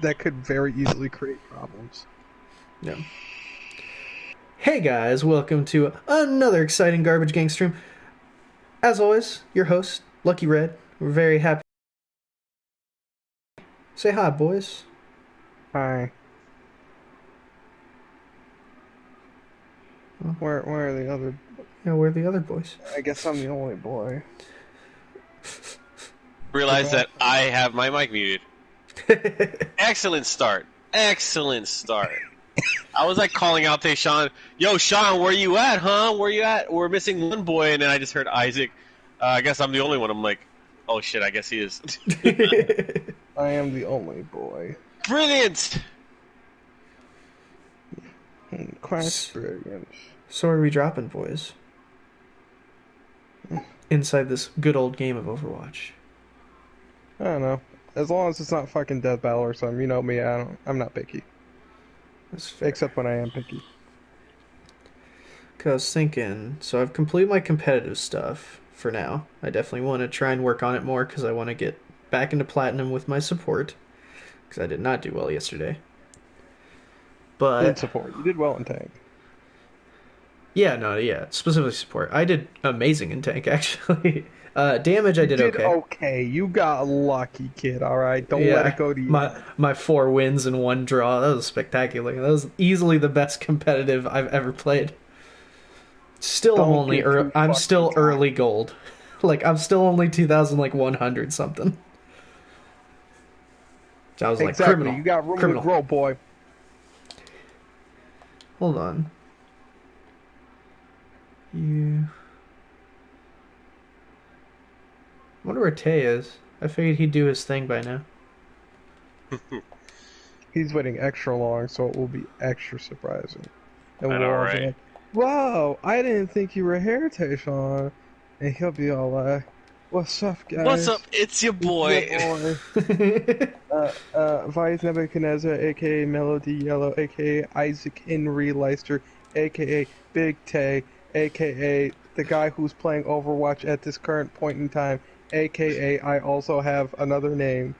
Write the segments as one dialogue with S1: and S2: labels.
S1: that could very easily create problems.
S2: Yeah. Hey guys, welcome to another exciting Garbage Gang stream. As always, your host, Lucky Red. We're very happy. Say hi, boys.
S1: Hi. Where are the other?
S2: Yeah, where are the other boys?
S1: I guess I'm the only boy.
S3: Realize that I have my mic muted. Excellent start. Excellent start. I was like calling out to Sean, yo, Sean, where you at, huh? Where you at? We're missing one boy, and then I just heard Isaac. I guess I'm the only one. I'm like, oh shit, I guess he is.
S1: I am the only boy.
S3: Brilliant!
S1: Quite brilliant.
S2: So are we dropping, boys? Inside this good old game of Overwatch.
S1: I don't know. As long as it's not fucking Death Battle or something, you know me. I'm not picky.
S2: That's fair.
S1: Except when I am picky.
S2: Cause I was thinking, so I've completed my competitive stuff for now. I definitely want to try and work on it more because I want to get back into platinum with my support. Because I did not do well yesterday. But
S1: In support, you did well in tank.
S2: Yeah, specifically support. I did amazing in tank, actually. Damage, I did okay.
S1: Okay, you got lucky, kid. All right, don't let it go to you.
S2: My 4 wins and 1 draw. That was spectacular. That was easily the best competitive I've ever played. Still, I'm still early gold. Like I'm still only 2,100 something. I was like criminal.
S1: You got room
S2: criminal.
S1: to grow, boy.
S2: Hold on. I wonder where Tay is. I figured he'd do his thing by now.
S1: He's waiting extra long, so it will be extra surprising. And
S3: I know, right?
S1: Like, wow, I didn't think you were here, Tayshawn. And he'll be all like, what's up, guys?
S3: What's up? It's your boy.
S1: Vice Nebuchadnezzar, aka Melody Yellow, aka Isaac Henry Leister, aka Big Tay, aka the guy who's playing Overwatch at this current point in time, aka I also have another name.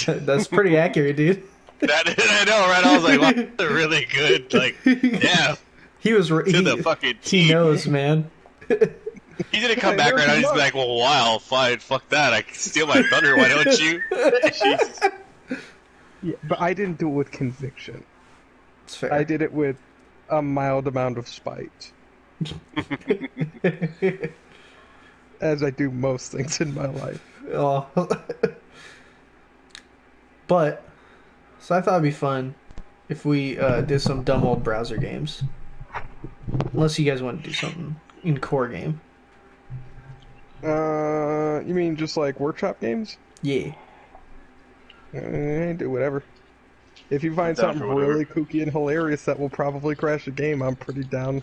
S2: That's pretty accurate, dude.
S3: I know, right? I was like, wow, that's a really good, like, yeah.
S2: He was
S3: to the fucking team.
S2: He knows, man.
S3: He didn't come back right now. He's like, well, wow, fine, fuck that. I can steal my thunder. Why don't you? Jesus.
S1: Yeah, but I didn't do it with conviction.
S2: It's fair.
S1: I did it with a mild amount of spite. As I do most things in my life.
S2: Oh. But, so I thought it'd be fun if we did some dumb old browser games. Unless you guys want to do something in core game.
S1: You mean just like workshop games?
S2: Yeah.
S1: Do whatever. If you find something really kooky and hilarious that will probably crash a game, I'm pretty down.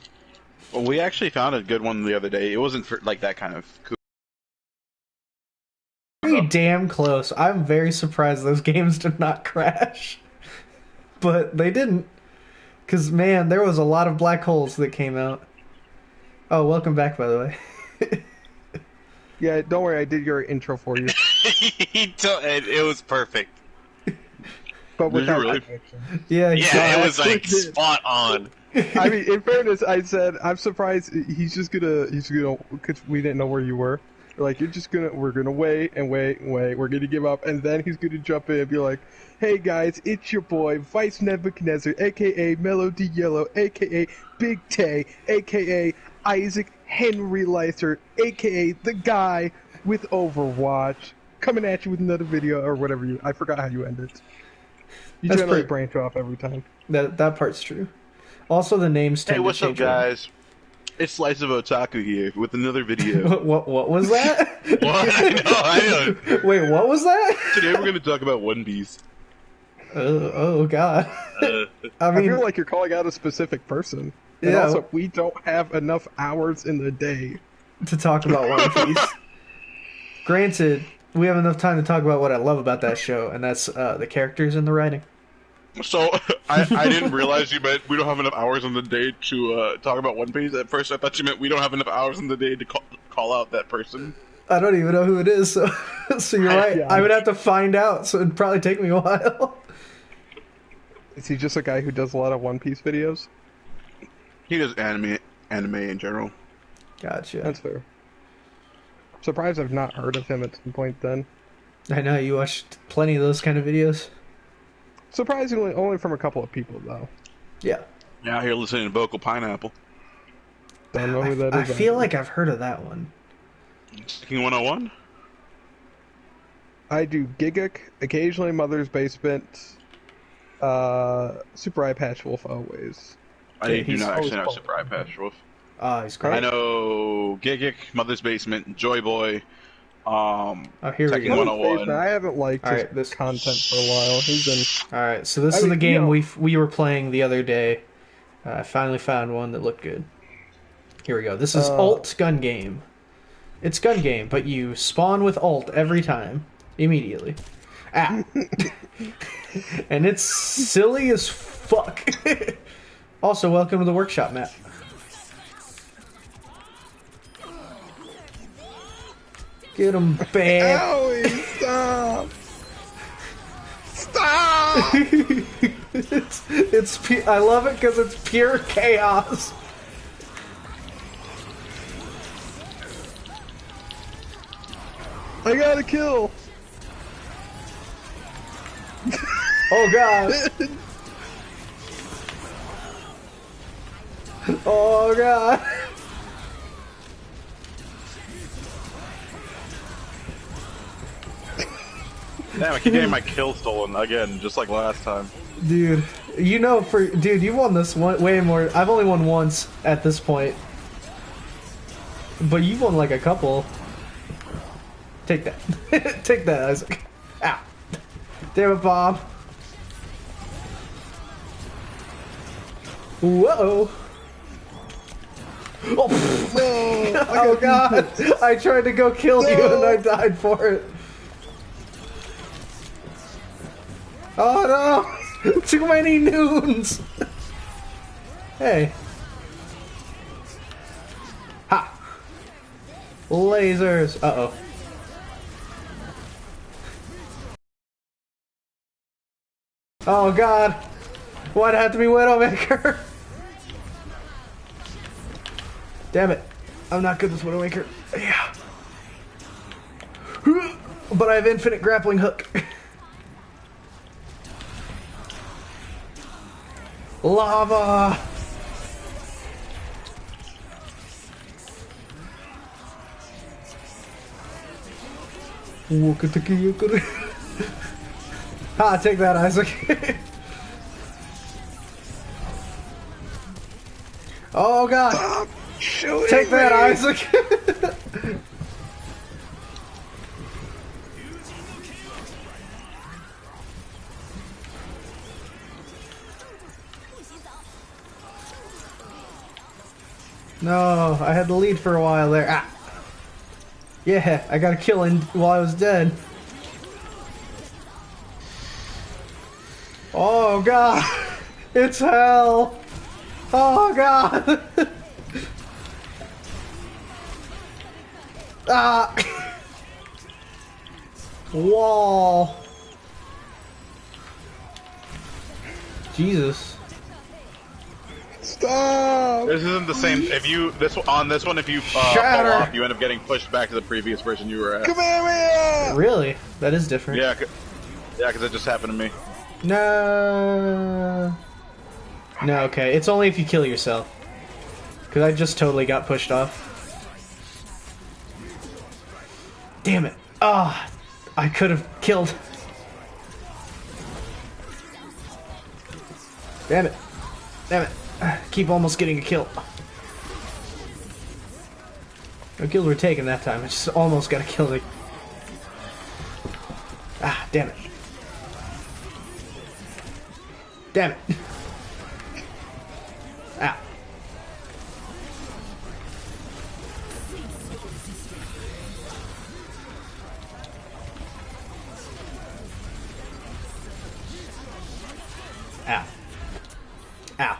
S4: Well, we actually found a good one the other day. It wasn't for like that kind of cool.
S2: Pretty damn close. I'm very surprised those games did not crash. But they didn't. Because, man, there was a lot of black holes that came out. Oh, welcome back, by the way.
S1: Yeah, don't worry, I did your intro for you.
S3: It was perfect.
S1: But without
S4: really?
S1: conviction.
S2: Yeah,
S3: it was like spot on.
S1: I mean, in fairness, I said, I'm surprised he's gonna, because we didn't know where you were. Like, we're gonna wait and wait and wait. We're gonna give up, and then he's gonna jump in and be like, hey guys, it's your boy, Vice Nebuchadnezzar, aka Melody Yellow, aka Big Tay, aka Isaac Henry Leister, aka the guy with Overwatch, coming at you with another video, or whatever I forgot how you end it. You generally branch off every time.
S2: That part's true. Also, the names tend
S4: Hey, what's
S2: to
S4: up,
S2: change.
S4: guys? It's Slice of Otaku here with another video.
S2: What was that?
S3: What? I know.
S2: Wait, what was that?
S4: Today we're going to talk about One Piece.
S2: Oh God. I mean,
S1: feel like you're calling out a specific person. And
S2: Yeah.
S1: also, we don't have enough hours in the day.
S2: to talk about One Piece. Granted, we have enough time to talk about what I love about that show, and that's the characters and the writing.
S4: So, I didn't realize you meant we don't have enough hours in the day to talk about One Piece. At first, I thought you meant we don't have enough hours in the day to call out that person.
S2: I don't even know who it is, so so you're right.
S1: Yeah.
S2: I would have to find out, so it'd probably take me a while.
S1: Is he just a guy who does a lot of One Piece videos?
S4: He does anime in general.
S2: Gotcha.
S1: That's fair. I'm surprised I've not heard of him at some point then.
S2: I know you watched plenty of those kind of videos.
S1: Surprisingly, only from a couple of people, though.
S2: Yeah.
S4: Yeah, out here listening to Vocal Pineapple.
S1: Don't know who that
S2: I
S1: is.
S2: feel like I've heard of that one.
S4: King 101?
S1: I do Giguk, occasionally Mother's Basement, Super Eye Patch Wolf always.
S4: I do
S2: he's
S4: not actually know
S1: always
S4: Super Eye Patch Wolf.
S2: Oh, he's great.
S4: I know Gigik, Mother's Basement, Joy Boy,
S2: Oh, here we
S4: Tekken
S2: go.
S4: 101.
S1: Basement, I haven't liked his
S2: Alright, this-
S1: content for a while. He's been...
S2: Alright, so this
S1: I
S2: is
S1: mean,
S2: the game
S1: you know-
S2: we were playing the other day. I finally found one that looked good. Here we go. This is Alt Gun Game. It's gun game, but you spawn with Alt every time. Immediately. Ah. And it's silly as fuck. Also, welcome to the workshop map. Get him bad.
S1: Owie, stop! Stop!
S2: I love it because it's pure chaos.
S1: I got a kill!
S2: Oh god. Oh god.
S4: Damn, I keep getting my kill stolen again, just like last time.
S2: Dude, you know, dude, you won this one way more. I've only won once at this point, but you've won like a couple. Take that, take that, Isaac. Ow! Damn it, Bob. Whoa! Oh,
S1: No!
S2: oh god! I tried to go kill you and I died for it. Oh no! Too many noons! Hey. Ha! Lasers! Uh-oh. Oh god! Why'd it have to be Widowmaker? Damn it. I'm not good with Widowmaker. Yeah. But I have infinite grappling hook. Lava! Ah, take that, Isaac. Oh god!
S1: Stop shooting
S2: Take that,
S1: me.
S2: Isaac! No, I had the lead for a while there. Ah. Yeah, I got a kill in while I was dead. Oh god! It's hell! Oh god! Ah! Wall! Jesus.
S1: Stop!
S4: This isn't the same. If you on this one, if you fall
S2: Shatter.
S4: off, you end up getting pushed back to the previous version you were at.
S1: Kamehameha!
S2: Really? That is different.
S4: Yeah, because it just happened to me.
S2: No. No, okay. It's only if you kill yourself. Because I just totally got pushed off. Damn it. Ah, I could have killed. Damn it. Damn it. Keep almost getting a kill. No kills were taken that time. I just almost got a kill. Ah, damn it. Damn it. Ah. Ow. Ow.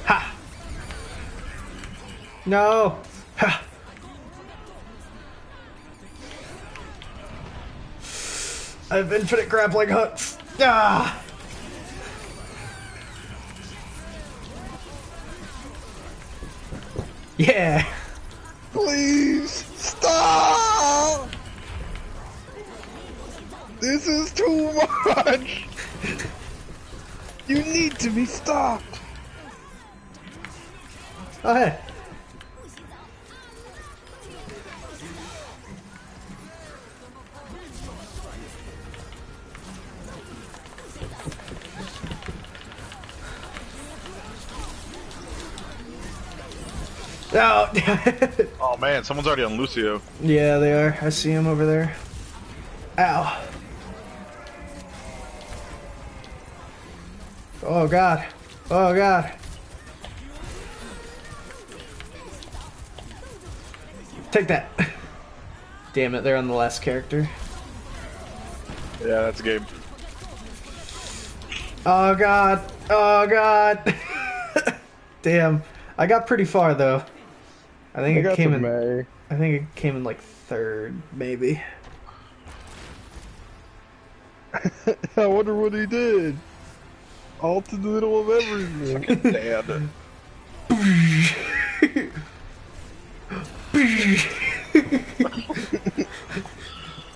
S2: Ha! No! Ha! I have infinite grappling hooks. Ah! Yeah!
S1: Please stop! This is too much! You need to be stopped!
S2: Oh, hey. Oh,
S4: Oh man, someone's already on Lucio.
S2: yeah, they are. I see him over there. Ow. Oh, God. Oh, God. Take that. Damn it, they're on the last character.
S4: Yeah, that's a game.
S2: Oh, God. Oh, God. Damn. I got pretty far, though. I think it came in.
S1: May.
S2: I think it came in like third, maybe.
S1: I wonder what he did. All to the middle of everything.
S4: Dad.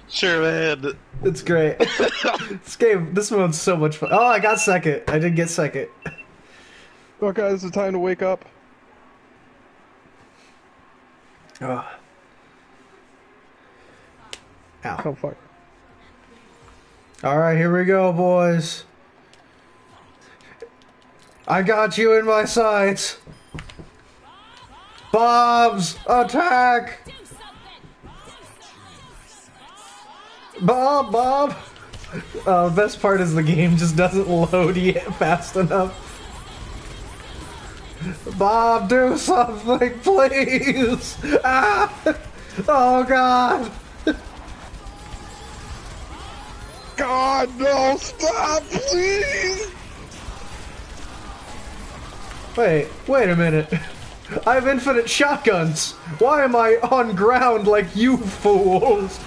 S4: Sure, man.
S2: It's great. This mode's so much fun. Oh, I got second. I did get second.
S1: Oh, guys, it's time to wake up.
S2: Oh. Ow.
S1: Oh, fuck.
S2: All right, here we go, boys. I got you in my sights. Bobs, attack! Bob! The best part is the game just doesn't load yet fast enough. Bob, do something, please! Ah! Oh, God!
S1: God, no, stop, please!
S2: Wait a minute. I have infinite shotguns. Why am I on ground like you fools?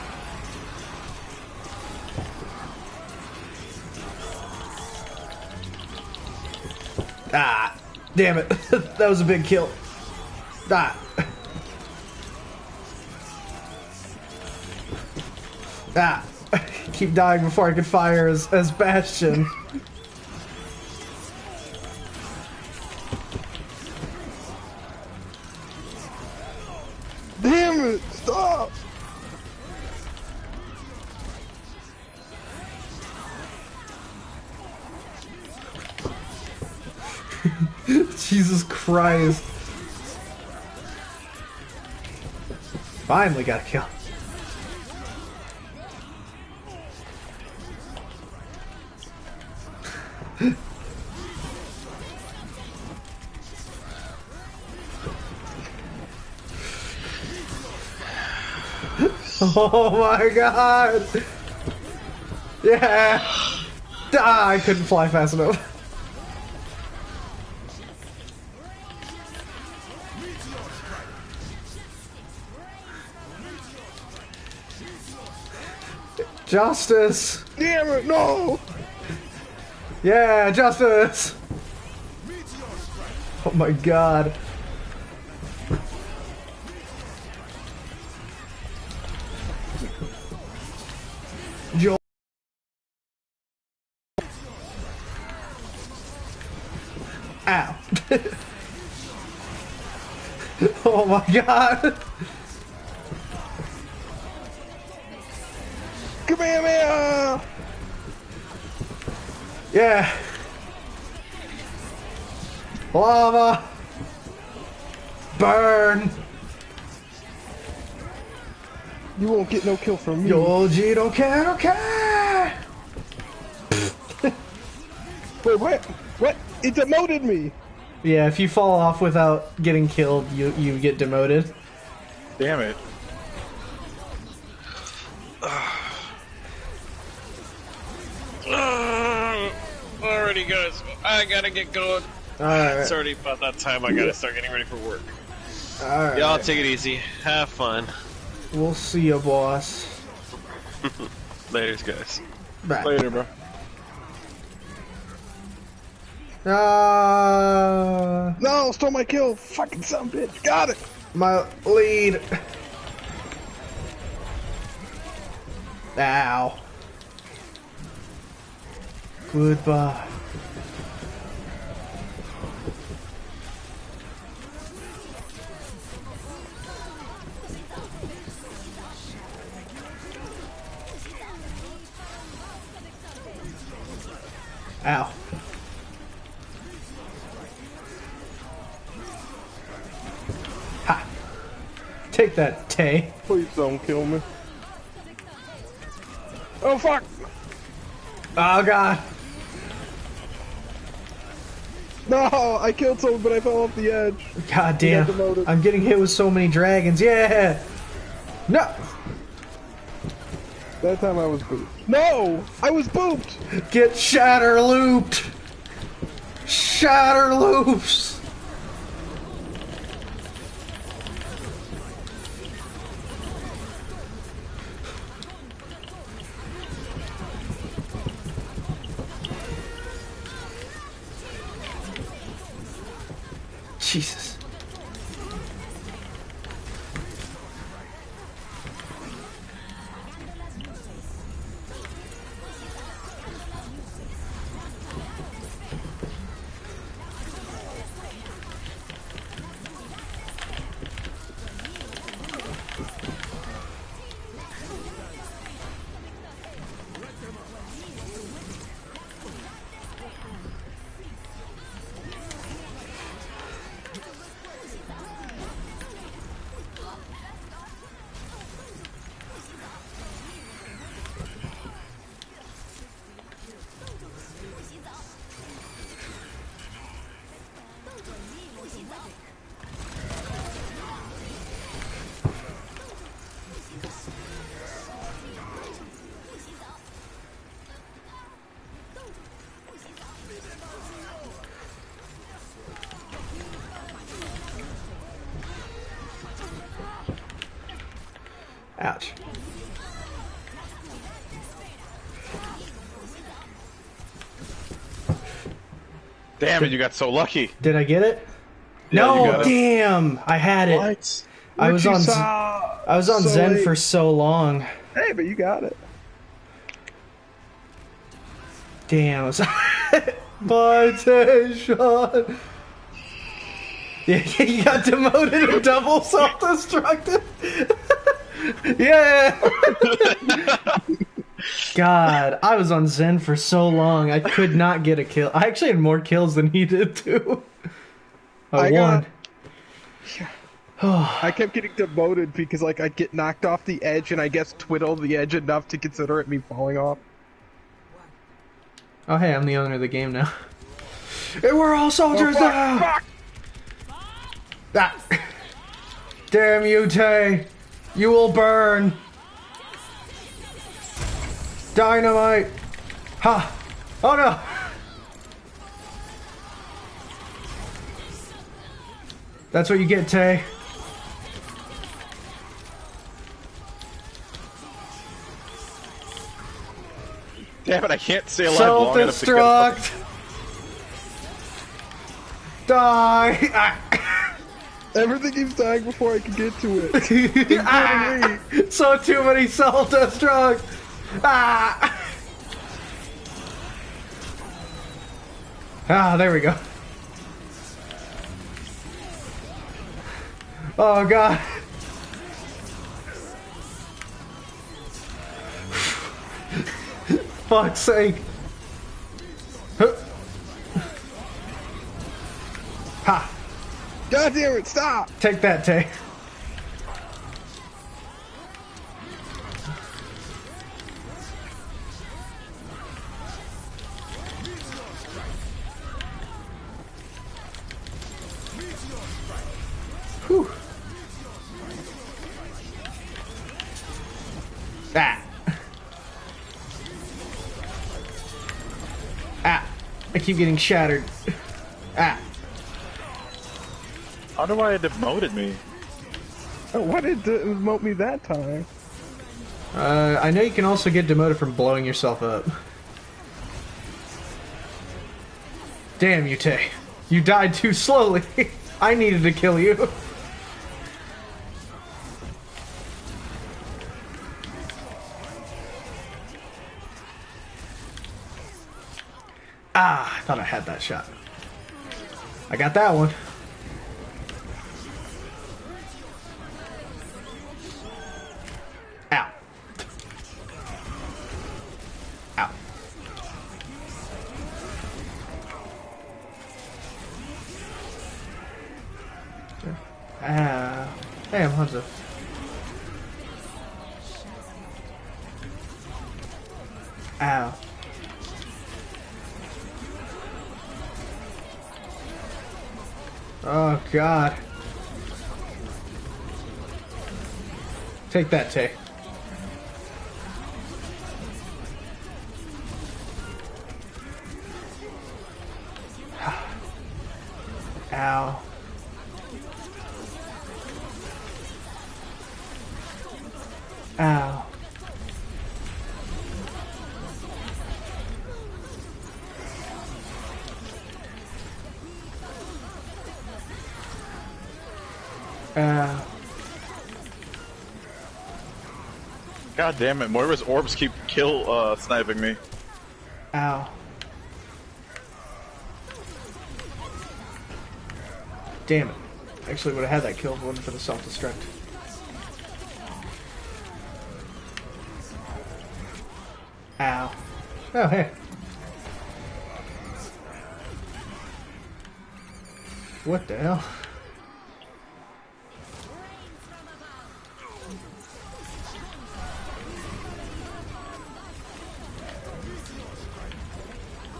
S2: Ah, damn it. That was a big kill. Ah. Ah. Keep dying before I can fire as Bastion.
S1: Damn it, stop!
S2: Jesus Christ. Finally got a kill. Oh my God! Yeah! Ah, I couldn't fly fast enough. Justice!
S1: Damn it, no!
S2: Yeah, justice! Oh my God. Joel. Ow. Oh my God.
S1: Come here!
S2: Yeah. Lava. Burn.
S1: You won't get no kill from me.
S2: Yo, G, don't care.
S1: Wait, what? What? It demoted me!
S2: Yeah, if you fall off without getting killed, you get demoted.
S4: Damn it.
S3: Alrighty, guys. I gotta get going.
S2: Alright.
S3: It's already about that time. I gotta start getting ready for work.
S2: Alright.
S3: Y'all take it easy. Have fun.
S2: We'll see you, boss.
S3: Laters, guys.
S2: Bye.
S4: Later, bro.
S1: No, stole my kill. Fucking son of a bitch. Got it.
S2: My lead. Ow. Goodbye. Ow. Ha. Take that, Tay.
S1: Please don't kill me. Oh fuck!
S2: Oh god.
S1: No, I killed someone, but I fell off the edge.
S2: God damn.
S1: demoted.
S2: I'm getting hit with so many dragons. Yeah. No.
S1: That time I was booped. No! I was booped!
S2: Get shatter looped. Shatter loops. Jesus. Ouch.
S4: Damn it, you got so lucky.
S2: Did I get it?
S4: Yeah, you
S2: No,
S4: got it.
S2: damn! I had it.
S1: What?
S2: I was on
S1: so
S2: Zen
S1: late.
S2: for so long.
S1: Hey, but you got it.
S2: Damn. I was Vitation. Yeah, you got demoted and double self-destructed. Yeah. God, I was on Zen for so long. I could not get a kill. I actually had more kills than he did too. I won.
S1: I kept getting demoted because, like, I'd get knocked off the edge and I guess twiddle the edge enough to consider it me falling off.
S2: Oh, hey, I'm the owner of the game now. And we're all soldiers now!
S1: Fuck!
S2: Ah. Damn you, Tay! You will burn! Dynamite! Ha! Oh no! That's what you get, Tay.
S4: Damn it, I can't stay alive long enough to get up.
S2: Self-destruct! Die! Ah.
S1: Everything keeps dying before I can get to it. Including
S2: Ah.
S1: me.
S2: So too many self-destruct! Ah! Ah, there we go. Oh god. Fuck's sake. Huh. Ha!
S1: God damn it, stop!
S2: Take that, Tay. Whew. Ah. Ah. I keep getting shattered. Ah.
S4: How do I demoted me?
S1: Oh, why did it demote me that time?
S2: I know you can also get demoted from blowing yourself up. Damn you, Tay. You died too slowly. I needed to kill you. Ah, I thought I had that shot. I got that one. Ow. Ow. Ah. Damn, Hanzo. Ow. Oh, God. Take that, Tay. Ow. Ow. Ow.
S4: God damn it, Moira's orbs keep sniping me.
S2: Ow. Damn it. Actually would have had that kill if it wasn't for the self-destruct. Ow. Oh, hey. What the hell?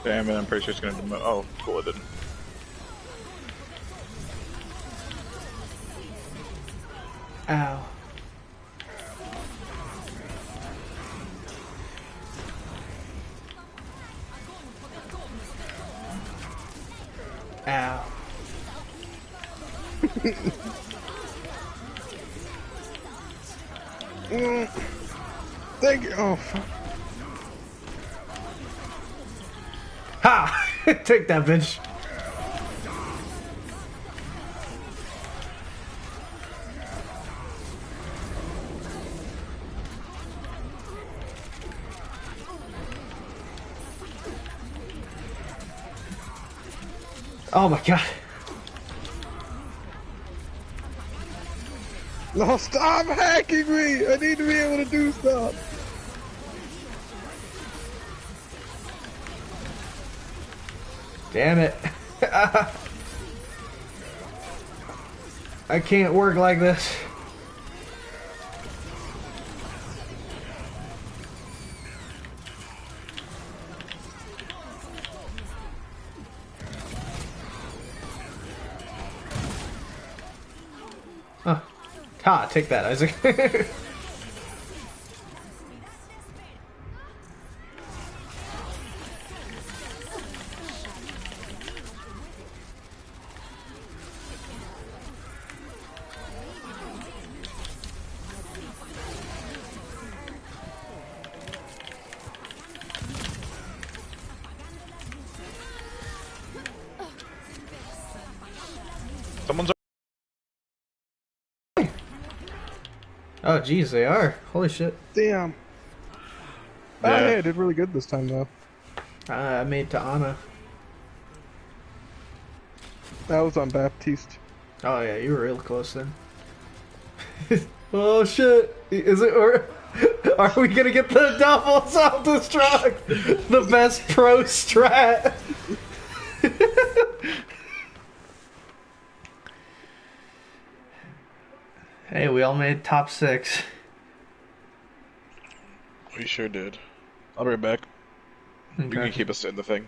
S4: Damn it, I'm pretty sure it's gonna demote. Oh, cool, it didn't.
S2: Ow. Ow.
S1: Thank you. Oh, fuck.
S2: Ha! Take that, bitch. Oh my god.
S1: No, stop hacking me! I need to be able to do stuff.
S2: Damn it. I can't work like this. Oh. Ha, take that, Isaac.
S4: Someone's.
S2: Oh, geez, they are. Holy shit.
S1: Damn. Oh,
S4: Yeah.
S1: hey, I did really good this time, though.
S2: I made to Anna.
S1: That was on Baptiste.
S2: Oh, yeah, you were real close then. Oh, shit. Is it, or are we gonna get the double self-destruct? The best pro strat. Hey, we all made top 6.
S4: We sure did. I'll be right back. You can keep us in the thing.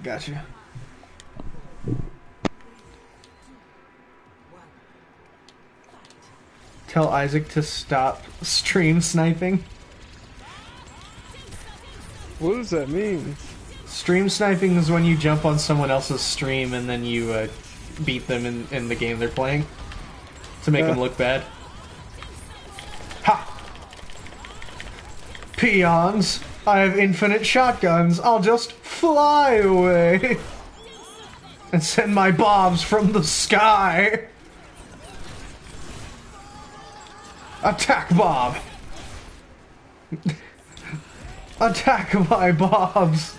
S2: Gotcha. Tell Isaac to stop stream sniping.
S1: What does that mean?
S2: Stream sniping is when you jump on someone else's stream and then you beat them in the game they're playing to make them look bad. Peons, I have infinite shotguns. I'll just fly away and send my bombs from the sky. Attack Bob! Attack my bombs!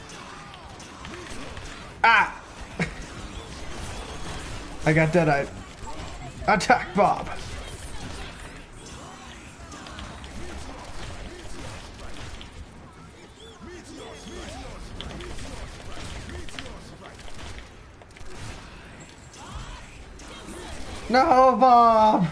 S2: Ah! I got dead-eyed. Attack Bob! No, Bob!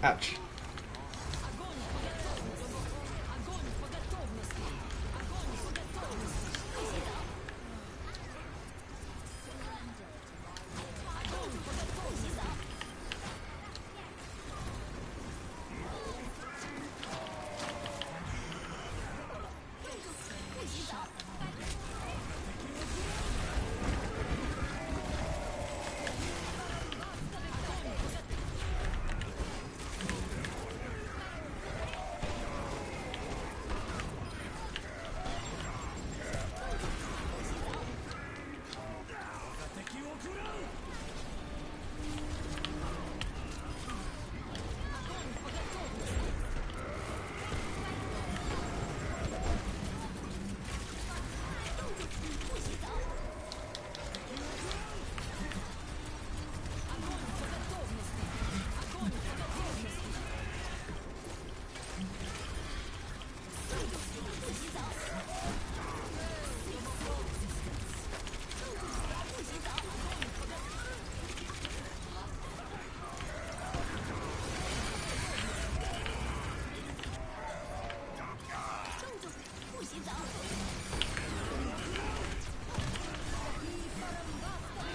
S2: Ouch.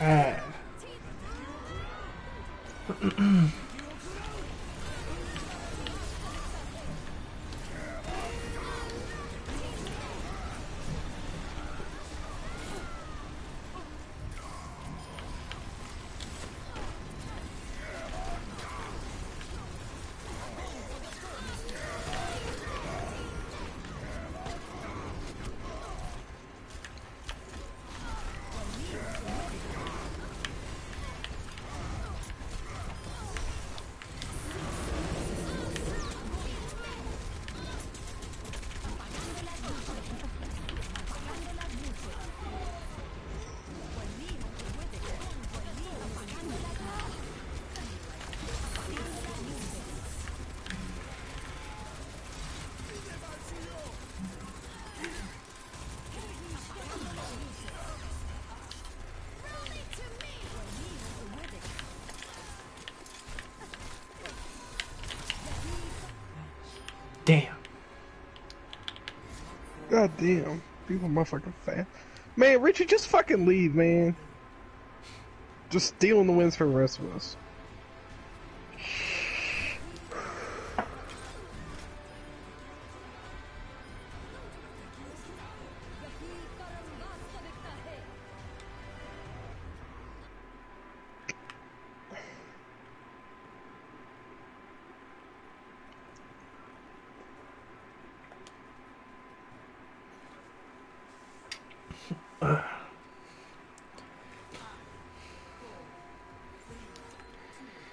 S2: Ah. Damn.
S1: God damn. People motherfucking fat. Man, Richard, just fucking leave, man. Just stealing the wins from the rest of us.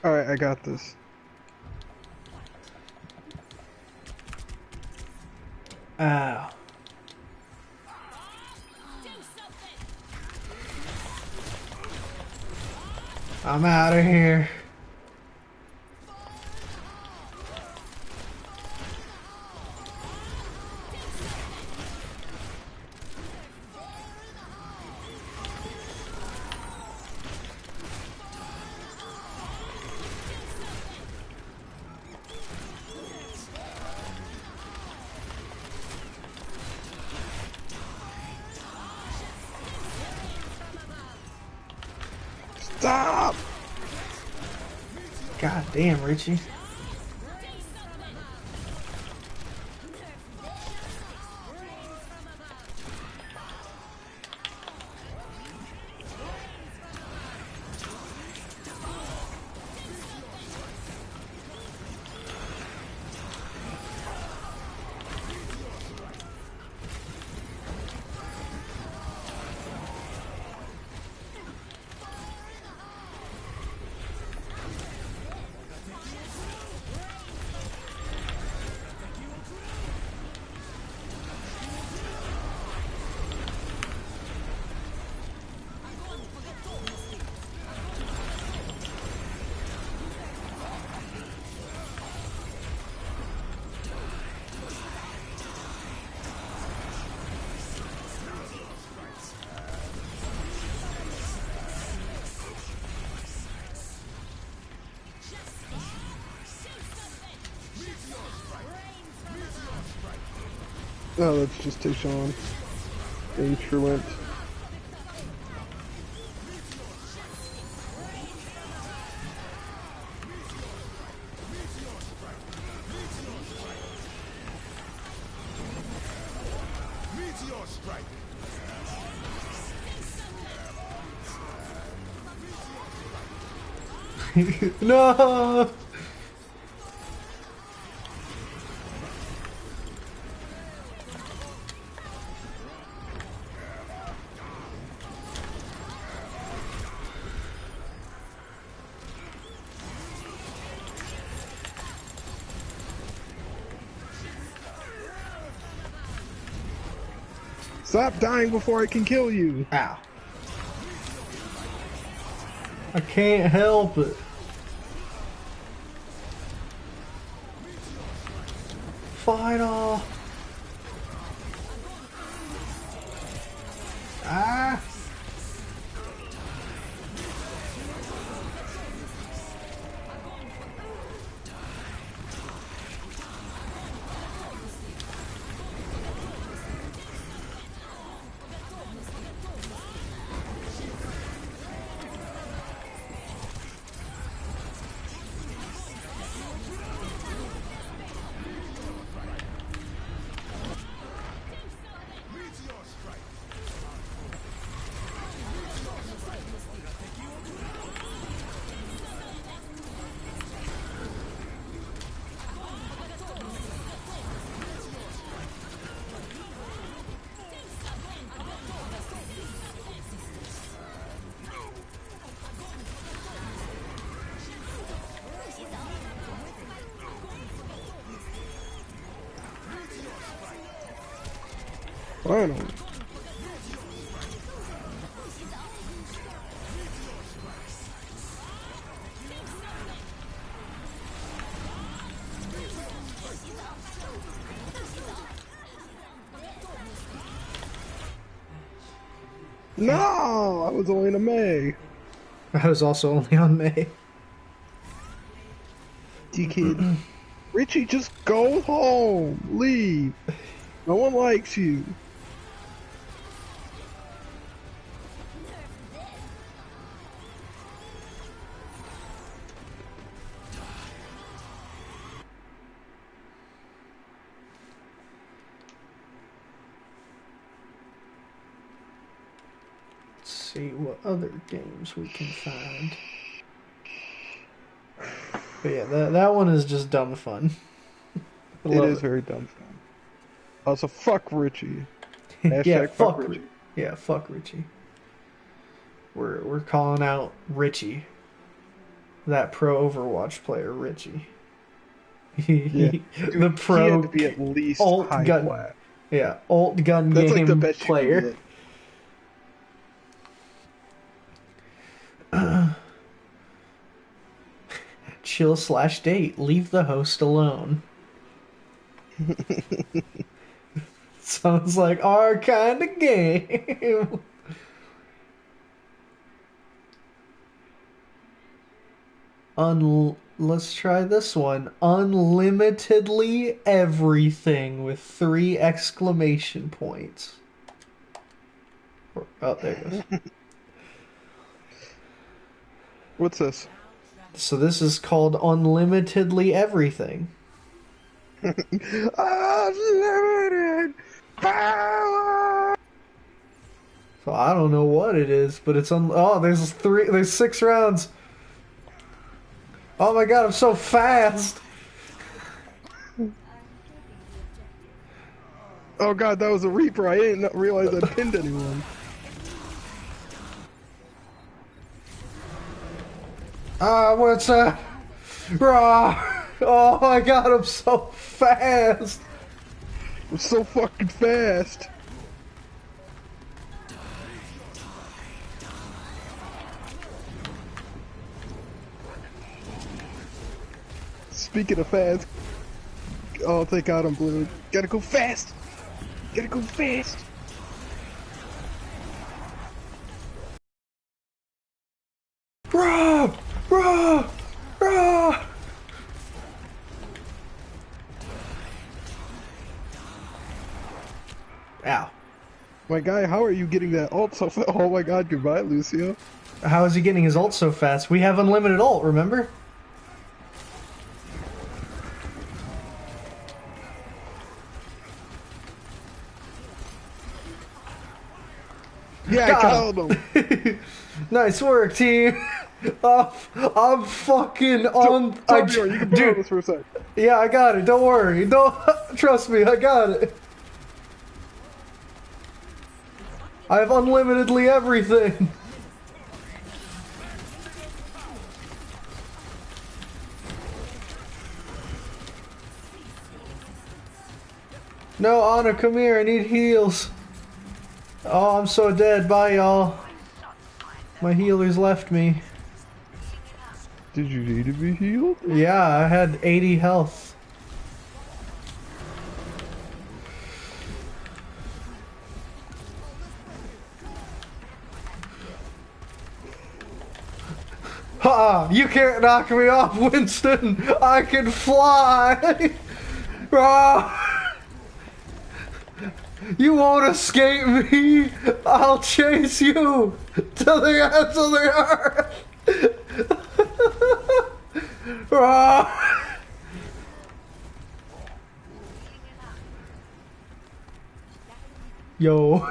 S1: Alright, I got this.
S2: Ow. I'm out of here.
S1: Stop!
S2: God damn, Richie.
S1: No, that's just Tayshawn. Being truant.
S2: No!
S1: Stop dying before I can kill you!
S2: Ow. I can't help it. Final. Ah.
S1: Finally. No! I was only in a May.
S2: I was also only on May.
S1: D-Kid. Richie, just go home. Leave. No one likes you.
S2: Let's see what other games we can find. But yeah, that one is just dumb fun.
S1: It is very dumb. Also, fuck Richie.
S2: Yeah,
S1: Hashtag
S2: fuck
S1: Richie.
S2: Yeah, fuck Richie. We're calling out Richie. That pro Overwatch player, Richie.
S1: Yeah.
S2: The
S1: Dude, he
S2: pro
S1: had to be at least
S2: alt
S1: high
S2: gun.
S1: plat.
S2: Yeah, alt gun
S1: That's
S2: game
S1: like the best
S2: player. Chill/date. Leave the host alone. Sounds like our kind of game. Let's try this one. Unlimitedly everything with 3 exclamation points. Oh, there it goes.
S1: What's this?
S2: So this is called Unlimitedly Everything.
S1: Unlimited power.
S2: So I don't know what it is, but it's on. Oh, there's 6 rounds. Oh my god, I'm so fast.
S1: Oh god, that was a Reaper. I didn't realize I pinned anyone.
S2: What's that? Rah! Oh my god, I'm so fast.
S1: I'm so fucking fast. Speaking of fast, oh thank god I'm blue. Gotta go fast. Gotta go fast.
S2: Rah! Rah! Rah! Ow.
S1: My guy, how are you getting that ult so fast? Oh my god, goodbye, Lucio.
S2: How is he getting his ult so fast? We have unlimited ult, remember?
S1: Yeah, I killed him.
S2: Nice work, team. I'm fucking on.
S1: Tobior, you can borrow this for a sec.
S2: Yeah, I got it. Don't worry. Don't trust me. I got it. I have unlimitedly everything. No, Anna, come here. I need heals. Oh, I'm so dead. Bye, y'all. My healers left me.
S1: Did you need to be healed?
S2: Yeah, I had 80 health. Ha! You can't knock me off, Winston! I can fly! Ah! You won't escape me! I'll chase you to the ends of the earth! Ah! Yo.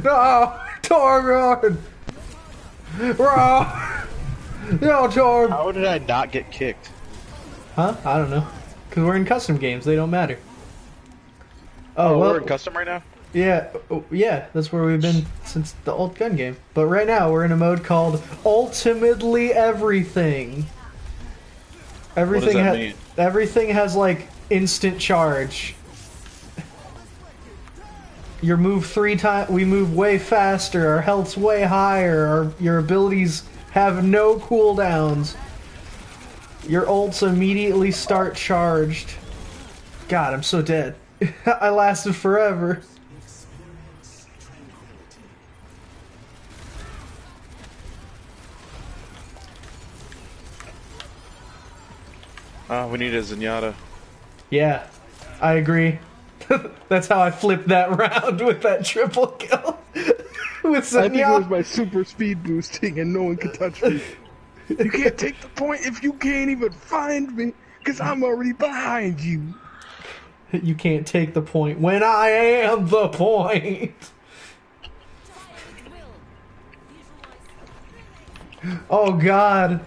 S2: No! Torgon! Ah! Yo, Torg!
S5: How did I not get kicked?
S2: Huh? I don't know. Because we're in custom games, they don't matter.
S5: Oh,
S2: well,
S5: we're in custom right now?
S2: Yeah, yeah, that's where we've been since the old gun game. But right now, we're in a mode called Ultimately Everything. Everything
S5: What does that mean?
S2: Everything has, like, instant charge. Your move 3 times, we move way faster, our health's way higher, your abilities have no cooldowns. Your ults immediately start charged. God, I'm so dead. I lasted forever.
S5: We need a Zenyatta.
S2: Yeah, I agree. That's how I flipped that round with that triple kill. With
S1: I think it was
S2: Zenyatta.
S1: my super speed boosting and no one could touch me. You can't take the point if you can't even find me, because I'm already behind you.
S2: You can't take the point when I am the point. Oh God.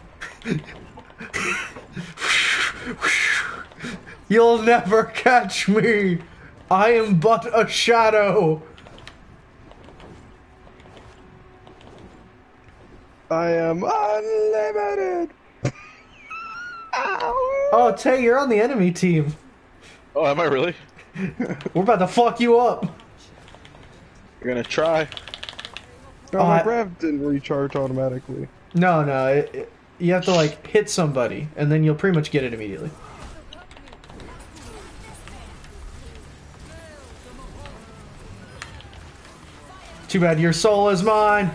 S2: You'll never catch me. I am but a shadow.
S1: I am unlimited. Ow.
S2: Oh, Tay, you're on the enemy team.
S5: Oh, am I really?
S2: We're about to fuck you up.
S5: We're gonna try.
S1: No,
S2: Oh,
S1: my
S2: I-
S1: grav didn't recharge automatically.
S2: No, you have to like hit somebody, and then you'll pretty much get it immediately. Too bad your soul is mine.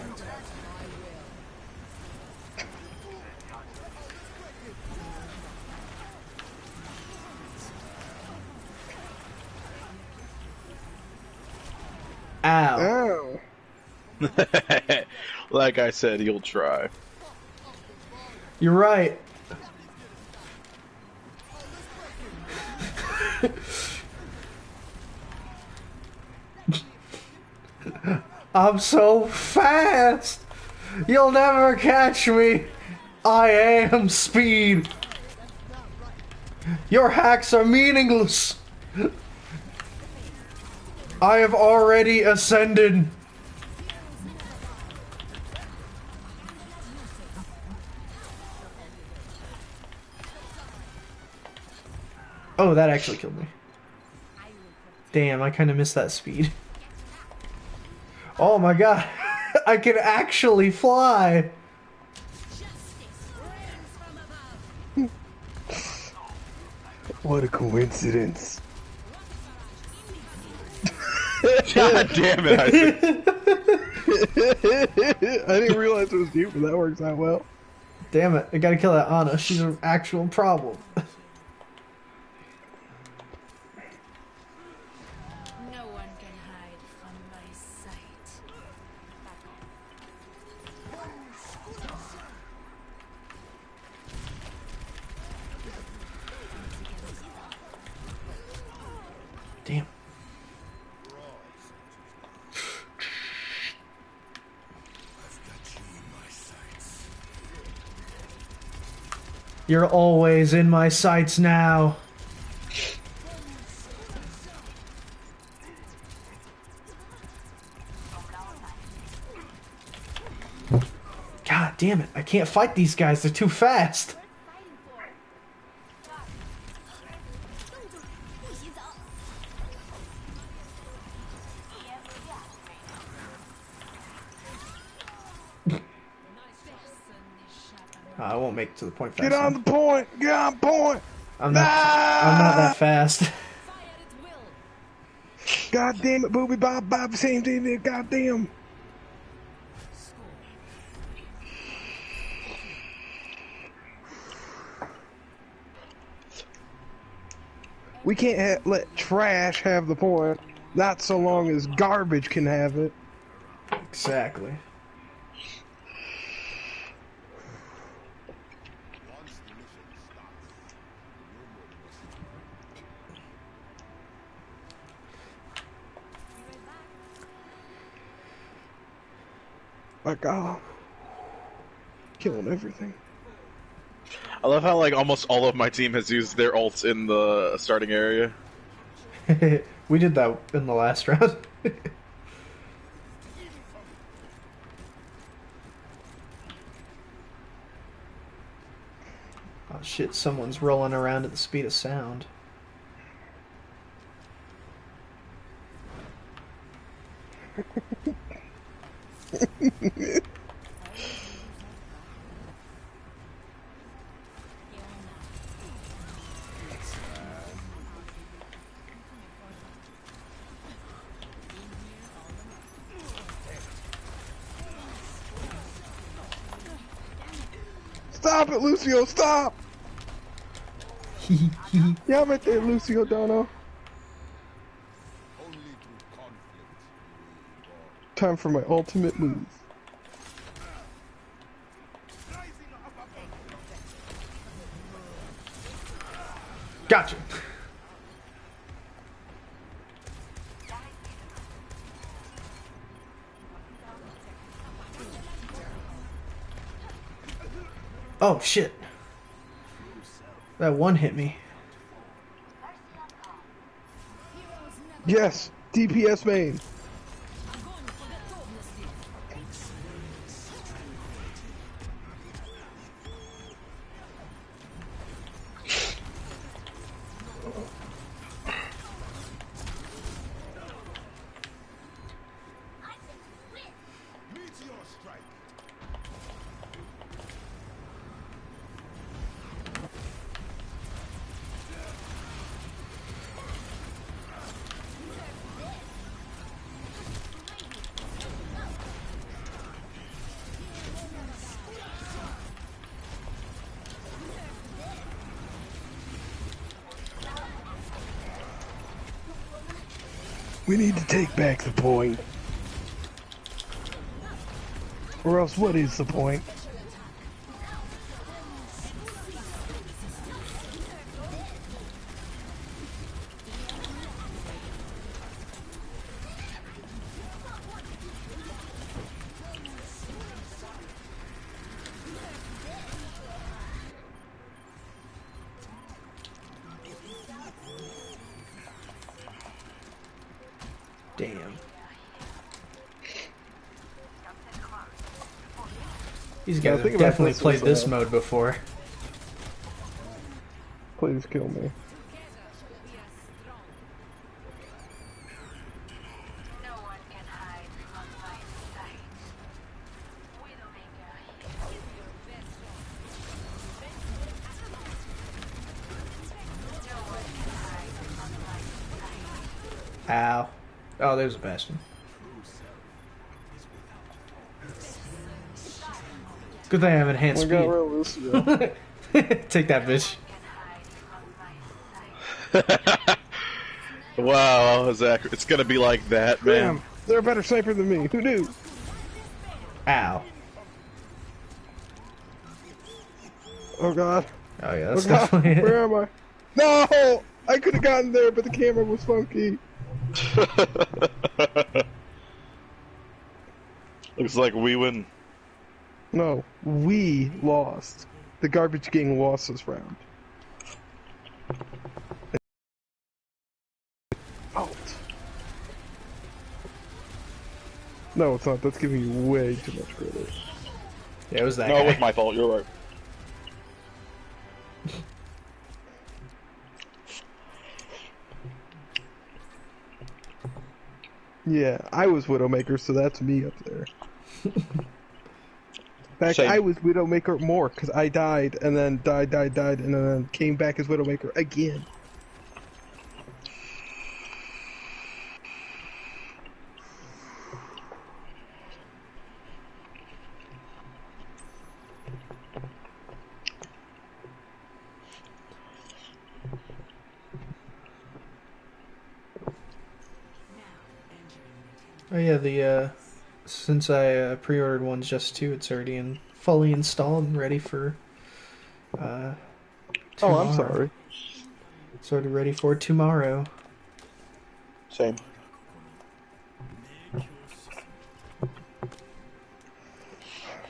S2: Ow.
S1: Ow.
S5: Like I said, you'll try.
S2: You're right. I'm so fast. You'll never catch me. I am speed. Your hacks are meaningless. I have already ascended. Oh, that actually killed me. Damn, I kind of missed that speed. Oh my god. I can actually fly.
S1: What a coincidence.
S5: God damn it, Isaac.
S1: I didn't realize it was you, but that works out well.
S2: Damn it, I gotta kill that Ana. She's an actual problem.
S6: No one can hide from my sight.
S2: Damn. You're always in my sights now. God damn it, I can't fight these guys, they're too fast. I won't make it to the point fast
S1: Get on
S2: enough.
S1: the point! Get on point!
S2: I'm not that fast.
S1: God damn it, booby bob bob, same thing, god damn. We can't let trash have the point, not so long as garbage can have it.
S2: Exactly.
S1: Like, oh, killing everything.
S5: I love how like almost all of my team has used their ults in the starting area.
S2: We did that in the last round. Oh shit, someone's rolling around at the speed of sound.
S1: Stop it, Lucio, stop! Yeah, I'm right there, Lucio Dono. Time for my ultimate move.
S2: Gotcha. Oh shit. That one hit me.
S1: Yes, DPS main. We need to take back the point. Or else what is the point?
S2: Damn. These guys have definitely played this mode before.
S1: Please kill me.
S6: No one can hide from my sight. Widowmaker, give your best shot. No one can hide from my sight.
S2: Ow. Oh, there's a bastion. Good thing I have enhanced
S1: We got
S2: speed.
S1: real loose, yeah.
S2: Take that, bitch.
S5: Wow, Zach, it's gonna be like that, man.
S1: Damn, they're a better sniper than me. Who knew?
S2: Ow.
S1: Oh god.
S2: Oh yeah, that's
S1: Oh god.
S2: definitely it.
S1: Where am I? No! I could have gotten there, but the camera was funky.
S5: Looks like we win.
S1: No, we lost. The garbage gang lost this round. Out. No, it's not. That's giving you way too much credit.
S2: Yeah, it was that
S5: No,
S2: guy.
S5: it was my fault. You're right.
S1: Yeah, I was Widowmaker, so that's me up there. In fact,
S5: Same.
S1: I was Widowmaker more, because I died, and then died, and then came back as Widowmaker again.
S2: Oh yeah, the since I pre-ordered one just 2, it's already fully installed and ready for
S1: Oh,
S2: tomorrow.
S1: I'm sorry.
S2: It's already ready for tomorrow.
S5: Same.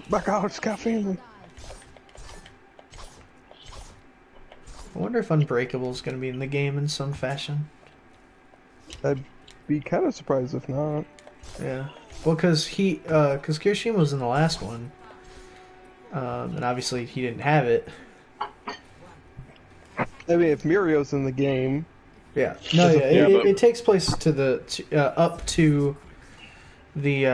S1: Back out, Scott family.
S2: I wonder if Unbreakable is going to be in the game in some fashion.
S1: I'd be kind of surprised if not.
S2: Yeah. Well, because Kirishima was in the last one. And obviously he didn't have it.
S1: I mean, if Mirio's in the game,
S2: Yeah. No, yeah.
S5: Yeah,
S2: It,
S5: but-
S2: it takes place to the up to the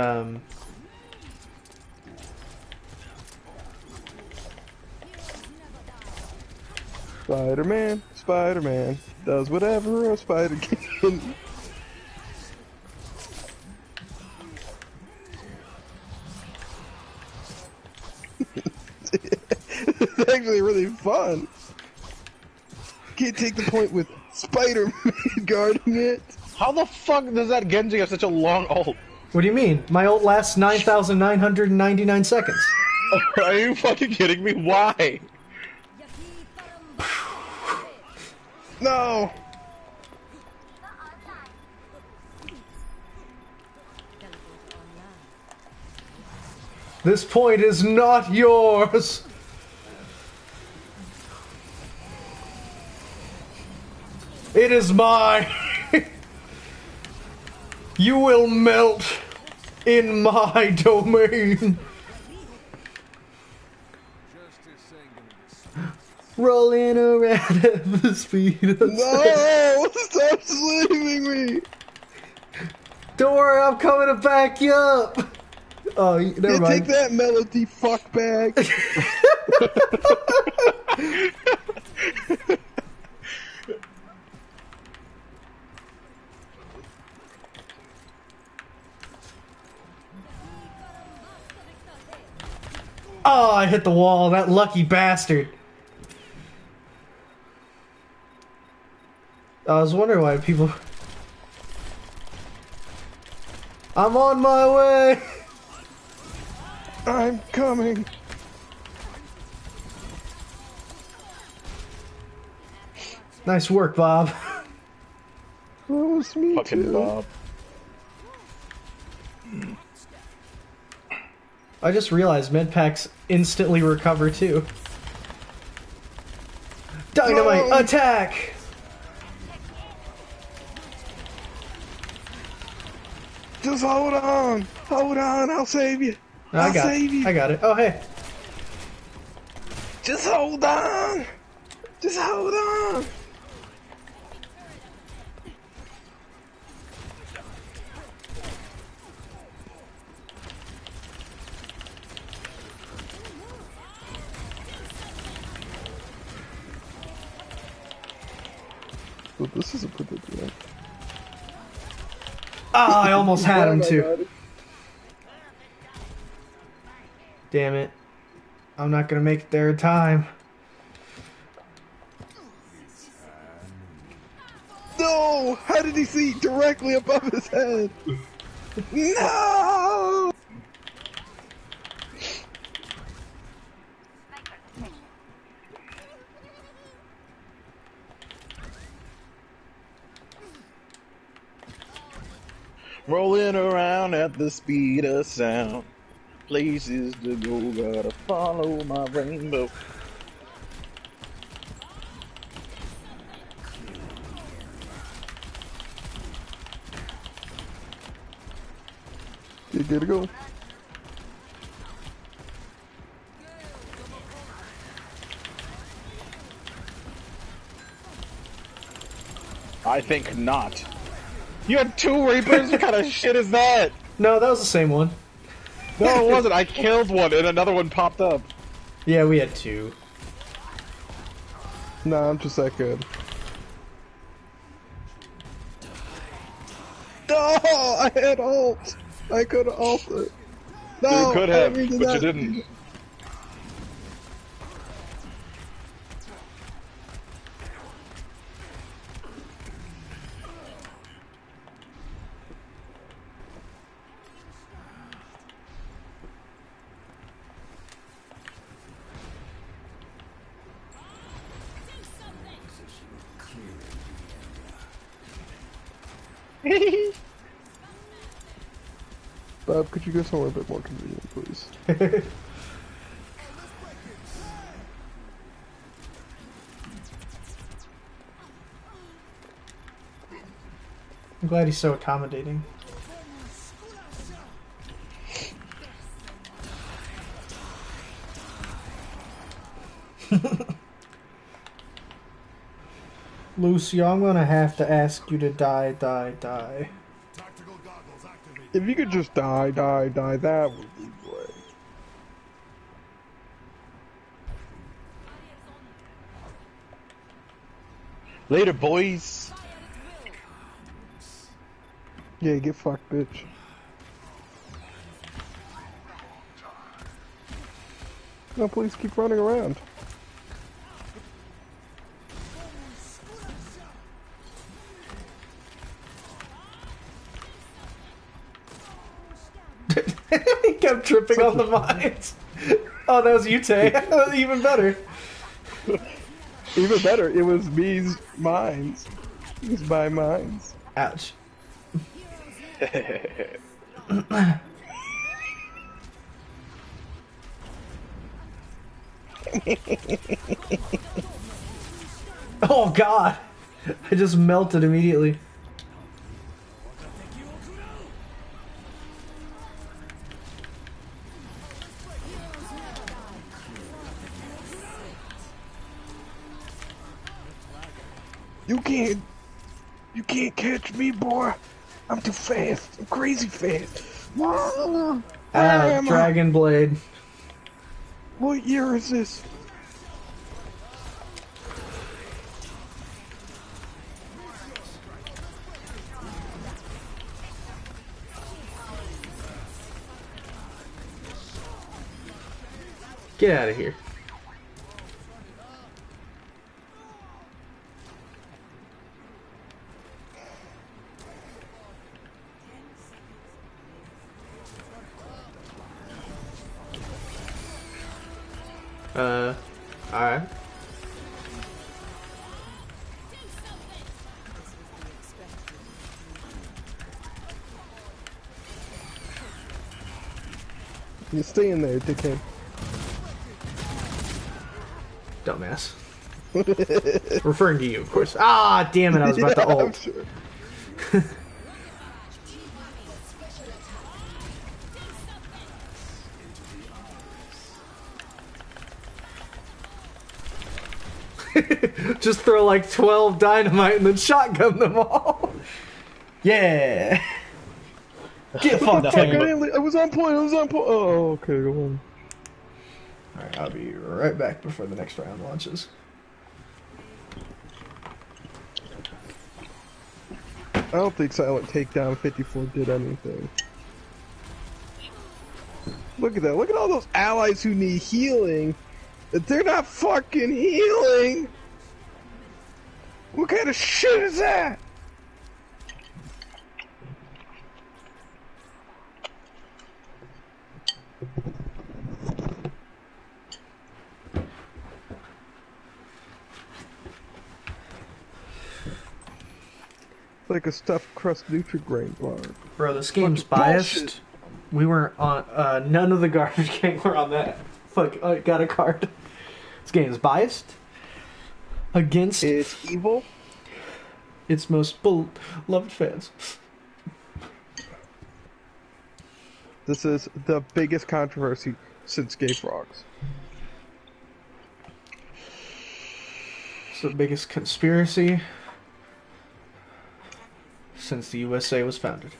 S1: Spider-Man does whatever a spider can. It's actually really fun. Can't take the point with Spider-Man guarding it.
S5: How the fuck does that Genji have such a long ult?
S2: What do you mean? My ult lasts 9,999 seconds.
S5: Are you fucking kidding me? Why?
S1: No!
S2: This point is not yours. It is mine. You will melt in my domain. Rolling around at the speed of sound.
S1: No! Stop leaving me!
S2: Don't worry, I'm coming to back you up. Oh, never
S1: Yeah,
S2: mind.
S1: take that melody, fuck bag.
S2: Oh, I hit the wall, that lucky bastard. I was wondering why people... I'm on my way.
S1: I'm coming.
S2: Nice work, Bob.
S1: That was me
S5: Fucking
S1: too.
S5: Bob.
S2: I just realized med packs instantly recover too. Dynamite
S1: No!
S2: attack!
S1: Just hold on. Hold on. I'll save you.
S2: I
S1: I'll
S2: got
S1: save you.
S2: it. Oh, hey.
S1: Just hold on. Just hold on. Well, this is a predicament.
S2: Ah, I almost had him
S1: Oh my
S2: too.
S1: God.
S2: Damn it. I'm not gonna make it there in time.
S1: No! How did he see directly above his head? No!
S5: Rolling around at the speed of sound. Places to go, gotta follow my rainbow.
S1: You gotta go.
S5: I think not. You had 2 Reapers? What kind of shit is that?
S2: No, that was the same one.
S5: No, it wasn't. I killed one and another one popped up.
S2: Yeah, we had 2.
S1: Nah, I'm just that good. Oh, I had ult. I could have ulted. No,
S5: You could
S1: I
S5: have,
S1: didn't mean to
S5: but you
S1: that.
S5: didn't.
S1: Bob, could you go somewhere a bit more convenient, please?
S2: I'm glad he's so accommodating. Lucy, I'm gonna have to ask you to die.
S1: If you could just die, that would be great.
S5: Later, boys.
S1: Yeah, get fucked, bitch. No, please keep running around.
S2: He kept tripping on the mines. Oh, that was you, Tay. Even better.
S1: Even better, it was me's mines. It was my mines.
S2: Ouch. Oh god! I just melted immediately.
S1: You can't catch me, boy. I'm too fast. I'm crazy fast. Where am I?
S2: Dragon Blade.
S1: What year is this?
S2: Get out of here. Alright.
S1: You stay in there, dickhead.
S2: Dumbass. Referring to you, of course. Ah, damn it, I was about to ult.
S1: Sure.
S2: Just throw like 12 dynamite and then shotgun them all. Yeah. Get fucked, Tank.
S1: I was on point. Oh, okay, go on.
S2: Alright, I'll be right back before the next round launches.
S1: I don't think Silent Takedown 54 did anything. Look at that. Look at all those allies who need healing. They're not fucking healing. What kind of shit is that? Like a stuffed crust Nutri-Grain bar.
S2: Bro, this game's
S1: Fucking
S2: biased.
S1: bullshit.
S2: We weren't on, none of the garbage gang were on that. Fuck, I got a card. This game's biased against
S1: It's evil.
S2: its most beloved fans.
S1: This is the biggest controversy since Gay Frogs.
S2: It's the biggest conspiracy since the USA was founded.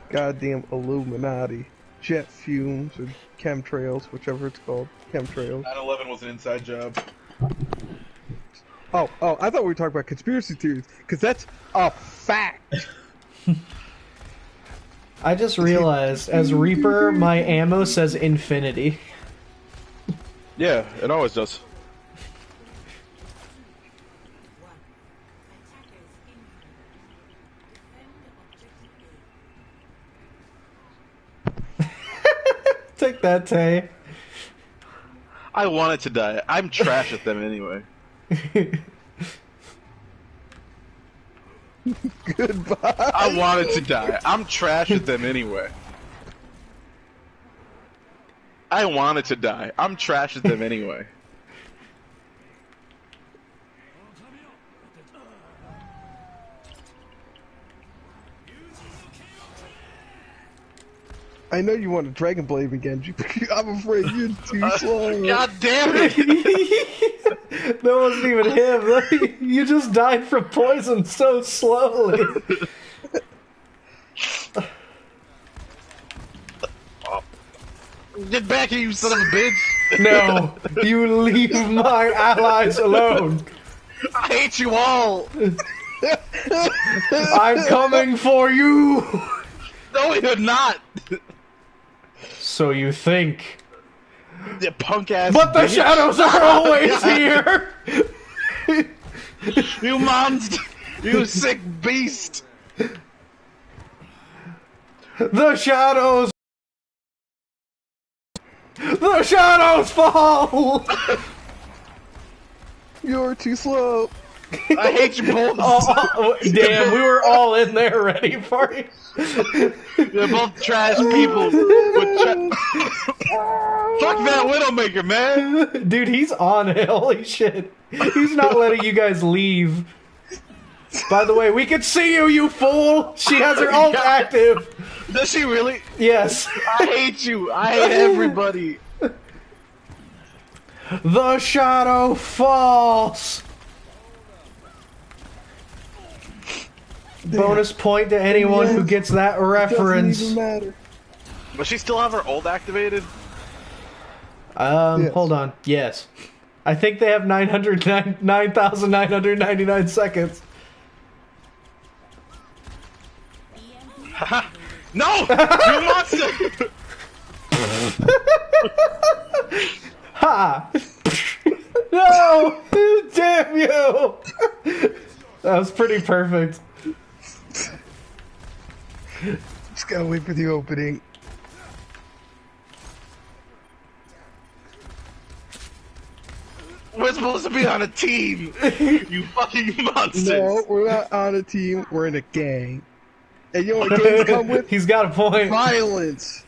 S1: Goddamn Illuminati. Jet fumes or chemtrails, whichever it's called. Chemtrails.
S4: 9/11 was an inside job.
S1: Oh, I thought we were talking about conspiracy theories, because that's a fact.
S2: I just realized, as Reaper, my ammo says infinity.
S4: Yeah, it always does.
S2: Take that, Tay.
S4: I wanted to die. I'm trash at them anyway.
S1: Goodbye.
S4: I wanted to die. I'm trash at them anyway. I wanted to die. I'm trash at them anyway.
S1: I know you want a Dragon Blade again. I'm afraid you're too slow.
S4: God damn it!
S2: That wasn't even him. You just died from poison so slowly.
S4: Get back here, you son of a bitch!
S2: No, you leave my allies alone.
S4: I hate you all!
S2: I'm coming for you.
S4: No, you're not!
S2: So you think.
S4: You punk ass.
S2: But the
S4: bitch.
S2: shadows are always here.
S4: You monster! You sick beast!
S2: The shadows. The shadows fall.
S1: You're too slow.
S4: I hate you both!
S2: Oh, damn, we were all in there ready for you.
S4: They're both trash people. With Fuck that Widowmaker, man!
S2: Dude, he's on it. Holy shit. He's not letting you guys leave. By the way, we can see you, you fool! She has her ult active!
S4: Does she really?
S2: Yes.
S4: I hate you! I hate everybody!
S2: The shadow falls! Bonus point to anyone who gets that reference.
S1: Doesn't even matter.
S4: Does she still have her ult activated?
S1: Yes.
S2: Hold on. Yes. I think they have 9,999 seconds.
S4: No! You monster!
S2: Ha! No! Damn you! That was pretty perfect.
S1: Just gotta wait for the opening.
S5: supposed to be on a team. You fucking monsters.
S1: No, we're not on a team. We're in a gang. And you know what gangs come with?
S2: He's got a point.
S1: Violence.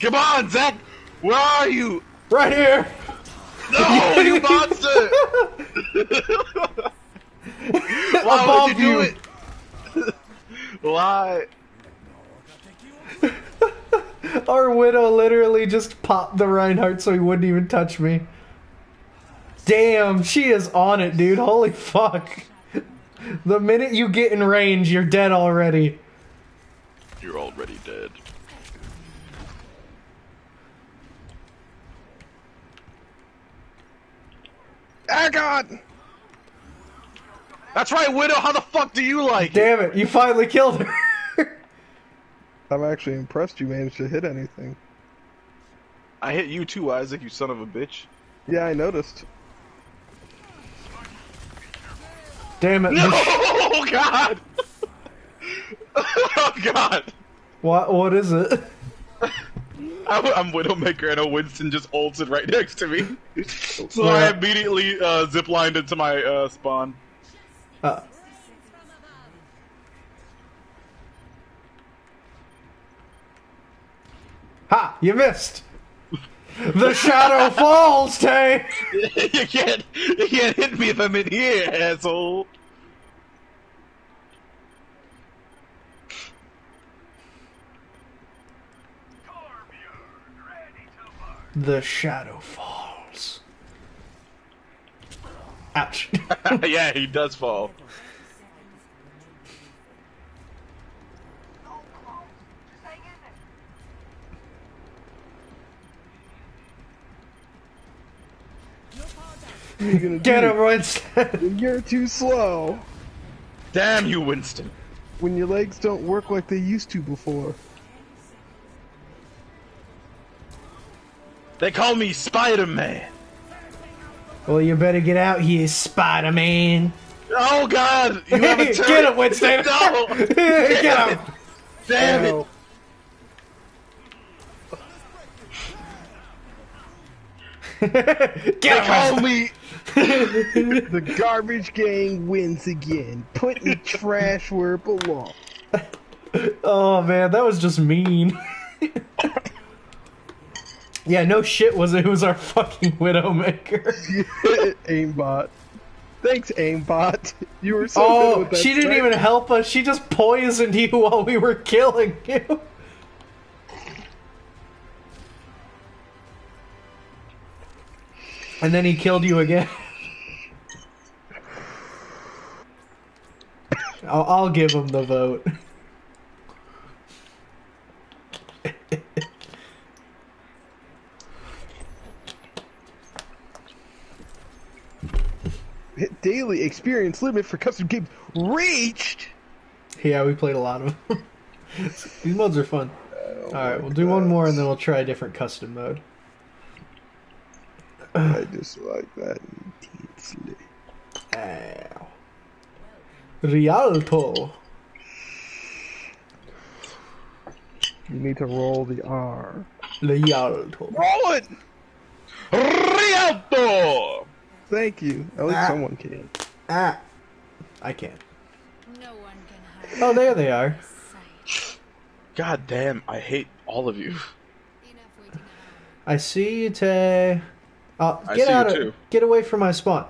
S5: Come on, Zach. Where are you?
S2: Right here.
S5: No, you monster. Why
S2: Above
S5: would you do it? Why?
S2: Our widow literally just popped the Reinhardt so he wouldn't even touch me. Damn, she is on it, dude. Holy fuck. The minute you get in range, you're dead already.
S5: You're already dead.
S1: Ah, God.
S5: That's right, Widow. How the fuck do you like it?
S2: Damn it, you finally killed her.
S1: I'm actually impressed you managed to hit anything.
S5: I hit you too, Isaac, you son of a bitch.
S1: Yeah, I noticed.
S2: Damn it.
S5: No! Oh, God! Oh, God!
S2: What is it?
S5: I'm Widowmaker and a Winston just ulted right next to me. So
S2: Where?
S5: I immediately ziplined into my spawn.
S2: Ha! You missed! The shadow falls, Tay!
S5: You can't hit me if I'm in here, asshole.
S2: The shadow falls. Ouch.
S5: Yeah, he does fall.
S1: What are you gonna
S2: Get
S1: do?
S2: him, Winston!
S1: You're too slow.
S5: Damn you, Winston.
S1: When your legs don't work like they used to before.
S5: They call me Spider-Man.
S2: Well, you better get out here, Spider-Man.
S5: Oh, God! You have a turret.
S2: Get him, Winston!
S5: No!
S2: Get him!
S5: Damn it!
S1: Ow.
S2: Get
S5: They
S2: him,
S5: call
S2: Winston!
S5: me...
S1: The garbage gang wins again. Putting trash where it belongs.
S2: Oh, man, that was just mean. Yeah, no shit it was our fucking Widowmaker.
S1: Aimbot. Thanks, Aimbot. You were so good
S2: Oh,
S1: with that
S2: she didn't
S1: strike.
S2: even help us. She just poisoned you while we were killing you. And then he killed you again. I'll give him the vote.
S1: Hit daily experience limit for custom games reached.
S2: Yeah, we played a lot of them. These modes are fun. Alright, we'll do one more and then we'll try a different custom mode.
S1: I just like that intensely.
S2: Ow. Rialto.
S1: You need to roll the R.
S2: Rialto.
S1: Roll it!
S5: Rialto!
S1: Thank you. At least someone can.
S2: Ah. I can't.
S6: No one can hide
S2: Oh, there they are.
S6: sight.
S5: God damn, I hate all of you.
S6: Enough waiting around.
S2: I see you, Tay.
S5: I
S2: Get
S5: see
S2: out
S5: you
S2: of
S5: too.
S2: Get away from my spawn.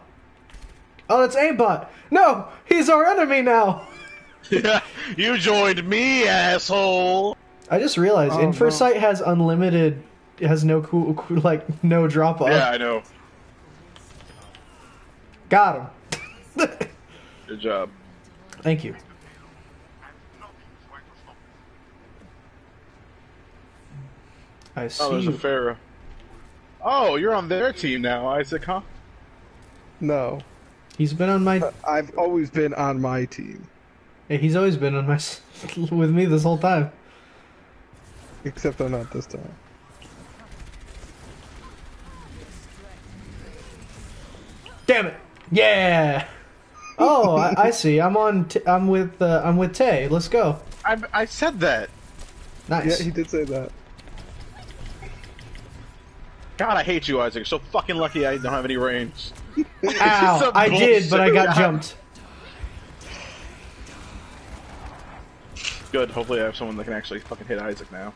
S2: Oh, it's aimbot. No, he's our enemy now.
S5: You joined me, asshole!
S2: I just realized
S1: Oh,
S2: Infosight has unlimited. It has no like no drop off.
S5: Yeah, I know.
S2: Got him.
S5: Good job.
S2: Thank you. I see.
S5: Oh, there's a
S2: you.
S5: Pharaoh. Oh, you're on their team now, Isaac, huh?
S1: No.
S2: He's been on my.
S1: I've always been on my team.
S2: Yeah, he's always been on my with me this whole time.
S1: Except I'm not this time.
S2: Damn it! Yeah. Oh, I see. I'm on. I'm with Tay. Let's go.
S5: I said that.
S2: Nice.
S1: Yeah, he did say that.
S5: God, I hate you, Isaac. You're so fucking lucky I don't have any range.
S2: Ow!
S5: Some
S2: I did, but I got
S5: bullshit.
S2: jumped.
S5: Good. Hopefully I have someone that can actually fucking hit Isaac now.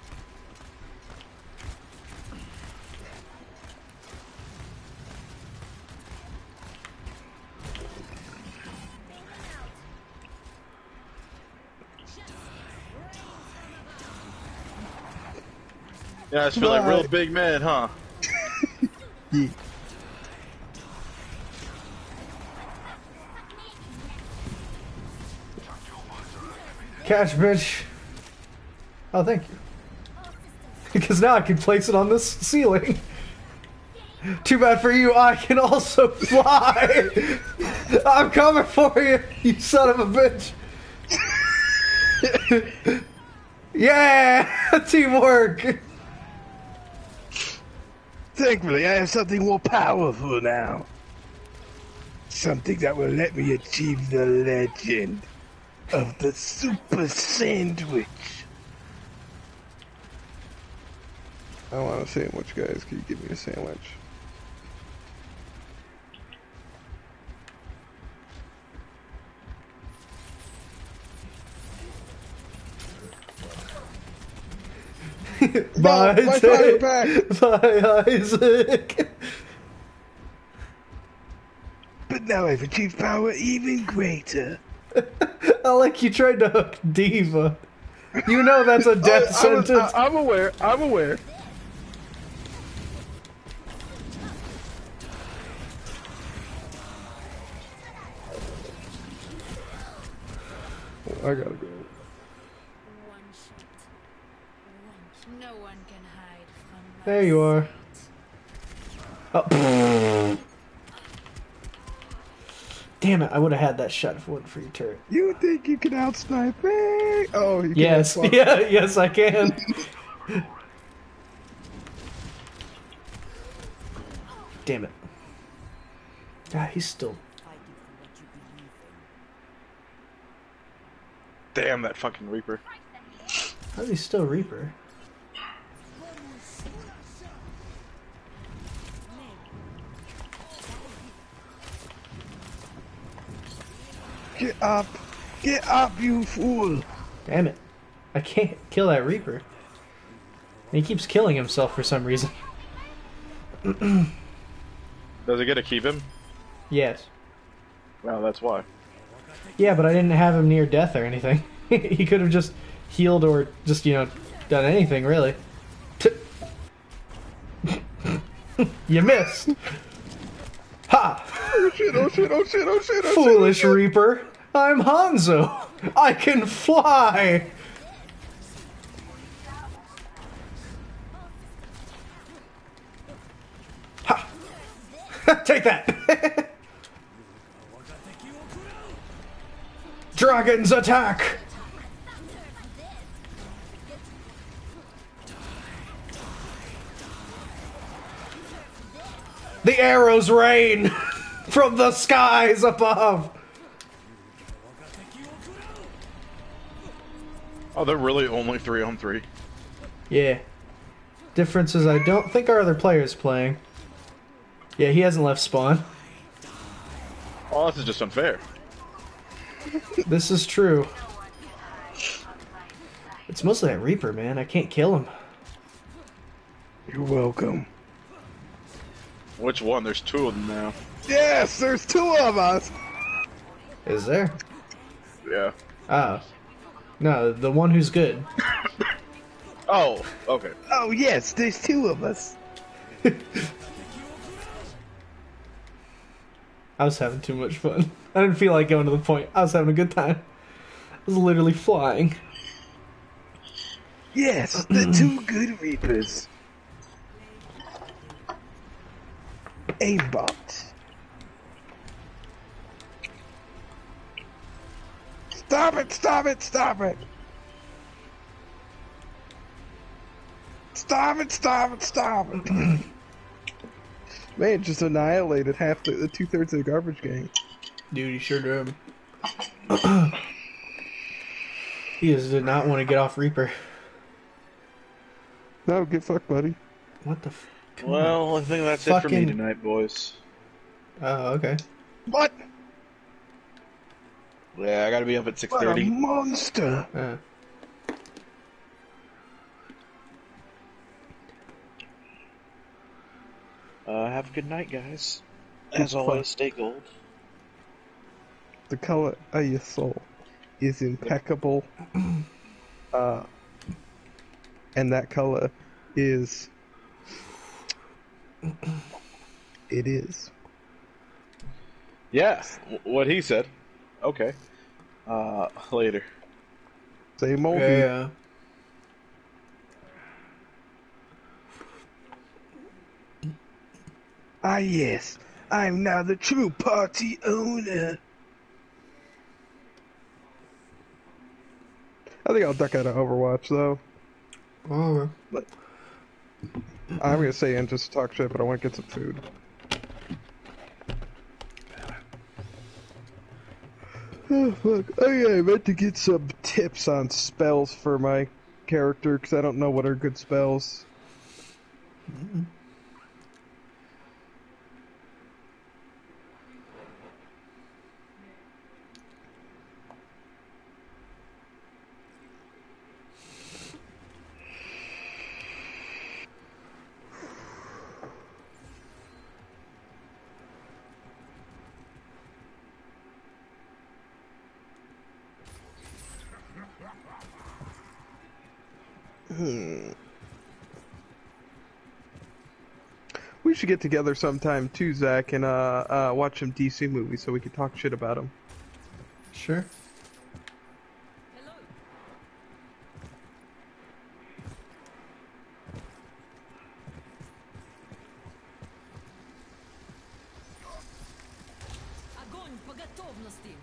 S5: Yeah, I just feel like real big man, huh?
S1: Yeah.
S2: Catch, bitch. Oh, thank you. Because now I can place it on this ceiling. Too bad for you, I can also fly! I'm coming for you, you son of a bitch! Yeah! Teamwork!
S1: Thankfully, I have something more powerful now. Something that will let me achieve the legend of the Super Sandwich. I want a sandwich, guys. Can you give me a sandwich?
S2: Bye,
S1: No, my fire back.
S2: Bye, Isaac!
S1: But now I've achieved power even greater.
S2: I like you tried to hook Diva. You know that's a death sentence.
S1: I'm aware. I'm aware. I gotta go.
S6: One shot. No one can hide from my
S2: There you are. Oh. Damn it, I would have had that shot if it wasn't for your turret.
S1: You think you can outsnipe me? Oh, you can
S2: Yes,
S1: outsnipe.
S2: yeah, yes I can. Damn it. Ah, he's still...
S5: Damn that fucking Reaper.
S2: How's he still Reaper?
S1: Get up! Get up, you fool!
S2: Damn it. I can't kill that Reaper. And he keeps killing himself for some reason.
S5: Does it get to keep him?
S2: Yes.
S5: Well, that's why.
S2: Yeah, but I didn't have him near death or anything. He could have just healed or just, you know, done anything, really. You missed! Ha!
S1: Oh shit, oh shit, oh shit, oh shit, oh
S2: Foolish
S1: shit.
S2: Reaper! I'm Hanzo! I can fly! Ha! Take that! Dragons attack! The arrows rain from the skies above!
S5: Oh, they're really only 3-on-3.
S2: Yeah. Difference is I don't think our other player's playing. Yeah, he hasn't left spawn.
S5: Oh, this is just unfair.
S2: This is true. It's mostly that Reaper, man. I can't kill him.
S1: You're welcome.
S5: Which one? There's two of them now.
S1: Yes, there's two of us!
S2: Is there?
S5: Yeah.
S2: Oh. No, the one who's good.
S5: Oh, okay.
S1: Oh yes, there's two of us.
S2: I was having too much fun. I didn't feel like going to the point. I was having a good time. I was literally flying.
S1: Yes, the two good Reapers. Aimbot. Stop it, stop it, stop it! Stop it, stop it, stop it! Man, just annihilated half the 2/3 of the garbage gang.
S2: Dude, he sure did. He just did not want to get off Reaper.
S1: No, get fucked, buddy.
S2: What the f...
S5: Well, I think that's it for me
S2: Fucking-
S5: tonight, boys.
S2: Oh, okay.
S1: What?
S5: Yeah, I gotta be up at
S1: What a
S5: 6:30.
S1: monster!
S5: Have a good night, guys. As always, stay gold.
S1: The color of your soul is impeccable. And that color is... It is.
S5: Yeah, what he said. Okay. Later.
S1: Same old dude.
S2: Yeah.
S1: Ah, yes. I'm now the true party owner. I think I'll duck out of Overwatch, though.
S2: Oh.
S1: I'm gonna say and just talk shit, but I want to get some food. Oh, fuck. Oh, yeah, I meant to get some tips on spells for my character, because I don't know what are good spells. We should get together sometime too, Zach, and watch some DC movies so we can talk shit about them.
S2: Sure.
S6: Hello. Огонь по готовности.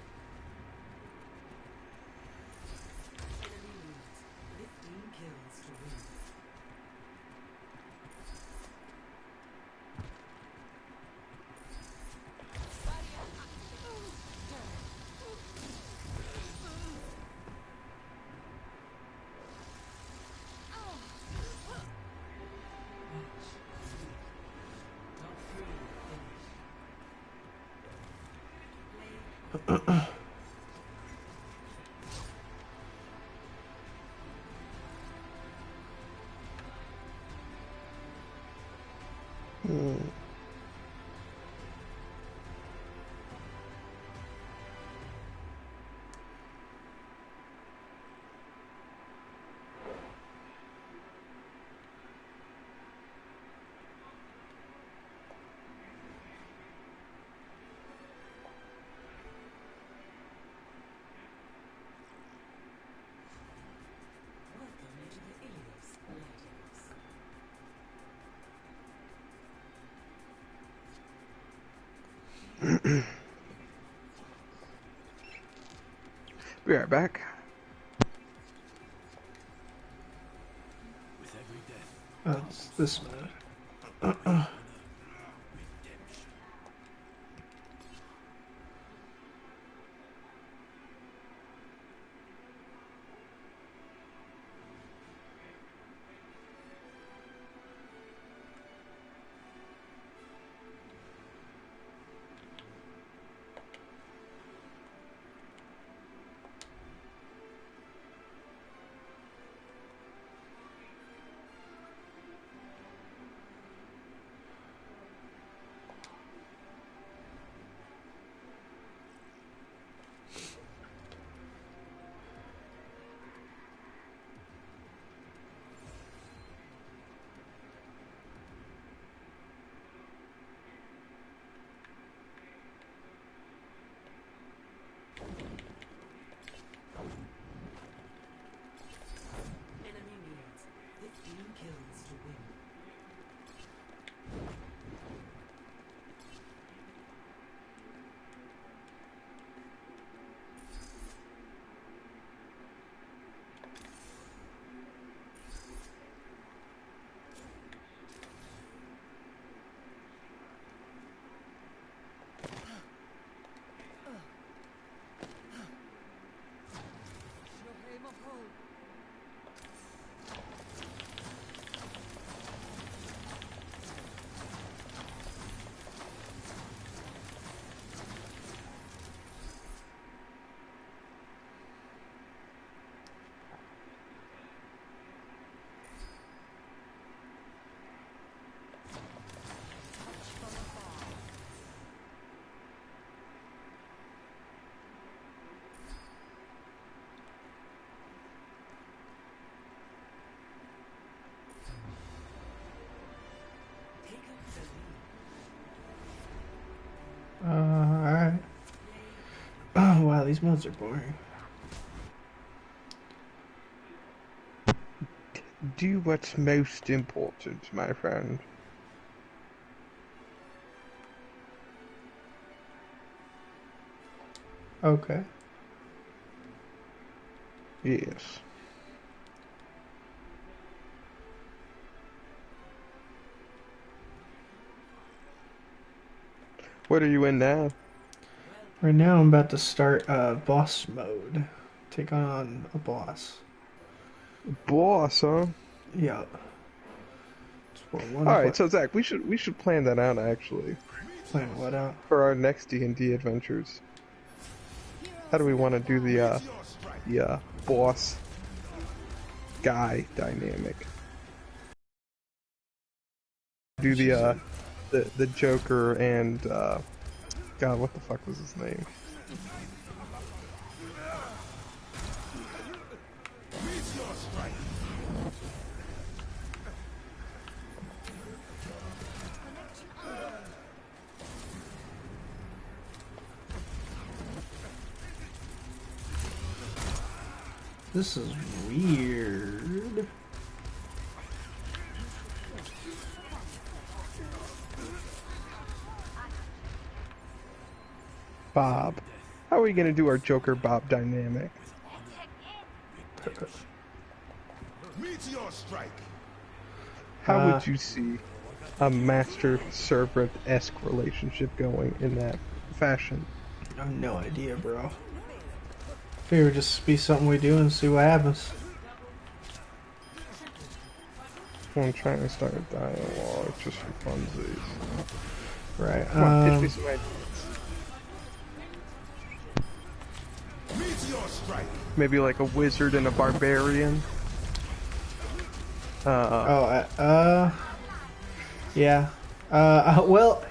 S1: Be right back.
S2: Oh, it's this mode. these modes are boring.
S1: Do what's most important, my friend.
S2: Okay.
S1: Yes. What are you in now?
S2: Right now I'm about to start boss mode. Take on a boss.
S1: Boss, huh?
S2: Yeah.
S1: Alright, so Zach, we should plan that out actually.
S2: Plan what out?
S1: For our next D&D adventures. How do we want to do the boss guy dynamic? Do the Joker and God, what the fuck was his name?
S2: This is weird.
S1: Bob. How are we gonna do our Joker Bob dynamic?
S7: Meteor strike.
S1: How would you see a master-servant-esque relationship going in that fashion?
S2: I have no idea, bro. Figure it would just be something we do and see what happens.
S1: I'm trying to start a dialogue just for funsies.
S2: Right.
S1: Come on, pitch me some ideas.
S7: Meteor strike.
S1: Maybe like a wizard and a barbarian.
S2: Yeah. Well,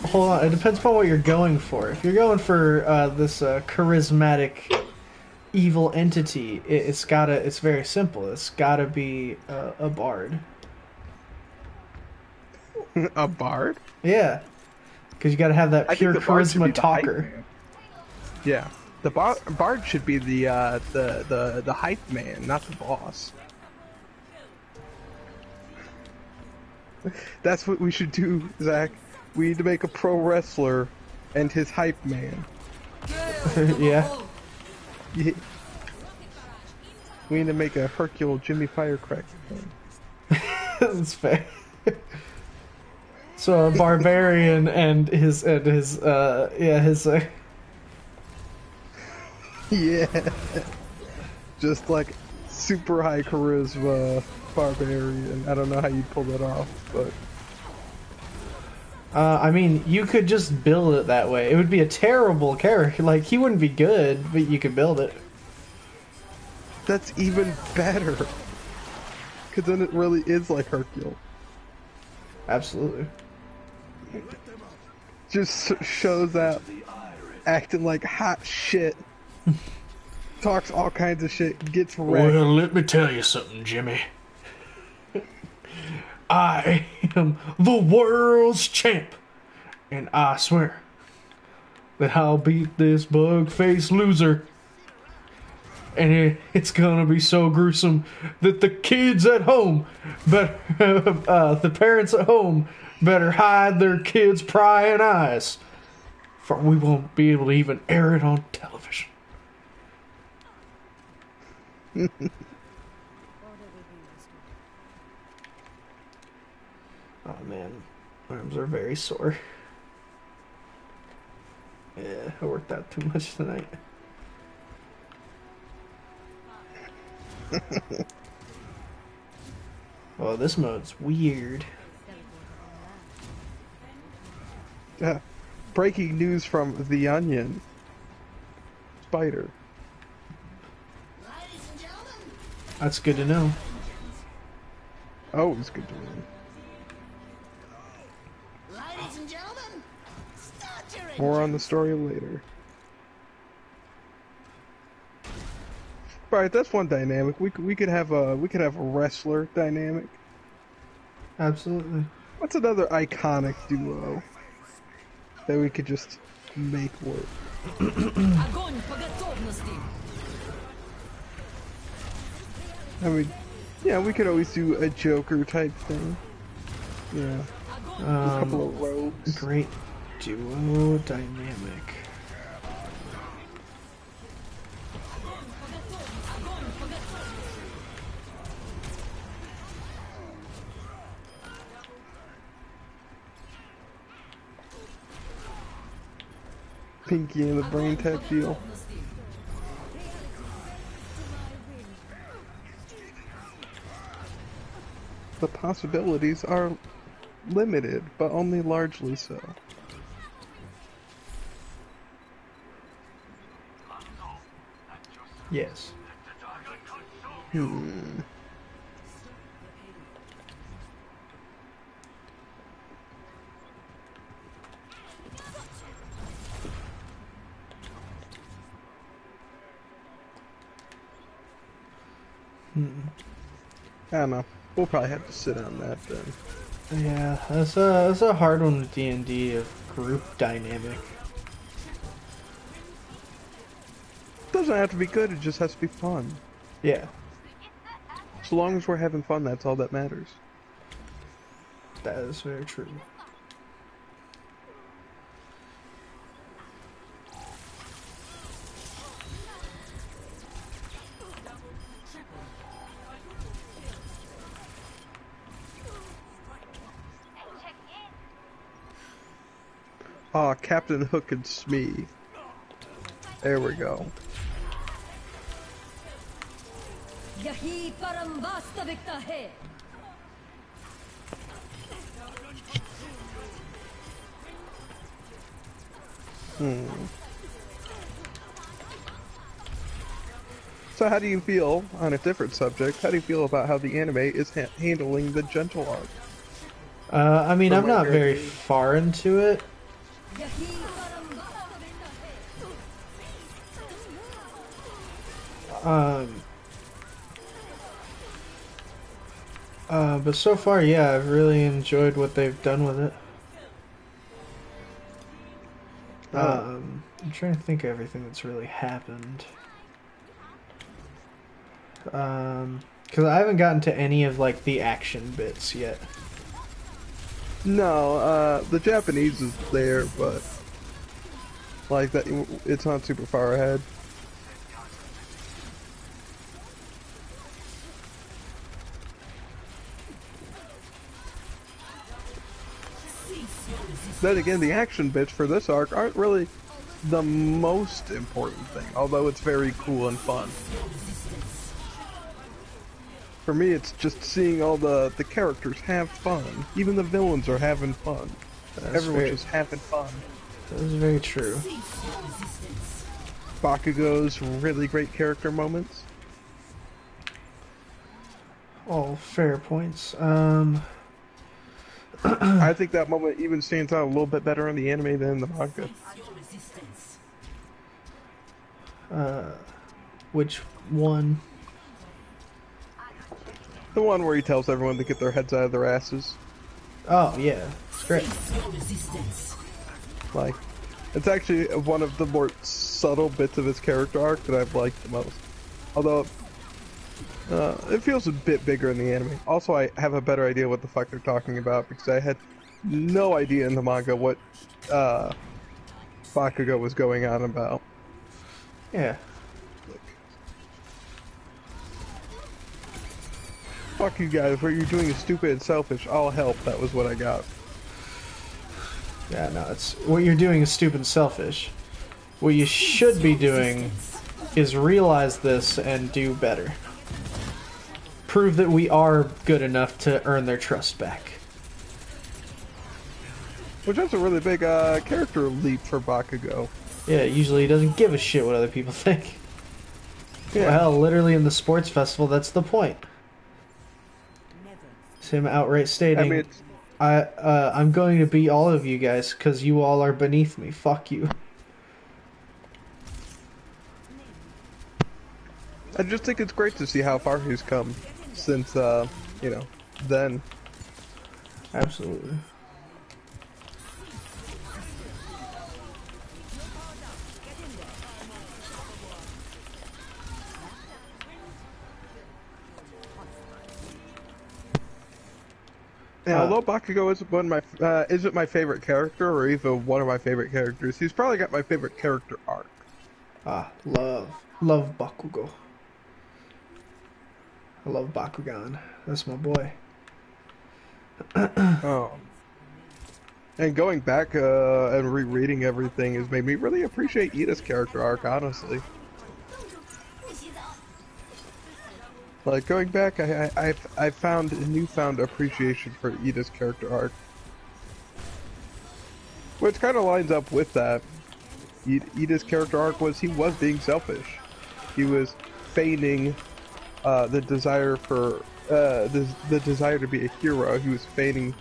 S2: hold on. It depends upon what you're going for. If you're going for this charismatic evil entity, it's very simple. It's gotta be a bard.
S1: A bard?
S2: Yeah. Because you gotta have that pure
S1: bard should
S2: charisma
S1: be the hype
S2: talker.
S1: man. Yeah. The bard should be the hype man, not the boss. That's what we should do, Zach. We need to make a pro wrestler and his hype man.
S2: Yeah.
S1: Yeah. We need to make a Hercule Jimmy Firecracker thing.
S2: That's fair. So a barbarian and his
S1: Yeah. Just like super high charisma barbarian. I don't know how you'd pull that off, but
S2: I mean, you could just build it that way. It would be a terrible character. Like, he wouldn't be good, but you could build it.
S1: that's even better. Because then it really is like Hercule.
S2: Absolutely.
S1: Just shows up acting like hot shit. Talks all kinds of shit. Gets wrecked.
S2: Well, let me tell you something, Jimmy. I am the world's champ. And I swear that I'll beat this bug-faced loser. And it's gonna be so gruesome that the kids at home, the parents at home, better hide their kids' prying eyes. For we won't be able to even air it on television. Oh man, my arms are very sore. Yeah, I worked out too much tonight. Oh, this mode's weird.
S1: Breaking news from The Onion. Spider.
S2: That's good to know.
S1: Oh, it's good to know.
S8: Ladies and gentlemen, start your
S1: More on the story later. Right, that's one dynamic. We could have a wrestler dynamic.
S2: Absolutely.
S1: What's another iconic duo that we could just make work.
S8: Огонь по готовности.
S1: I mean, yeah, we could always do a Joker type thing. Yeah, a couple of rogues.
S2: Great duo dynamic.
S1: Pinky and the brain type deal. The possibilities are limited, but only largely so.
S2: Yes.
S1: I don't know. We'll probably have to sit on that then.
S2: Yeah, that's a hard one with D&D of group dynamic.
S1: Doesn't have to be good, it just has to be fun.
S2: Yeah,
S1: So long as we're having fun, that's all that matters.
S2: that is very true.
S1: Aw, Captain Hook and Smee. There we go.
S8: यही परम वास्तविकता है.
S1: So how do you feel, on a different subject, how do you feel about how the anime is handling the gentle arc?
S2: I mean, I'm
S1: From
S2: not
S1: my
S2: very
S1: review.
S2: far into it.
S8: यही परम वास्तविकता है.
S2: But so far, yeah, I've really enjoyed what they've done with it. I'm trying to think of everything that's really happened. Because I haven't gotten to any of, like, the action bits yet.
S1: No, the Japanese is there, but like that, it's not super far ahead. Then again, the action bits for this arc aren't really the most important thing, although it's very cool and fun. For me, it's just seeing all the characters have fun. Even the villains are having fun. Everyone's just having fun.
S2: That is very true.
S1: Bakugo's really great character moments.
S2: All fair points.
S1: I think that moment even stands out a little bit better in the anime than in the manga.
S2: Which one?
S1: The one where he tells everyone to get their heads out of their asses.
S2: Oh, yeah. It's great.
S1: Like, it's actually one of the more subtle bits of his character arc that I've liked the most. Although, it feels a bit bigger in the anime. Also, I have a better idea what the fuck they're talking about because I had no idea in the manga what Bakugo was going on about.
S2: Yeah.
S1: Fuck you guys, what you're doing is stupid and selfish. I'll help. That was what I got.
S2: Yeah, no, it's what you're doing is stupid and selfish. What you should be doing is realize this and do better. Prove that we are good enough to earn their trust back.
S1: Which is a really big character leap for Bakugo.
S2: Yeah, usually he doesn't give a shit what other people think.
S1: Yeah.
S2: Well, hell, literally in the sports festival, that's the point. It's him outright stating,
S1: I mean, it's,
S2: I'm going to beat all of you guys because you all are beneath me. Fuck you.
S1: I just think it's great to see how far he's come since, you know, then.
S2: Absolutely.
S1: And although Bakugo isn't my favorite character, or even one of my favorite characters, he's probably got my favorite character arc.
S2: Love Bakugo. I love Bakugan. That's my boy.
S1: And going back and rereading everything has made me really appreciate Ida's character arc, honestly. Like, going back, I found a newfound appreciation for Ida's character arc. Which kind of lines up with that. Ida's character arc was, he was being selfish. He was feigning the desire for, the desire to be a hero. He was feigning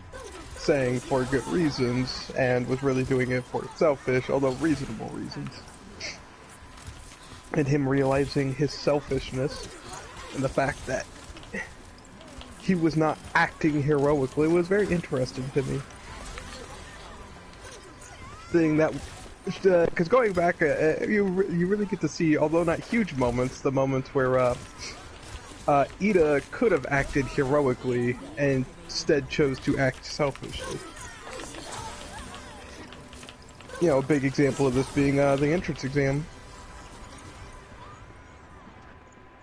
S1: saying for good reasons, and was really doing it for selfish, although reasonable reasons. And him realizing his selfishness, and the fact that he was not acting heroically was very interesting to me. Thing that, because going back, you really get to see, although not huge moments, the moments where Ida could have acted heroically and instead chose to act selfishly. You know, a big example of this being the entrance exam.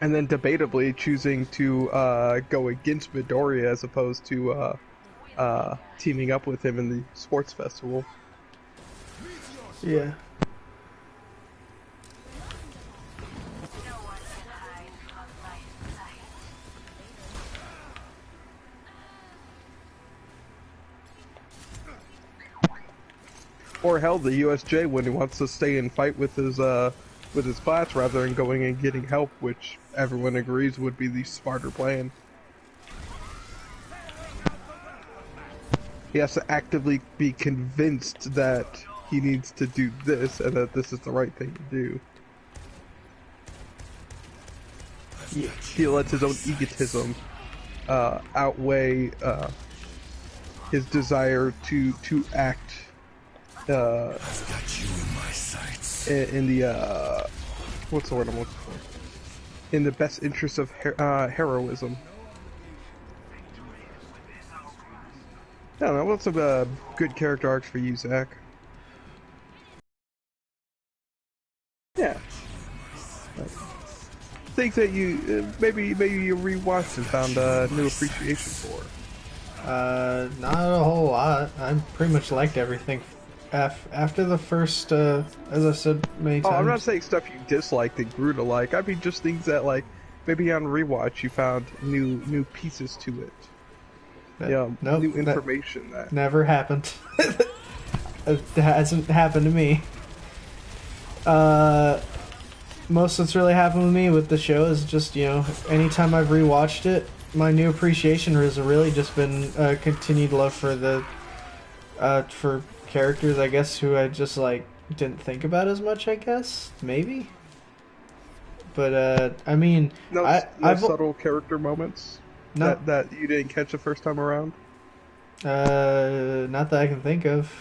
S1: And then debatably choosing to go against Midoriya as opposed to teaming up with him in the sports festival.
S2: Yeah.
S1: Or hell, the USJ when he wants to stay and fight with his class rather than going and getting help, which everyone agrees would be the smarter plan. He has to actively be convinced that he needs to do this and that this is the right thing to do. He lets his own egotism outweigh his desire to act in the what's the word I'm looking for? In the best interest of heroism. I don't know, what's some good character arcs for you, Zach? Yeah. Things that you maybe you rewatched and found new appreciation for.
S2: Not a whole lot. I pretty much liked everything. After the first, as I said many times.
S1: Oh, I'm not saying stuff you disliked and grew to like. I mean just things that, like, maybe on rewatch you found new pieces to it. Yeah,
S2: nope,
S1: new information that
S2: never happened. It hasn't happened to me. Most that's really happened with me with the show is just, you know, anytime I've rewatched it, my new appreciation has really just been continued love for the for characters, I guess, who I just like didn't think about as much, I guess, maybe. But I mean,
S1: no subtle character moments that you didn't catch the first time around.
S2: Not that I can think of.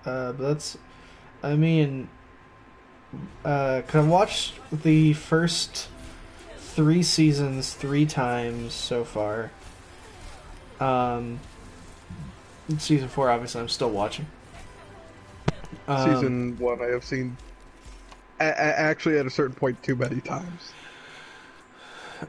S2: But that's, I mean, 'cause I've watched the first 3 seasons 3 times so far. Season 4, obviously, I'm still watching.
S1: Season 1, I have seen actually at a certain point too many times.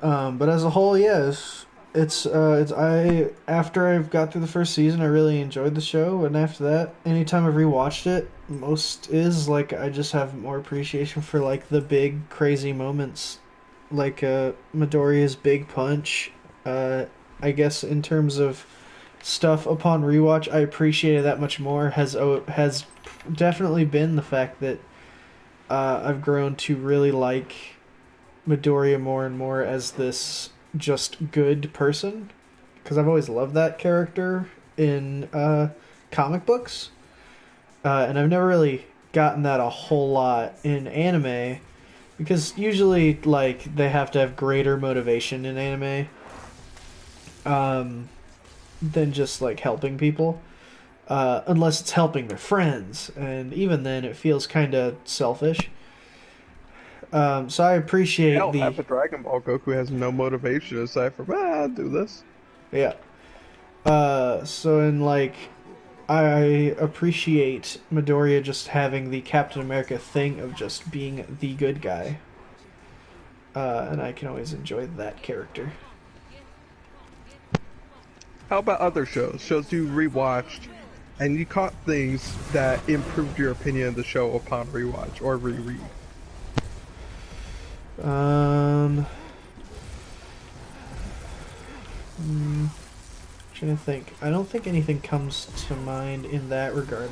S2: But as a whole, yes, it's after I've got through the first season, I really enjoyed the show, and after that, anytime I've rewatched it, most is like I just have more appreciation for like the big crazy moments, like Midoriya's big punch. I guess in terms of stuff upon rewatch, I appreciated that much more. Has definitely been the fact that I've grown to really like Midoriya more and more as this just good person, because I've always loved that character in comic books, and I've never really gotten that a whole lot in anime, because usually like they have to have greater motivation in anime than just like helping people, unless it's helping their friends, and even then it feels kind of selfish. So I appreciate
S1: Half of Dragon Ball Goku has no motivation aside from do this.
S2: Yeah. So in like, I appreciate Midoriya just having the Captain America thing of just being the good guy. And I can always enjoy that character.
S1: How about other shows? Shows you rewatched, and you caught things that improved your opinion of the show upon rewatch or reread.
S2: Trying to think. I don't think anything comes to mind in that regard.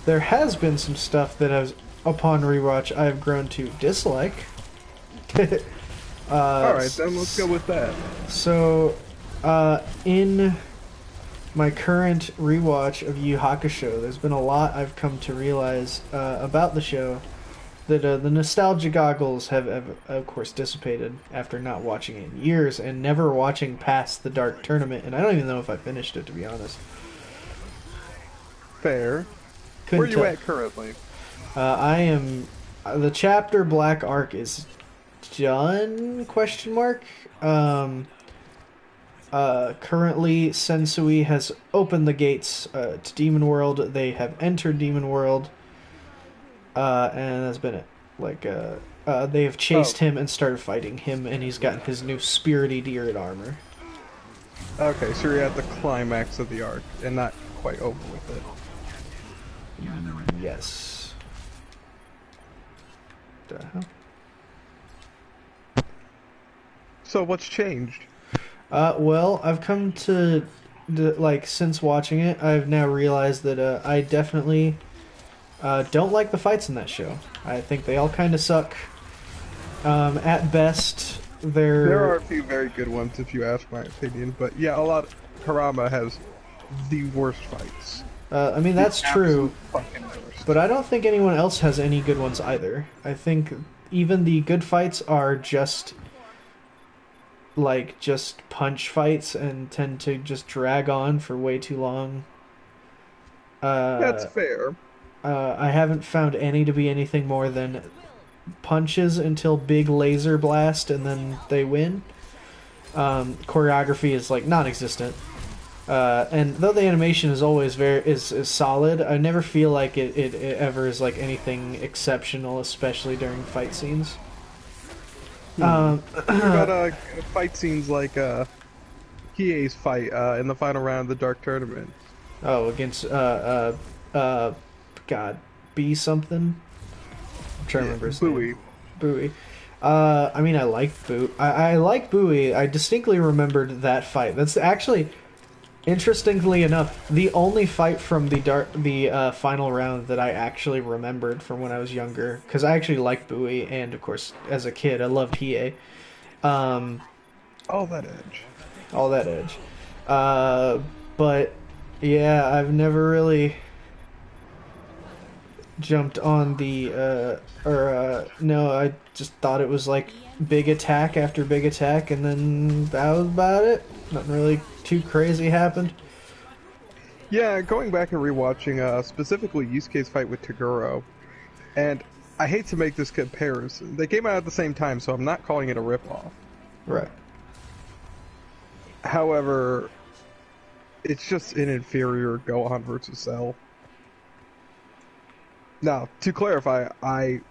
S2: There has been some stuff that upon rewatch, I've grown to dislike.
S1: Alright, then let's go with that.
S2: So, in my current rewatch of Yu Hakusho, there's been a lot I've come to realize about the show that the nostalgia goggles have, of course, dissipated after not watching it in years and never watching past the Dark Tournament, and I don't even know if I finished it, to be honest.
S1: Fair.
S2: Couldn't
S1: Where are you
S2: tell.
S1: at currently?
S2: I am... the chapter Black Arc is done? Question mark. Currently, Sensui has opened the gates to Demon World. They have entered Demon World, and that's been it. Like, they have chased him and started fighting him, and he's gotten his new Spirit Eater armor.
S1: Okay, so you're at the climax of the arc, and not quite over with it.
S2: Yes. The hell?
S1: So what's changed?
S2: Well, I've come to, like, since watching it, I've now realized that I definitely don't like the fights in that show. I think they all kind of suck. At best,
S1: There are a few very good ones, if you ask my opinion, but yeah, a lot. Harama has the worst fights.
S2: I mean, that's true,
S1: Fucking worst.
S2: but I don't think anyone else has any good ones either. I think even the good fights are just punch fights and tend to just drag on for way too long.
S1: That's fair.
S2: I haven't found any to be anything more than punches until big laser blast and then they win. Choreography is like non-existent. And though the animation is always is solid, I never feel like it ever is like anything exceptional, especially during fight scenes.
S1: What about fight scenes like Kie's fight in the final round of the Dark Tournament?
S2: Oh, against God, B something. I'm trying to remember his name. Bowie. I mean, I like Bowie. I like Bowie. I distinctly remembered that fight. That's actually, interestingly enough, the only fight from the final round that I actually remembered from when I was younger. Because I actually liked Bowie, and of course, as a kid, I loved Hiei.
S1: All that edge.
S2: All that edge. But yeah, I've never really jumped on no, I just thought it was like big attack after big attack, and then that was about it. Nothing really too crazy happened.
S1: Yeah, going back and rewatching specifically Yusuke's fight with Toguro, and I hate to make this comparison. They came out at the same time, so I'm not calling it a ripoff.
S2: Right.
S1: However, it's just an inferior Gohan versus Cell. Now, to clarify, I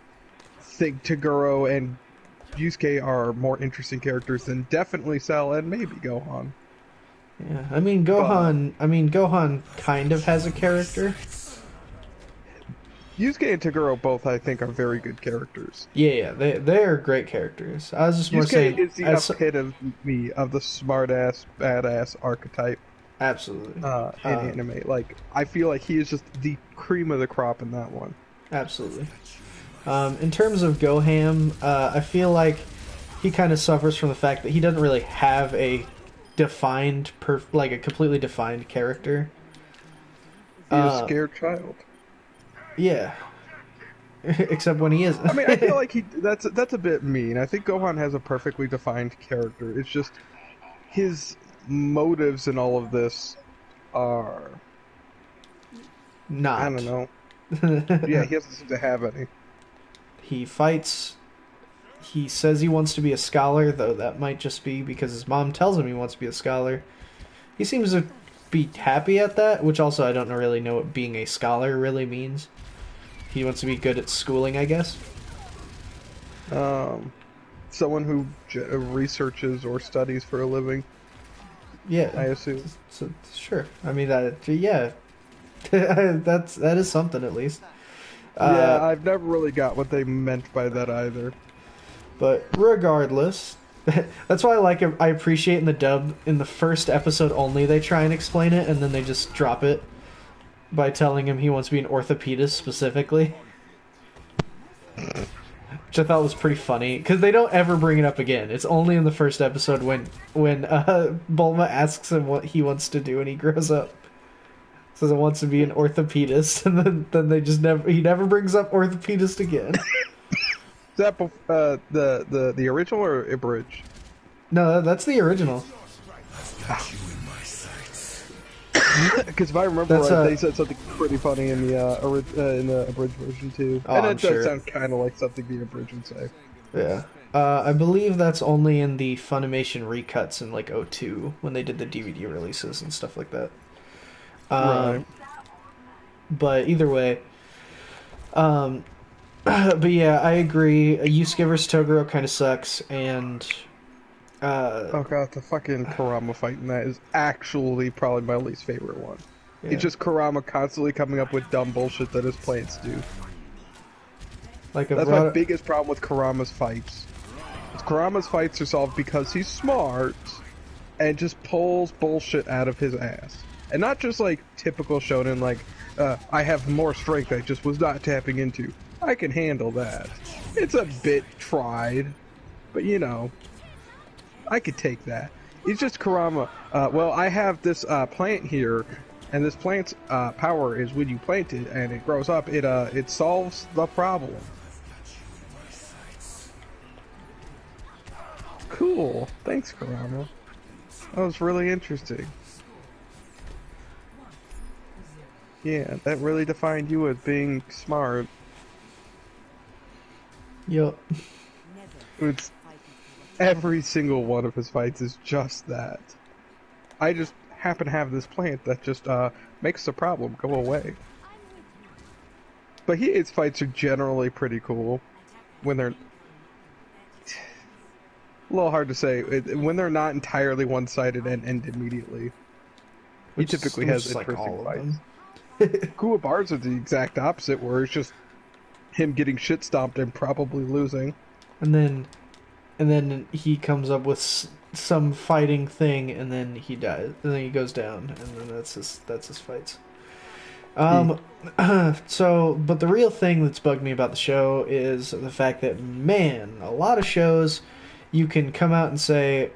S1: think Toguro and Yusuke are more interesting characters than definitely Cell and maybe Gohan.
S2: Yeah, I mean Gohan kind of has a character.
S1: Yusuke and Toguro both, I think, are very good characters.
S2: Yeah, they're great characters. I was just more saying,
S1: Yusuke is the epitome of the smartass, badass archetype.
S2: Absolutely.
S1: In anime. Like, I feel like he is just the cream of the crop in that one.
S2: Absolutely. In terms of Goham, I feel like he kind of suffers from the fact that he doesn't really have a defined, a completely defined character.
S1: He's a scared child.
S2: Yeah. Except when he is.
S1: I mean, I feel like that's a bit mean. I think Gohan has a perfectly defined character. It's just his motives in all of this are
S2: not.
S1: I don't know. Yeah, he doesn't seem to have any.
S2: He fights. He says he wants to be a scholar, though that might just be because his mom tells him he wants to be a scholar. He seems to be happy at that, which also I don't really know what being a scholar really means. He wants to be good at schooling, I guess.
S1: Someone who researches or studies for a living,
S2: Yeah,
S1: I assume.
S2: so, sure. I mean yeah, that is something at least.
S1: Yeah, I've never really got what they meant by that either.
S2: But regardless, that's why I appreciate in the dub, in the first episode only, they try and explain it, and then they just drop it by telling him he wants to be an orthopedist specifically. Which I thought was pretty funny, because they don't ever bring it up again. It's only in the first episode when Bulma asks him what he wants to do when he grows up. Says he wants to be an orthopedist, and then they just he never brings up orthopedist again.
S1: Is that the original or abridged?
S2: No, that's the original.
S1: Because if I remember
S2: That's,
S1: right, they said something pretty funny in the abridged version too,
S2: Oh,
S1: and
S2: I'm
S1: it does
S2: sure.
S1: sound kind of like something the abridged would say.
S2: Yeah. I believe that's only in the Funimation recuts in like '02 when they did the DVD releases and stuff like that.
S1: Right.
S2: But either way, but yeah, I agree. Yusuke vs Toguro kind of sucks, and
S1: Oh god, the fucking Kurama fight in that is actually probably my least favorite one.
S2: yeah.
S1: It's just Kurama constantly coming up with dumb bullshit that his plants do.
S2: like
S1: That's my biggest problem with Kurama's fights. Kurama's fights are solved because he's smart and just pulls bullshit out of his ass. And not just like typical shonen like, I have more strength I just was not tapping into. I can handle that. It's a bit tried, but you know, I could take that. It's just Kurama. Well, I have this plant here, and this plant's power is when you plant it and it grows up, it solves the problem. Cool. Thanks, Kurama. That was really interesting. Yeah, that really defined you as being smart.
S2: Yup.
S1: It's every single one of his fights is just that. I just happen to have this plant that just makes the problem go away. But his fights are generally pretty cool when they're a little hard to say when they're not entirely one-sided and end immediately. He typically has
S2: like
S1: interesting
S2: all of
S1: fights.
S2: them.
S1: Kuwabars are the exact opposite, where it's just him getting shit stomped and probably losing.
S2: And then he comes up with some fighting thing, and then he dies, and then he goes down, and then that's his fights. So, but the real thing that's bugged me about the show is the fact that, man, a lot of shows you can come out and say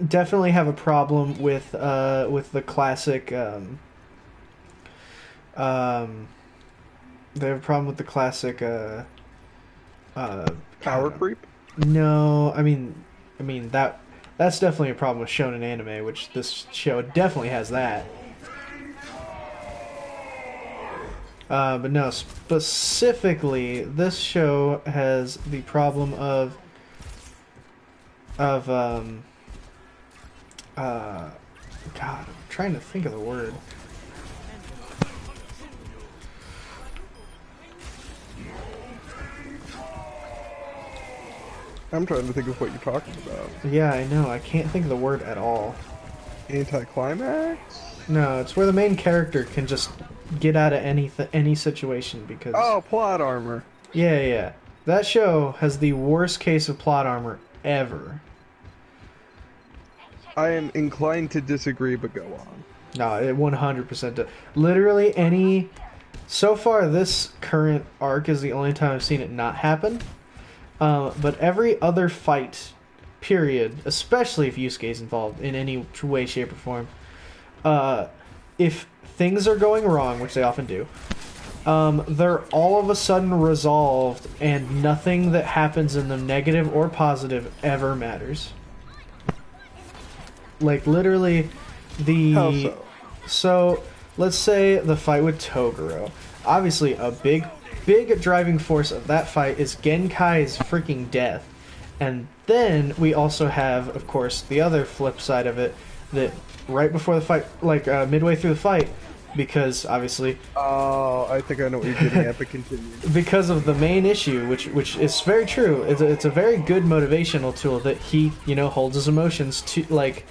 S2: definitely have a problem with the classic. They have a problem with the classic
S1: Power creep?
S2: No, I mean that's definitely a problem with shonen anime, which this show definitely has that. But no, specifically, this show has the problem of God, I'm trying to think of the word.
S1: I'm trying to think of what you're talking about.
S2: Yeah, I know. I can't think of the word at all.
S1: Anticlimax?
S2: No, it's where the main character can just get out of any situation because.
S1: Oh, plot armor.
S2: Yeah. That show has the worst case of plot armor ever.
S1: I am inclined to disagree, but go on.
S2: No, it 100%. Literally any. So far, this current arc is the only time I've seen it not happen. But every other fight, period, especially if Yusuke's involved in any way, shape, or form, if things are going wrong, which they often do, they're all of a sudden resolved, and nothing that happens in them, negative or positive, ever matters. Like, literally,
S1: How so?
S2: So, let's say the fight with Toguro. Obviously, a big driving force of that fight is Genkai's freaking death. And then we also have, of course, the other flip side of it, that right before the fight, like midway through the fight, because obviously
S1: Oh, I think I know what you're getting at, but continue.
S2: because of the main issue, which is very true. It's a very good motivational tool that he, you know, holds his emotions to, like,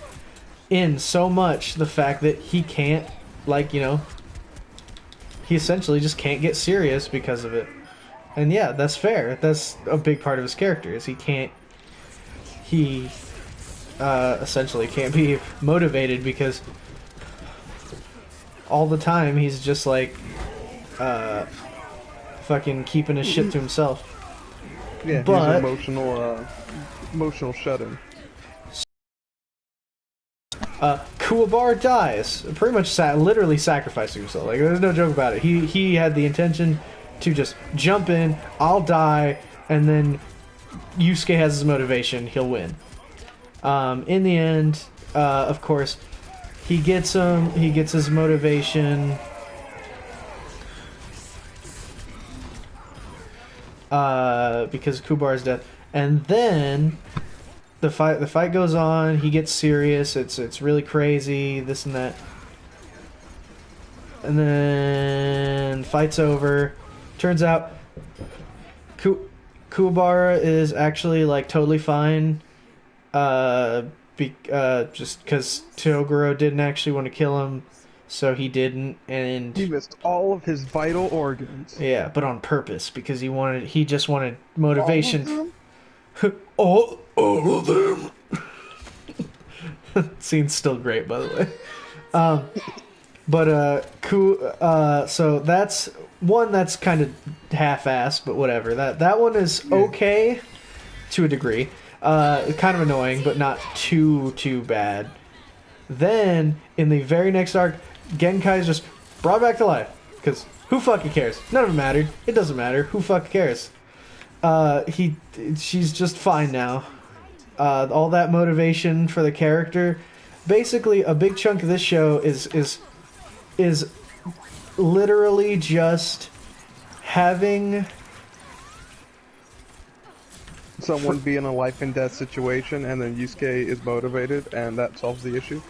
S2: in so much the fact that he can't, like, you know, he essentially just can't get serious because of it. And yeah, that's fair. That's a big part of his character, is he essentially can't be motivated because all the time he's just like fucking keeping his shit to himself.
S1: Yeah,
S2: But
S1: he's emotional shut-in.
S2: Kuwabar dies, pretty much literally sacrificing himself. Like, there's no joke about it. He had the intention to just jump in, I'll die, and then Yusuke has his motivation, he'll win. In the end, of course, he gets his motivation. Because of Kubar's death, and then the fight goes on. He gets serious. It's really crazy. This and that, and then fight's over. Turns out, Kuwabara is actually like totally fine. Just because Toguro didn't actually want to kill him, so he didn't, and
S1: He missed all of his vital organs.
S2: yeah, but on purpose because he just wanted motivation.
S1: All
S2: all of them. Scene's still great, by the way. So that's one that's kind of half-assed, but whatever. That one is okay to a degree. Kind of annoying, but not too bad. Then in the very next arc, Genkai is just brought back to life because who fucking cares? None of it mattered. It doesn't matter. Who fucking cares? She's just fine now. All that motivation for the character. Basically, a big chunk of this show is literally just having
S1: someone be in a life and death situation, and then Yusuke is motivated, and that solves the issue.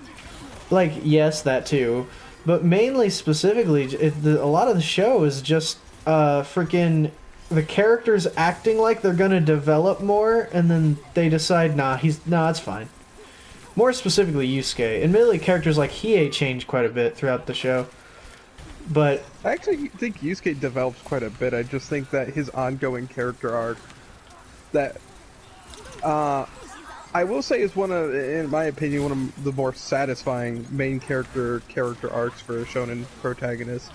S2: Like, yes, that too, but mainly specifically, a lot of the show is just freaking the characters acting like they're gonna develop more, and then they decide, nah, it's fine. More specifically, Yusuke. Admittedly, characters like Hiei change quite a bit throughout the show, but
S1: I actually think Yusuke develops quite a bit. I just think that his ongoing character arc, that I will say is one of, in my opinion, one of the more satisfying main character arcs for a shonen protagonist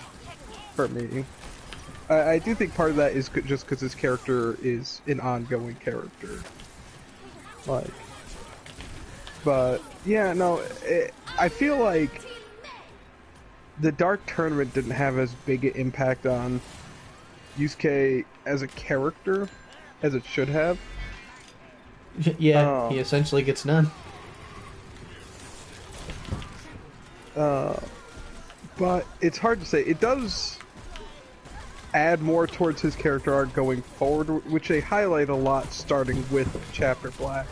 S1: for me. I do think part of that is just because his character is an ongoing character. Like, but yeah, no, I feel like the Dark Tournament didn't have as big an impact on Yusuke as a character as it should have.
S2: yeah, he essentially gets none.
S1: But it's hard to say. It does add more towards his character arc going forward, which they highlight a lot starting with Chapter Black,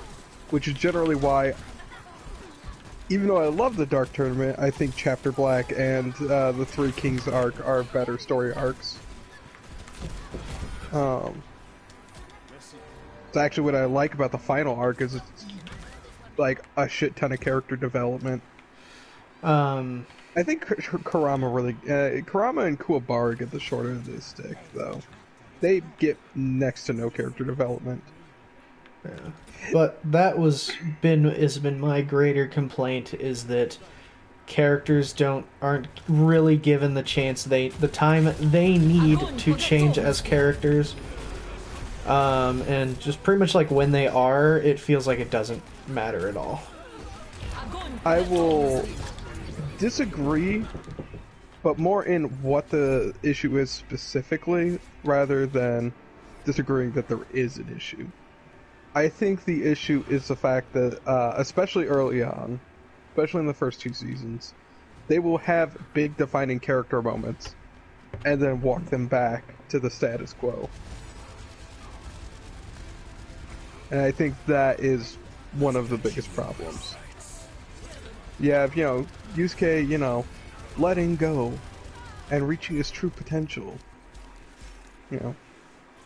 S1: which is generally why, even though I love the Dark Tournament, I think Chapter Black and the Three Kings arc are better story arcs. It's actually what I like about the final arc is it's like a shit ton of character development. I think Kurama and Kuwabara get the short end of the stick, though. They get next to no character development.
S2: Yeah. But that has been my greater complaint, is that characters aren't really given the time they need to change as characters. And just pretty much like when they are, it feels like it doesn't matter at all.
S1: I will disagree, but more in what the issue is specifically, rather than disagreeing that there is an issue. I think the issue is the fact that, especially early on, especially in the first two seasons, they will have big defining character moments, and then walk them back to the status quo. And I think that is one of the biggest problems. you have, Yusuke, letting go and reaching his true potential.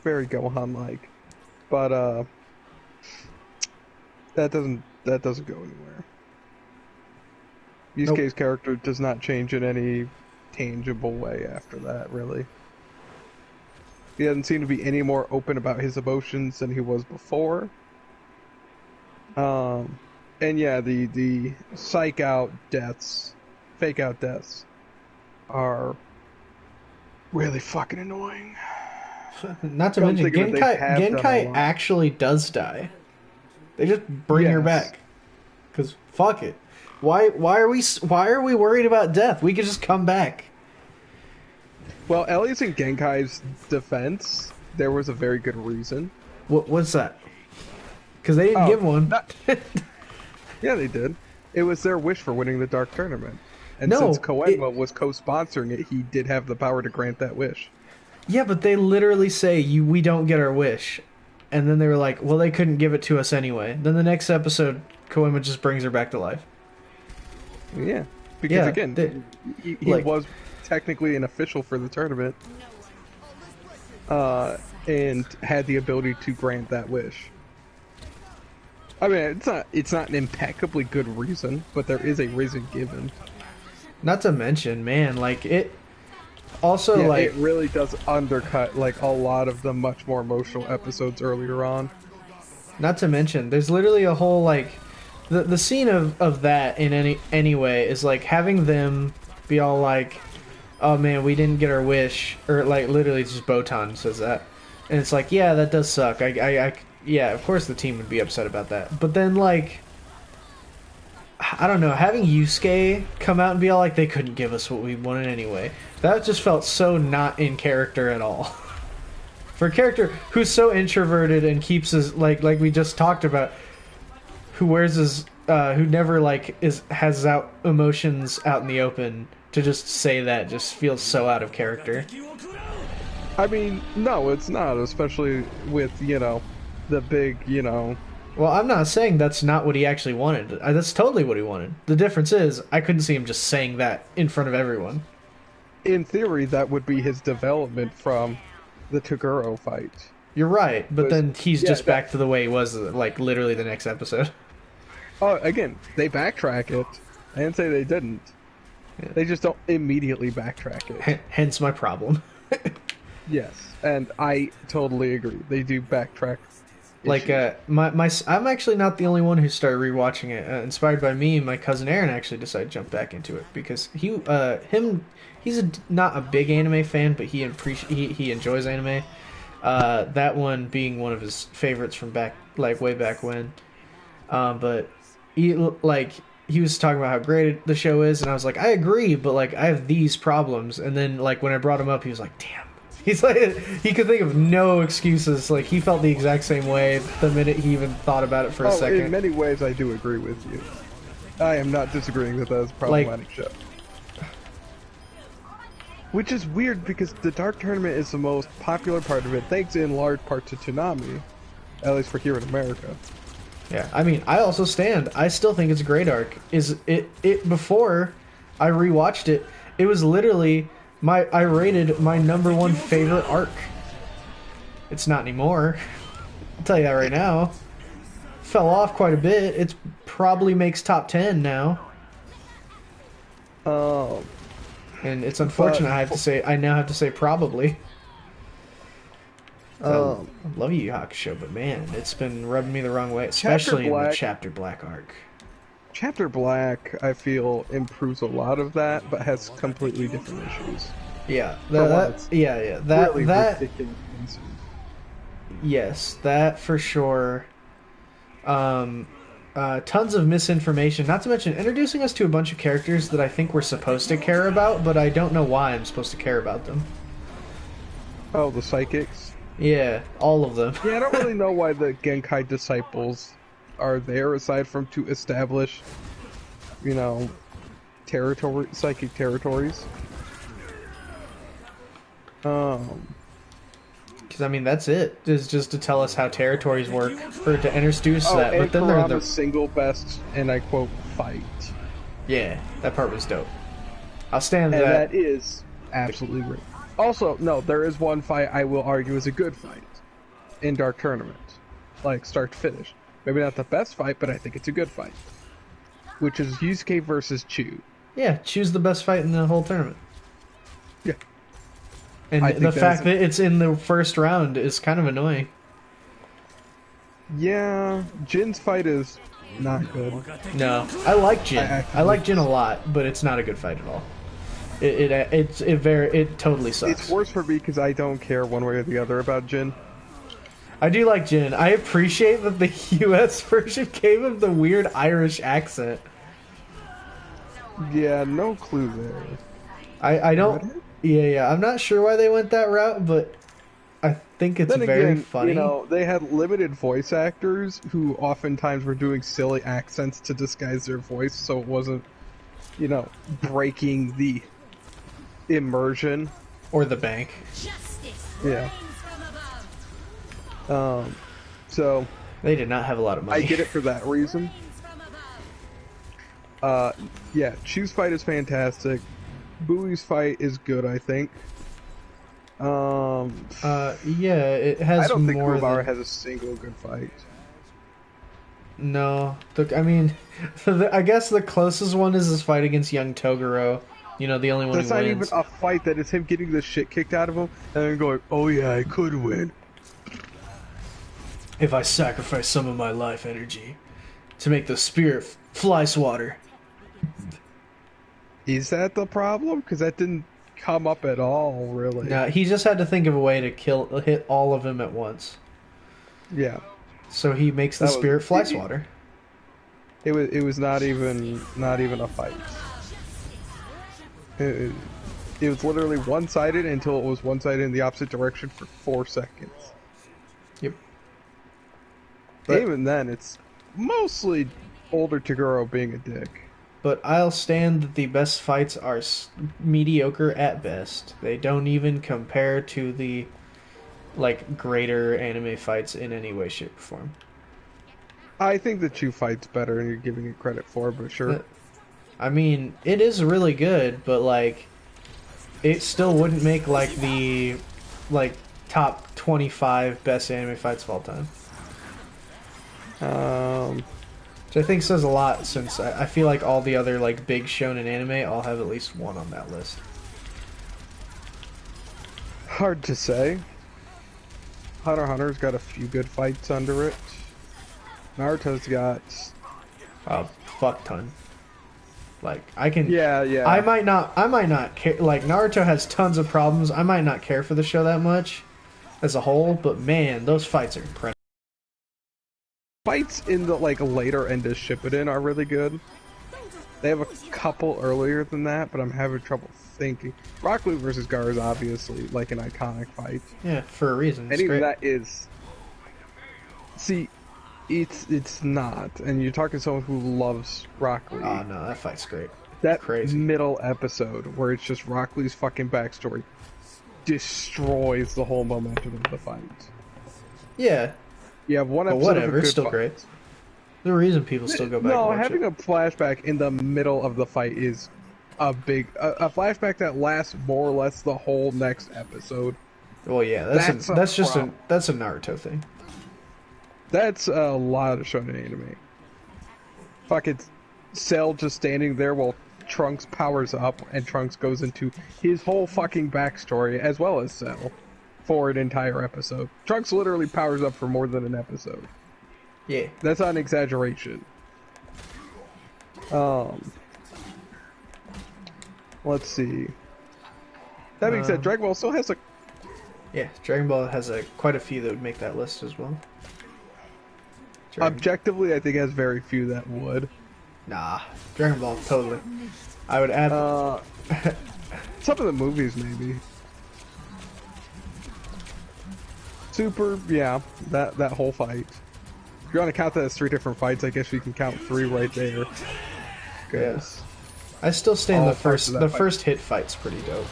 S1: Very Gohan-like. But, that doesn't go anywhere. Yusuke's character does not change in any tangible way after that, really. He doesn't seem to be any more open about his emotions than he was before. And yeah, the fake out deaths are really fucking annoying.
S2: Not to mention, Genkai actually does die. They just bring her back. Cause fuck it. Why are we worried about death? We could just come back.
S1: Well, at least in Genkai's defense, there was a very good reason.
S2: What's that? Because they didn't give one.
S1: Yeah, they did. It was their wish for winning the Dark Tournament. And since Koenma was co-sponsoring it, he did have the power to grant that wish.
S2: Yeah, but they literally say, we don't get our wish. And then they were like, well, they couldn't give it to us anyway. Then the next episode, Koenma just brings her back to life.
S1: Yeah. Because, again, he was technically an official for the tournament. And had the ability to grant that wish. I mean, it's not an impeccably good reason, but there is a reason given.
S2: Not to mention, man, like, it also,
S1: it really does undercut, like, a lot of the much more emotional episodes earlier on.
S2: Not to mention, there's literally a whole, like, the scene of that in any way is, like, having them be all like, oh man, we didn't get our wish, or, like, literally just Botan says that. And it's like, yeah, that does suck. Yeah, of course the team would be upset about that. But then, like, I don't know, having Yusuke come out and be all like, they couldn't give us what we wanted anyway. That just felt so not in character at all. For a character who's so introverted and keeps his, like we just talked about, who wears his, who never, like, has out emotions out in the open, to just say that just feels so out of character.
S1: I mean, no, it's not, especially with, the big,
S2: Well, I'm not saying that's not what he actually wanted. That's totally what he wanted. The difference is, I couldn't see him just saying that in front of everyone.
S1: In theory, that would be his development from the Toguro fight.
S2: You're right, but then he's just back to the way he was, like, literally the next episode.
S1: Oh, again, they backtrack it. I didn't say they didn't. Yeah. They just don't immediately backtrack it.
S2: Hence my problem.
S1: Yes, and I totally agree. They do backtrack.
S2: Like, I'm actually not the only one who started rewatching it. Inspired by me, my cousin Aaron actually decided to jump back into it because he's not a big anime fan, but he enjoys anime. That one being one of his favorites from way back when. But he was talking about how great the show is, and I was like, I agree, but like I have these problems. And then like when I brought him up, he was like, damn. He's like, he could think of no excuses. Like, he felt the exact same way the minute he even thought about it for a second.
S1: In many ways, I do agree with you. I am not disagreeing that is a problematic show. Which is weird because the Dark Tournament is the most popular part of it, thanks in large part to Toonami, at least for here in America.
S2: Yeah, I mean, I also stand. I still think it's a great arc. Before I rewatched it, it was literally I rated my #1 favorite arc. It's not anymore. I'll tell you that right now. Fell off quite a bit. It probably makes top 10 now.
S1: Oh.
S2: And it's unfortunate I now have to say probably. I love Yu Yu Hakusho, but man, it's been rubbing me the wrong way, especially in the Chapter Black arc.
S1: Chapter Black, I feel, improves a lot of that, but has completely different issues.
S2: Yeah, yes, that for sure. Tons of misinformation, not to mention introducing us to a bunch of characters that I think we're supposed to care about, but I don't know why I'm supposed to care about them.
S1: Oh, the psychics?
S2: Yeah, all of them.
S1: Yeah, I don't really know why the Genkai disciples are there, aside from to establish, psychic territories.
S2: Because I mean, that's it. Is just to tell us how territories work, or to introduce that.
S1: And
S2: but then
S1: they're the single best, and I quote, fight.
S2: Yeah, that part was dope. I'll stand
S1: And
S2: that.
S1: that is absolutely great. Also, no, there is one fight I will argue is a good fight in Dark Tournament. Like, start to finish. Maybe not the best fight, but I think it's a good fight. Which is Yusuke versus Chu.
S2: Yeah, choose the best fight in the whole tournament.
S1: Yeah.
S2: And
S1: I
S2: the
S1: think
S2: fact that it's in the first round is kind of annoying.
S1: Yeah, Jin's fight is not good.
S2: No, I like Jin. I like Jin a
S1: it's-
S2: lot, but it's not a good fight at all. It totally sucks.
S1: It's worse for me because I don't care one way or the other about Jin.
S2: I do like Jin. I appreciate that the US version gave him the weird Irish accent.
S1: Yeah, no clue there.
S2: I don't. Yeah. I'm not sure why they went that route, but I think it's
S1: Then
S2: very
S1: again,
S2: funny.
S1: you know, they had limited voice actors who oftentimes were doing silly accents to disguise their voice, so it wasn't, you know, breaking the immersion.
S2: Or the bank.
S8: Justice
S1: Yeah.
S8: reigns from above.
S1: So
S2: They did not have a lot of
S1: I
S2: money.
S1: get it for that reason.
S8: From above.
S1: Yeah, Chu's fight is fantastic. Bowie's fight is good, I think.
S2: Yeah, it has
S1: I don't think
S2: more
S1: Kuwabara
S2: than...
S1: has a single good fight.
S2: No. I mean, I guess the closest one is his fight against young Toguro. You know, the only one
S1: That's
S2: who
S1: not
S2: wins.
S1: even a fight. That is him getting the shit kicked out of him and then going, "Oh yeah, I could win."
S2: If I sacrifice some of my life energy to make the spirit fly swatter.
S1: Is that the problem? Because that didn't come up at all, really.
S2: No, he just had to think of a way to hit all of them at once.
S1: Yeah,
S2: So he makes the
S1: That was-
S2: spirit fly swatter.
S1: it was not even a fight. It was literally one-sided until it was one-sided in the opposite direction for 4 seconds.
S2: Yep. But-
S1: Even then, it's mostly older Toguro being a dick.
S2: But I'll stand that the best fights are mediocre at best. They don't even compare to the like greater anime fights in any way, shape, or form.
S1: I think the Chu fight's better, and you're giving it credit for, but sure.
S2: I mean, it is really good, but like, it still wouldn't make like the top 25 best anime fights of all time. Which I think says a lot, since I feel like all the other like big shonen anime all have at least one on that list.
S1: Hard to say. Hunter x Hunter's got a few good fights under it. Naruto's got...
S2: A fuck ton. Like I can.
S1: Yeah.
S2: I might not care. Like Naruto has tons of problems. I might not care for the show that much as a whole, but man, those fights are incredible.
S1: Fights in the like later end of Shippuden are really good. They have a couple earlier than that, but I'm having trouble thinking. Rock Lee versus Gar is obviously like an iconic fight.
S2: Yeah, for a reason. It's
S1: And even
S2: great.
S1: that is... See, it's not. And you're talking to someone who loves Rock Lee.
S2: Oh no, that fight's great.
S1: That
S2: Crazy.
S1: middle episode where it's just Rock Lee's fucking backstory destroys the whole momentum of the fight.
S2: Yeah,
S1: You have one
S2: but
S1: episode
S2: whatever,
S1: of a
S2: it's
S1: good
S2: still
S1: fight.
S2: great. The reason people still go back.
S1: No,
S2: and watch
S1: having
S2: it.
S1: a flashback in the middle of the fight is a big... A flashback that lasts more or less the whole next episode.
S2: Well, yeah, that's
S1: a
S2: that's just a
S1: problem.
S2: that's a Naruto thing.
S1: That's a lot of shonen anime. Fucking Cell just standing there while Trunks powers up and Trunks goes into his whole fucking backstory as well as Cell for an entire episode. Trunks literally powers up for more than an episode.
S2: Yeah,
S1: That's not an exaggeration. Let's see. That being said, Dragon Ball still has a...
S2: yeah. Dragon Ball has quite a few that would make that list as well.
S1: Objectively, I think it has very few that would.
S2: Nah, Dragon Ball totally. I would add.
S1: Some of the movies, maybe. Super, yeah, that whole fight. If you want to count that as 3 different fights, I guess we can count 3 right there. Yes.
S2: I still stand
S1: all
S2: the
S1: parts of
S2: first
S1: that
S2: the
S1: fight.
S2: first hit fight's pretty dope.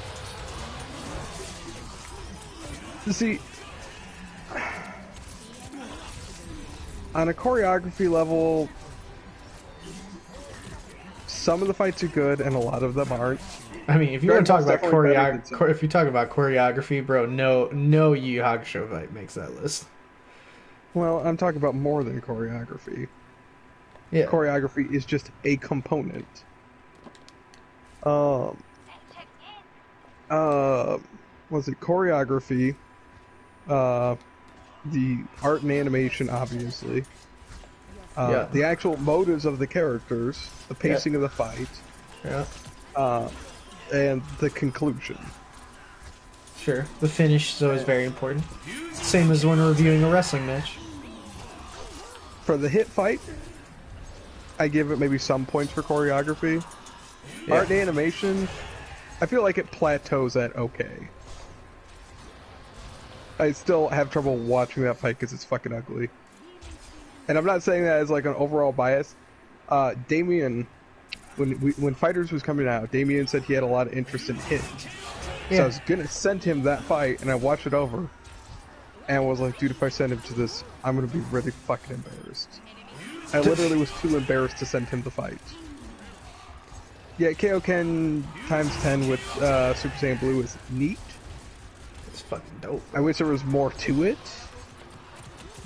S1: See, on a choreography level, some of the fights are good and a lot of them aren't.
S2: I mean, if you
S1: Dragon
S2: want to talk
S1: Ball's
S2: about
S1: definitely better than some.
S2: if you talk about choreography, bro, no Yu Yu Hakusho fight makes that list.
S1: Well, I'm talking about more than choreography.
S2: Yeah.
S1: Choreography is just a component. Um. Was it choreography? The art and animation, obviously.
S2: Yeah.
S1: The actual motives of the characters, the pacing of the fight,
S2: Yeah.
S1: and the conclusion.
S2: Sure. The finish is always very important. Same as when reviewing a wrestling match.
S1: For the hit fight, I give it maybe some points for choreography.
S2: Yeah.
S1: Art and animation, I feel like it plateaus at okay. I still have trouble watching that fight because it's fucking ugly. And I'm not saying that as like an overall bias. Damien, when Fighters was coming out, Damien said he had a lot of interest in Hit.
S2: Yeah.
S1: So I was gonna send him that fight, and I watched it over, and was like, dude, if I send him to this, I'm gonna be really fucking embarrassed. I literally was too embarrassed to send him the fight. Yeah, Kaioken times 10 with Super Saiyan Blue is neat.
S2: It's fucking dope.
S1: I wish there was more to it.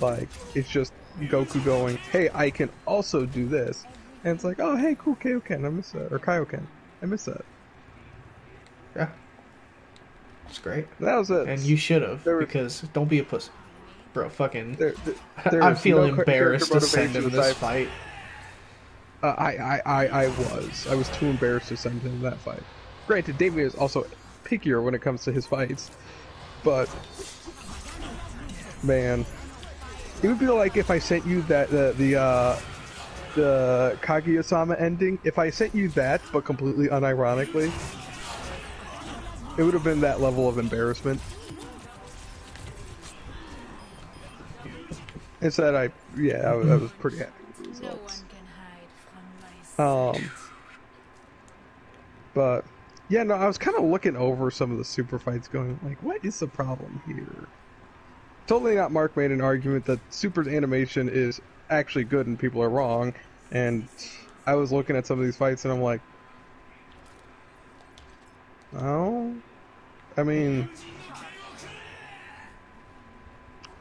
S1: Like, it's just Goku going, hey, I can also do this. And it's like, oh, hey, cool, Kaioken, I miss that. Or Kaioken, I miss that.
S2: Yeah. It's great.
S1: That was it.
S2: And you should have,
S1: There was-
S2: because don't be a pussy. Bro, fucking...
S1: There
S2: I
S1: is
S2: feel
S1: no
S2: embarrassed
S1: character
S2: to send him
S1: motivation
S2: this
S1: aside-
S2: fight.
S1: I was too embarrassed to send him that fight. Granted, Damien is also pickier when it comes to his fights, but man, it would be like if I sent you that the Kaguya-sama ending. If I sent you that, but completely unironically, it would have been that level of embarrassment. Instead, I was pretty happy with the
S6: No
S1: results.
S6: one can hide from my sight.
S1: But yeah, no, I was kind of looking over some of the super fights, going like, what is the problem here? Totally not. Mark made an argument that Super's animation is actually good and people are wrong, and I was looking at some of these fights and I'm like, oh, I mean,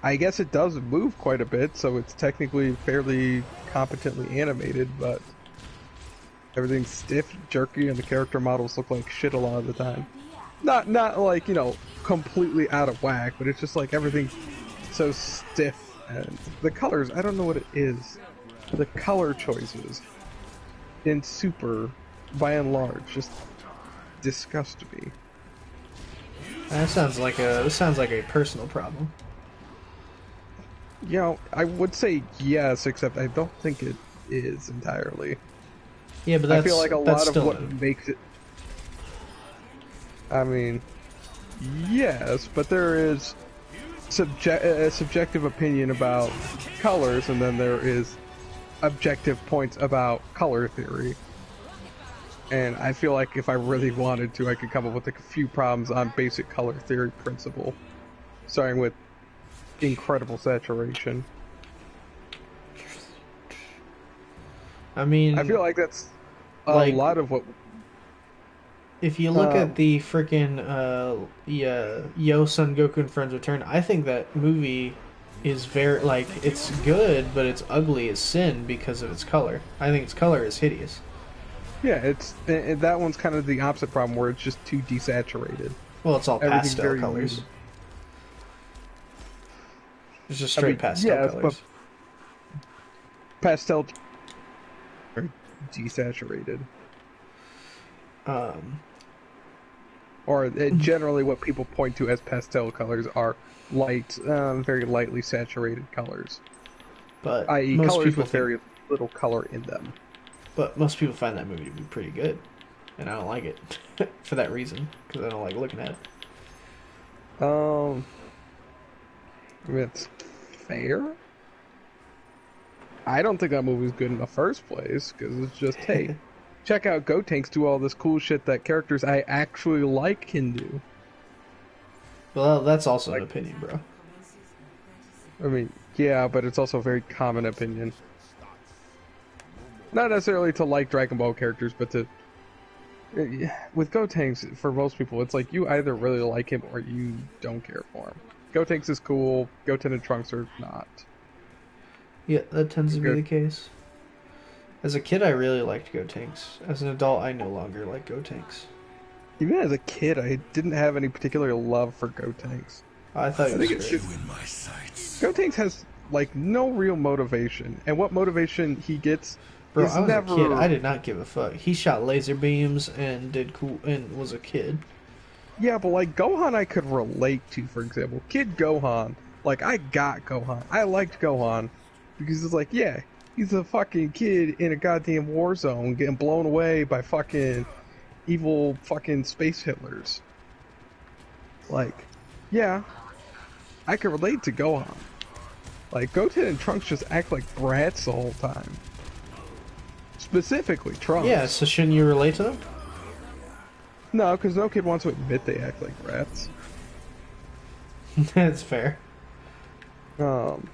S1: I guess it does move quite a bit, so it's technically fairly competently animated, but everything's stiff, jerky, and the character models look like shit a lot of the time. Not like, you know, completely out of whack, but it's just like everything's so stiff. And the colors, I don't know what it is. The color choices in Super, by and large, just disgust me.
S2: This sounds like a personal problem.
S1: You know, I would say yes, except I don't think it is entirely.
S2: Yeah, but that's,
S1: I feel like a
S2: that's
S1: lot of
S2: still
S1: what makes it. I mean, yes, but there is a subjective opinion about colors, and then there is objective points about color theory. And I feel like if I really wanted to, I could come up with like a few problems on basic color theory principle, starting with incredible saturation.
S2: I mean,
S1: I feel like that's a
S2: Like-
S1: lot of what.
S2: if you look at the freaking Yo Son Goku and Friends Return, I think that movie is very, like, it's good, but it's ugly as sin because of its color. I think its color is hideous.
S1: Yeah, that one's kind of the opposite problem, where it's just too desaturated.
S2: Well, it's all
S1: Everything's
S2: pastel
S1: very
S2: colors.
S1: muted.
S2: It's just straight pastel
S1: yeah,
S2: colors.
S1: Pastel are desaturated. Or generally what people point to as pastel colors are light, very lightly saturated colors.
S2: But
S1: I.e.
S2: most
S1: colors
S2: people
S1: with
S2: think,
S1: very little color in them.
S2: but most people find that movie to be pretty good, and I don't like it for that reason because I don't like looking at it.
S1: I mean, it's fair. I don't think that movie's good in the first place, because it's just, hey, check out Gotenks do all this cool shit that characters I actually like can do.
S2: Well, that's also an opinion, bro.
S1: I mean, yeah, but it's also a very common opinion. not necessarily to like Dragon Ball characters, but to with Gotenks, for most people, it's like you either really like him or you don't care for him. Gotenks is cool. Goten and Trunks are not.
S2: Yeah, that tends to be
S1: Good.
S2: the case. As a kid, I really liked Gotenks. As an adult, I no longer like Gotenks.
S1: Even as a kid, I didn't have any particular love for Gotenks.
S2: I thought it
S1: think
S2: was
S1: it's
S2: great.
S7: In my sights.
S1: Gotenks has like no real motivation, and what motivation he gets
S2: Bro,
S1: is
S2: I was
S1: never.
S2: a kid. I did not give a fuck. He shot laser beams and did cool and was a kid.
S1: Yeah, but like Gohan, I could relate to, for example, Kid Gohan. Like I got Gohan. I liked Gohan because it's like, yeah, he's a fucking kid in a goddamn war zone getting blown away by fucking evil fucking space Hitlers. Like, yeah, I could relate to Gohan. Like, Goten and Trunks just act like brats the whole time. Specifically, Trunks.
S2: Yeah, so shouldn't you relate to them?
S1: No, because no kid wants to admit they act like brats.
S2: That's fair.
S1: Um,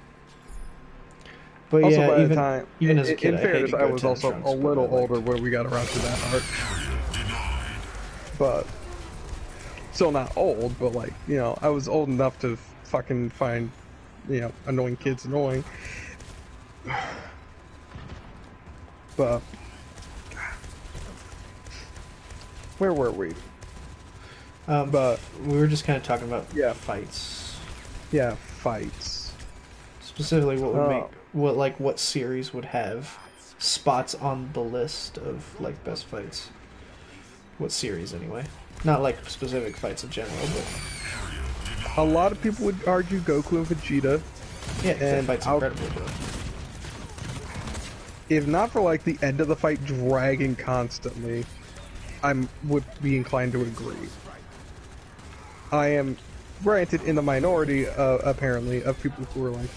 S2: But
S1: also,
S2: yeah,
S1: by the
S2: even
S1: time,
S2: even as a kid,
S1: in fairness,
S2: I
S1: I
S2: hated
S1: was
S2: Goten
S1: also
S2: and Trunks,
S1: a little
S2: but I liked-
S1: older when we got around to that arc. But still not old, but like, you know, I was old enough to fucking find, you know, annoying kids annoying. But where were we? But
S2: we were just kind of talking about
S1: Yeah.
S2: fights.
S1: yeah, fights.
S2: Specifically, what would
S1: Oh.
S2: make what series would have spots on the list of like best fights? What series anyway? Not like specific fights in general, but
S1: A lot of people would argue Goku and Vegeta.
S2: yeah, that
S1: And
S2: fight's
S1: I'll-
S2: incredible. But
S1: If not for like the end of the fight dragging constantly, would be inclined to agree. I am, granted, in the minority, apparently, of people who are like,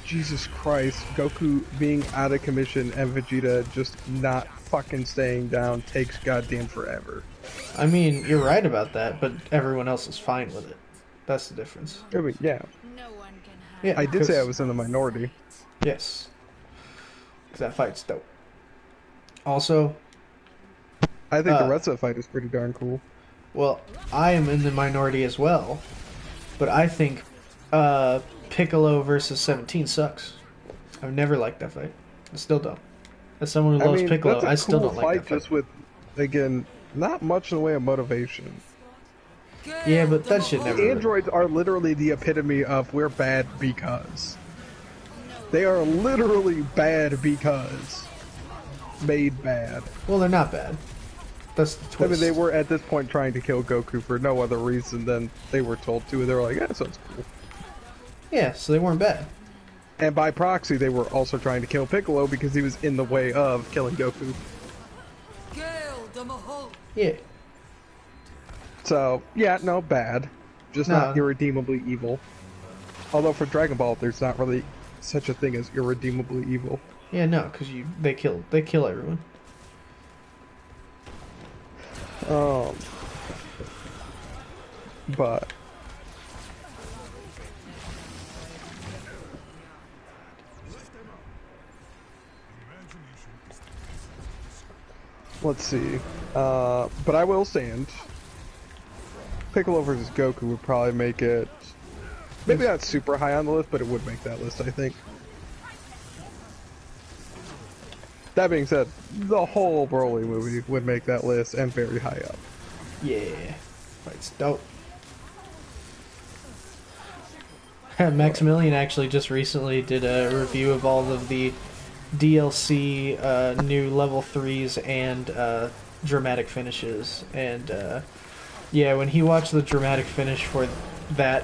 S1: Jesus Christ, Goku being out of commission and Vegeta just not fucking staying down takes goddamn forever.
S2: I mean, you're right about that, but everyone else is fine with it. That's the difference.
S1: I mean, yeah,
S6: No one can hide.
S2: Yeah,
S1: I did say I
S2: 'cause-
S1: was in the minority.
S2: Yes, because that fight's dope. Also,
S1: I think the
S2: Uh,
S1: rest of the fight is pretty darn cool.
S2: well, I am in the minority as well, but I think Piccolo versus 17 sucks. I've never liked that fight. I still don't. As someone who loves Piccolo,
S1: that's a
S2: I still
S1: cool
S2: don't like
S1: fight
S2: that fight.
S1: just with, again, not much in the way of motivation.
S2: Yeah, but that shit never.
S1: The androids are literally the epitome of we're bad because. They are literally bad because. Made bad.
S2: Well, they're not bad. That's the twist.
S1: I mean, they were at this point trying to kill Goku for no other reason than they were told to, and they were like, yeah, that sounds cool.
S2: Yeah, so they weren't bad.
S1: And by proxy, they were also trying to kill Piccolo because he was in the way of killing Goku.
S2: Yeah.
S1: So, yeah, no, bad. Just
S2: No.
S1: not irredeemably evil. Although for Dragon Ball, there's not really such a thing as irredeemably evil.
S2: Yeah, no, because they kill everyone.
S1: But let's see. But I will stand. Piccolo versus Goku would probably make it. Maybe not super high on the list, but it would make that list, I think. That being said, the whole Broly movie would make that list and very high up.
S2: Yeah. Fight's dope. Maximilian actually just recently did a review of all of the DLC new level 3s and dramatic finishes. And yeah, when he watched the dramatic finish for that,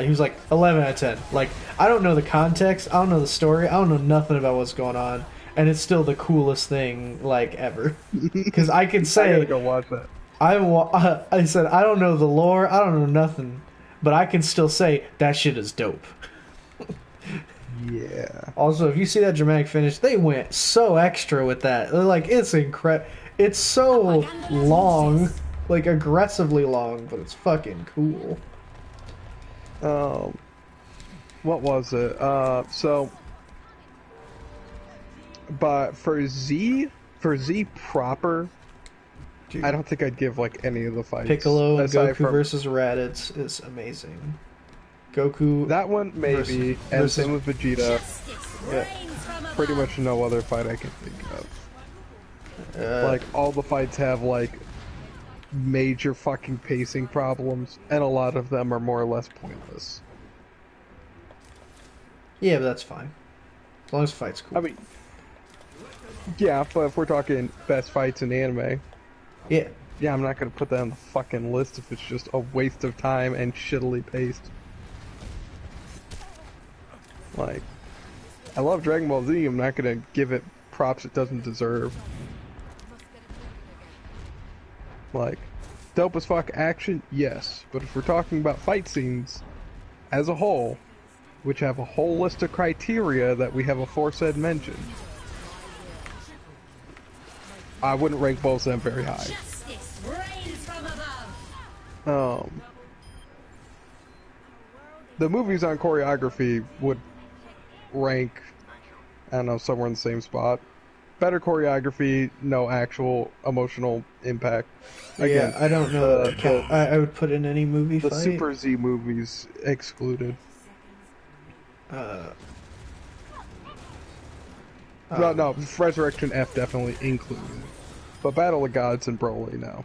S2: he was like 11 out of 10. Like, I don't know the context, I don't know the story, I don't know nothing about what's going on, and it's still the coolest thing like ever. Because I can
S1: I
S2: say
S1: gotta go watch that.
S2: I said I don't know the lore, I don't know nothing, but I can still say that shit is dope.
S1: Yeah.
S2: Also, if you see that dramatic finish, they went so extra with that. They're like, it's incredible. It's so long, like aggressively long, but it's fucking cool.
S1: What was it? So But for Z proper,
S2: Dude,
S1: I don't think I'd give like any of the fights.
S2: Piccolo and
S1: aside
S2: Goku versus Raditz is amazing. Goku
S1: that one maybe, and
S2: versus
S1: same with Vegeta.
S8: Justice
S1: Yeah,
S8: reigns from
S1: pretty
S8: above.
S1: much no other fight I can think of. Like all the fights have like major fucking pacing problems, and a lot of them are more or less pointless.
S2: yeah, but that's fine. As long as the fight's cool.
S1: I mean, yeah, but if we're talking best fights in anime,
S2: yeah.
S1: yeah, I'm not gonna put that on the fucking list if it's just a waste of time and shittily paced. Like, I love Dragon Ball Z, I'm not gonna give it props it doesn't deserve. Like, dope as fuck action, yes, but if we're talking about fight scenes as a whole, which have a whole list of criteria that we have aforesaid mentioned, I wouldn't rank both of them very high.
S8: Justice reigns from above.
S1: The movies on choreography would rank, I don't know, somewhere in the same spot. Better choreography, no actual emotional impact. Again,
S2: Yeah, I don't know. I would put in any movie
S1: the
S2: fight.
S1: Super Z movies excluded. No, Resurrection F definitely included. But Battle of Gods and Broly, no.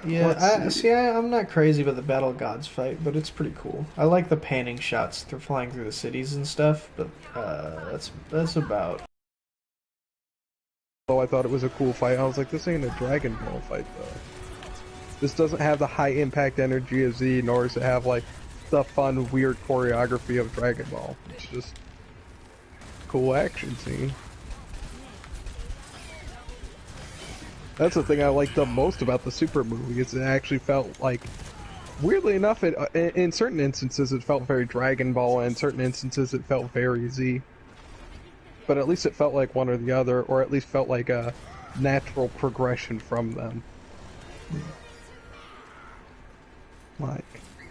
S2: Yeah, I'm not crazy about the Battle Gods fight, but it's pretty cool. I like the panning shots through flying through the cities and stuff, but that's about.
S1: Though I thought it was a cool fight, I was like, this ain't a Dragon Ball fight though. This doesn't have the high impact energy of Z, nor does it have like the fun, weird choreography of Dragon Ball. It's just cool action scene. That's the thing I liked the most about the Super movie, is it actually felt like, weirdly enough, in certain instances it felt very Dragon Ball, and in certain instances it felt very Z. But at least it felt like one or the other, or at least felt like a natural progression from them. Like,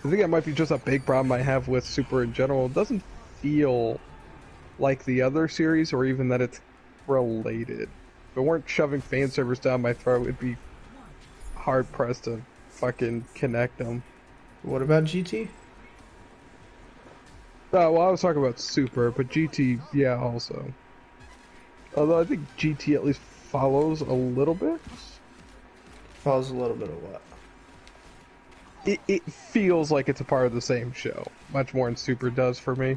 S1: I think that might be just a big problem I have with Super in general. It doesn't feel like the other series, or even that it's related. If it weren't shoving fan servers down my throat, it'd be hard pressed to fucking connect them.
S2: What about GT?
S1: Well, I was talking about Super, but GT, yeah, also. Although I think GT at least follows a little bit.
S2: Follows a little bit of what?
S1: It feels like it's a part of the same show, much more than Super does for me.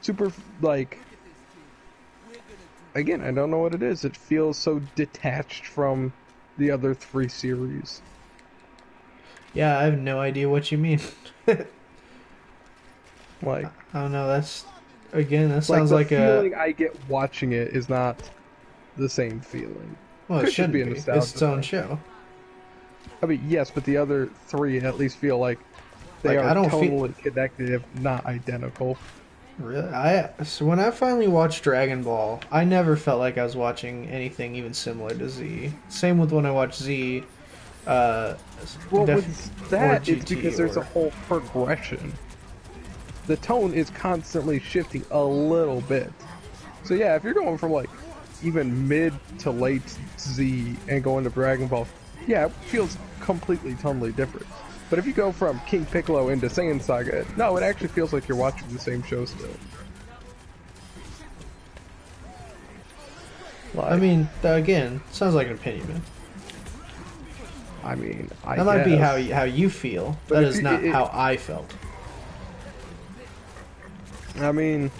S1: Super, like, again, I don't know what it is. It feels so detached from the other three series.
S2: Yeah, I have no idea what you mean.
S1: Like,
S2: I don't know. That
S1: like
S2: sounds
S1: the
S2: like
S1: feeling I get watching it is not the same feeling.
S2: Well, it
S1: Could
S2: shouldn't
S1: be a
S2: be. It's
S1: nostalgia
S2: its own
S1: thing.
S2: show.
S1: I mean, yes, but the other three at least feel like they
S2: Like,
S1: are
S2: I don't feel-
S1: totally connected, if not identical.
S2: Really? So when I finally watched Dragon Ball, I never felt like I was watching anything even similar to Z. Same with when I watched Z.
S1: Well, with that, it's
S2: GT
S1: because there's a whole progression. The tone is constantly shifting a little bit. So yeah, if you're going from like even mid to late Z and going to Dragon Ball, yeah, it feels completely tonally different. But if you go from King Piccolo into Saiyan Saga, no, it actually feels like you're watching the same show still. Like,
S2: I mean, again, sounds like an opinion, man.
S1: I mean,
S2: That might be
S1: guess.
S2: how you feel.
S1: But
S2: That
S1: if
S2: is
S1: you-
S2: not how I felt.
S1: I mean,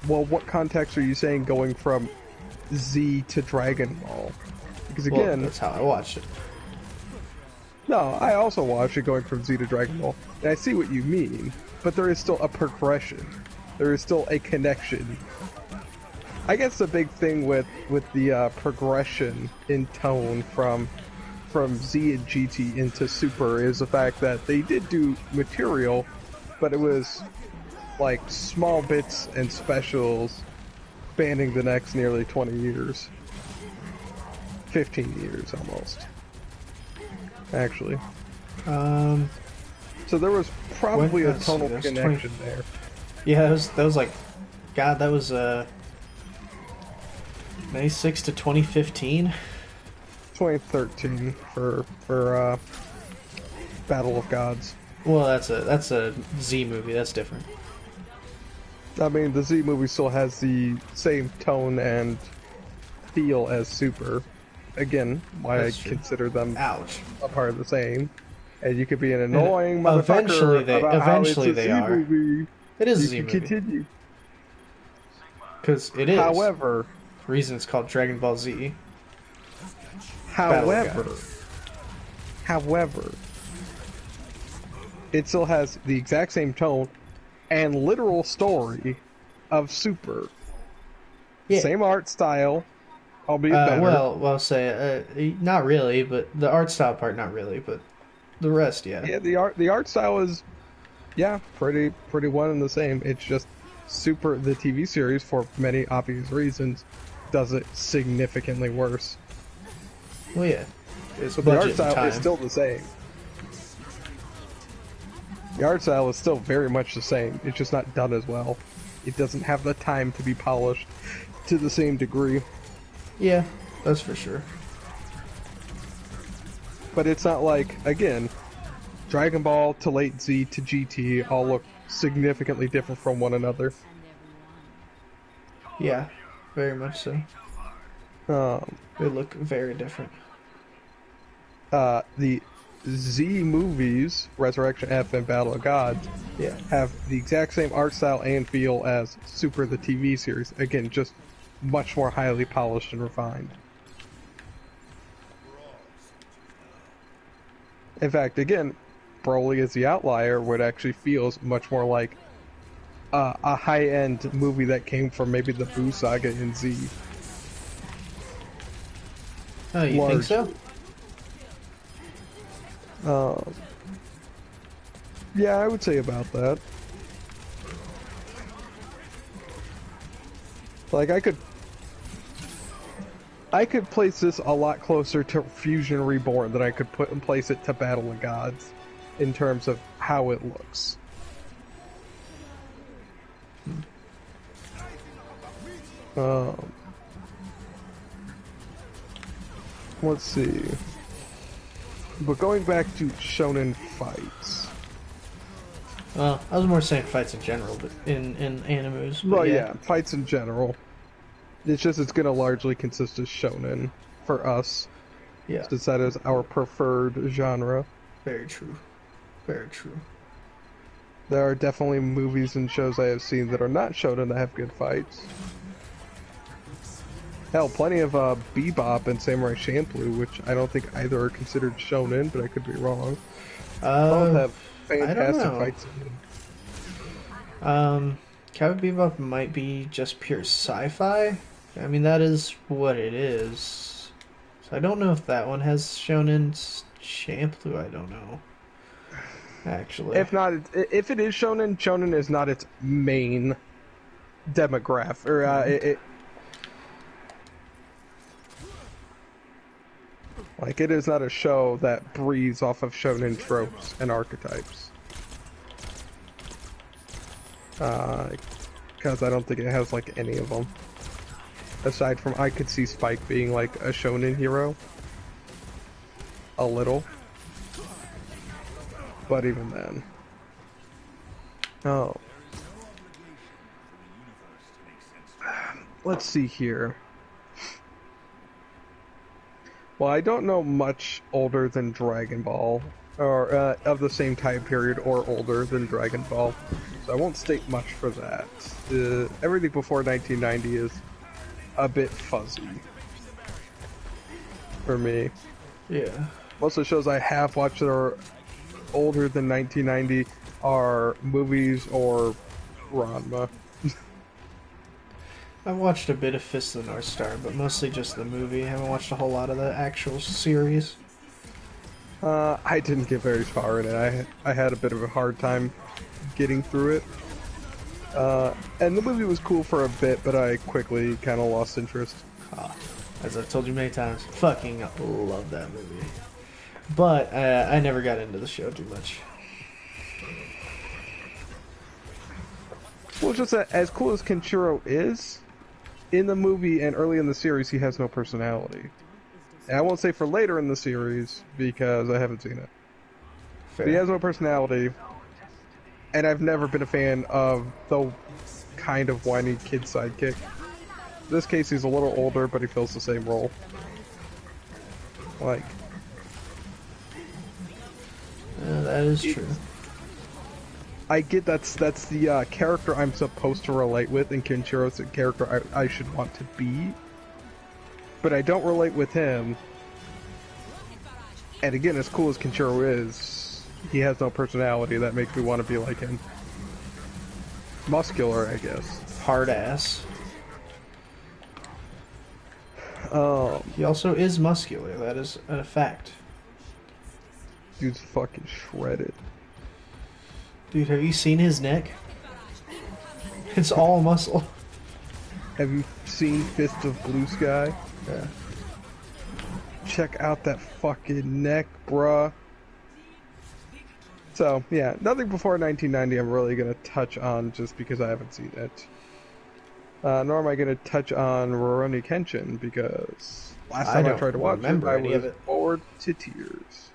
S1: well, what context are you saying going from Z to Dragon Ball? Because
S2: Well,
S1: again,
S2: that's how I watched it.
S1: no, I also watched it going from Z to Dragon Ball, and I see what you mean, but there is still a progression. There is still a connection. I guess the big thing with the progression in tone from Z and GT into Super is the fact that they did do material, but it was like small bits and specials spanning the next nearly 20 years. 15 years almost. Actually. So there was probably a
S2: let's see,
S1: tonal
S2: that was
S1: connection there.
S2: Yeah, that was like, God, that was May 6th to 2015.
S1: 2013 for Battle of Gods.
S2: Well, that's a Z movie. That's different.
S1: I mean, the Z movie still has the same tone and feel as Super. Again, why
S2: That's
S1: I
S2: true.
S1: consider them
S2: Ouch.
S1: a part of the same. And you could be an annoying
S2: And
S1: motherfucker
S2: eventually
S1: about how it's a
S2: they
S1: Z
S2: are.
S1: movie.
S2: It is a
S1: You
S2: Z
S1: can
S2: movie.
S1: continue.
S2: Because it is.
S1: However,
S2: The reason it's called Dragon Ball Z.
S1: however, it still has the exact same tone and literal story of Super.
S2: Yeah.
S1: Same art style, albeit better.
S2: Well, say not really, but the art style part, not really, but the rest, yeah.
S1: Yeah, the art style is, yeah, pretty one and the same. It's just Super, the TV series, for many obvious reasons, does it significantly worse.
S2: Well, yeah, it's
S1: But the art
S2: budget and
S1: style is
S2: time.
S1: still the same. The art style is still very much the same. It's just not done as well. It doesn't have the time to be polished to the same degree.
S2: Yeah, that's for sure.
S1: But it's not like, again, Dragon Ball to late Z to GT all look significantly different from one another.
S2: Yeah, very much so. They look very different.
S1: The Z movies, Resurrection F and Battle of Gods,
S2: Yeah.
S1: have the exact same art style and feel as Super the TV series. Again, just much more highly polished and refined. In fact, again, Broly as the outlier, what actually feels much more like a high-end movie that came from maybe the Buu saga in Z.
S2: Oh, you think so?
S1: Yeah, I would say about that. Like, I could place this a lot closer to Fusion Reborn than I could place it to Battle of Gods in terms of how it looks. Let's see. But going back to shonen fights.
S2: Well, I was more saying fights in general, but in animes. But
S1: Well, yeah, fights in general. It's just it's going to largely consist of shonen for us,
S2: Yeah,
S1: since that is our preferred genre.
S2: very true. Very true.
S1: There are definitely movies and shows I have seen that are not shonen that have good fights. Hell, plenty of Bebop and Samurai Champloo, which I don't think either are considered shonen, but I could be wrong. Both have fantastic
S2: know.
S1: fights in them.
S2: Cowboy Bebop might be just pure sci-fi. I mean, that is what it is. So I don't know if that one has shonen. Champloo, I don't know. Actually,
S1: If not, if it is shonen, shonen is not its main demographic. Or like it is not a show that breathes off of shonen tropes and archetypes. Because I don't think it has like any of them. Aside from, I could see Spike being like a shonen hero. A little. But even then. Oh. Let's see here. Well, I don't know much older than Dragon Ball, or of the same time period or older than Dragon Ball, so I won't state much for that. Everything before 1990 is a bit fuzzy for me.
S2: yeah.
S1: Most of the shows I have watched that are older than 1990 are movies or Ranma.
S2: I've watched a bit of Fist of the North Star, but mostly just the movie. I haven't watched a whole lot of the actual series.
S1: I didn't get very far in it. I had a bit of a hard time getting through it. And the movie was cool for a bit, but I quickly kind of lost interest.
S2: As I've told you many times, fucking love that movie. But I never got into the show too much.
S1: Well, just that as cool as Kenshiro is, in the movie and early in the series, he has no personality. And I won't say for later in the series, because I haven't seen it.
S2: Fair.
S1: But he has no personality, and I've never been a fan of the kind of whiny kid sidekick. In this case, he's a little older, but he fills the same role. Like...
S2: that is true.
S1: I get that's the character I'm supposed to relate with, and Kenshiro's the character I should want to be. But I don't relate with him. And again, as cool as Kenshiro is, he has no personality that makes me want to be like him. Muscular, I guess.
S2: Hard ass.
S1: He
S2: also is muscular, that is a fact.
S1: Dude's fucking shredded.
S2: Dude, have you seen his neck? It's all muscle.
S1: Have you seen Fist of Blue Sky?
S2: Yeah.
S1: Check out that fucking neck, bruh. So, yeah, nothing before 1990 I'm really going to touch on just because I haven't seen it. Nor am I going to touch on Rurouni Kenshin because last time I tried to watch it, I was bored to tears.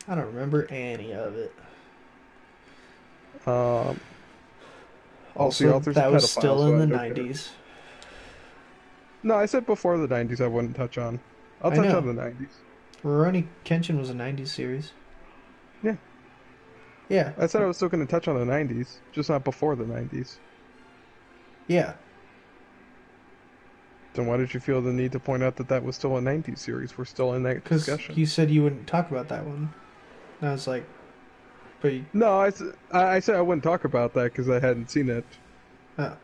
S2: I don't remember any of it.
S1: Also,
S2: that was still in the 90s.
S1: No, I said before the 90s I wouldn't touch on. I'll touch on the 90s.
S2: Rurouni Kenshin was a 90s series.
S1: Yeah.
S2: Yeah.
S1: I said I was still going to touch on the 90s, just not before the 90s.
S2: Yeah.
S1: Then why did you feel the need to point out that that was still a 90s series? We're still in that discussion.
S2: Because you said you wouldn't talk about that one. And I was like, but you...
S1: No, I said I wouldn't talk about that because I hadn't seen it.
S2: Oh.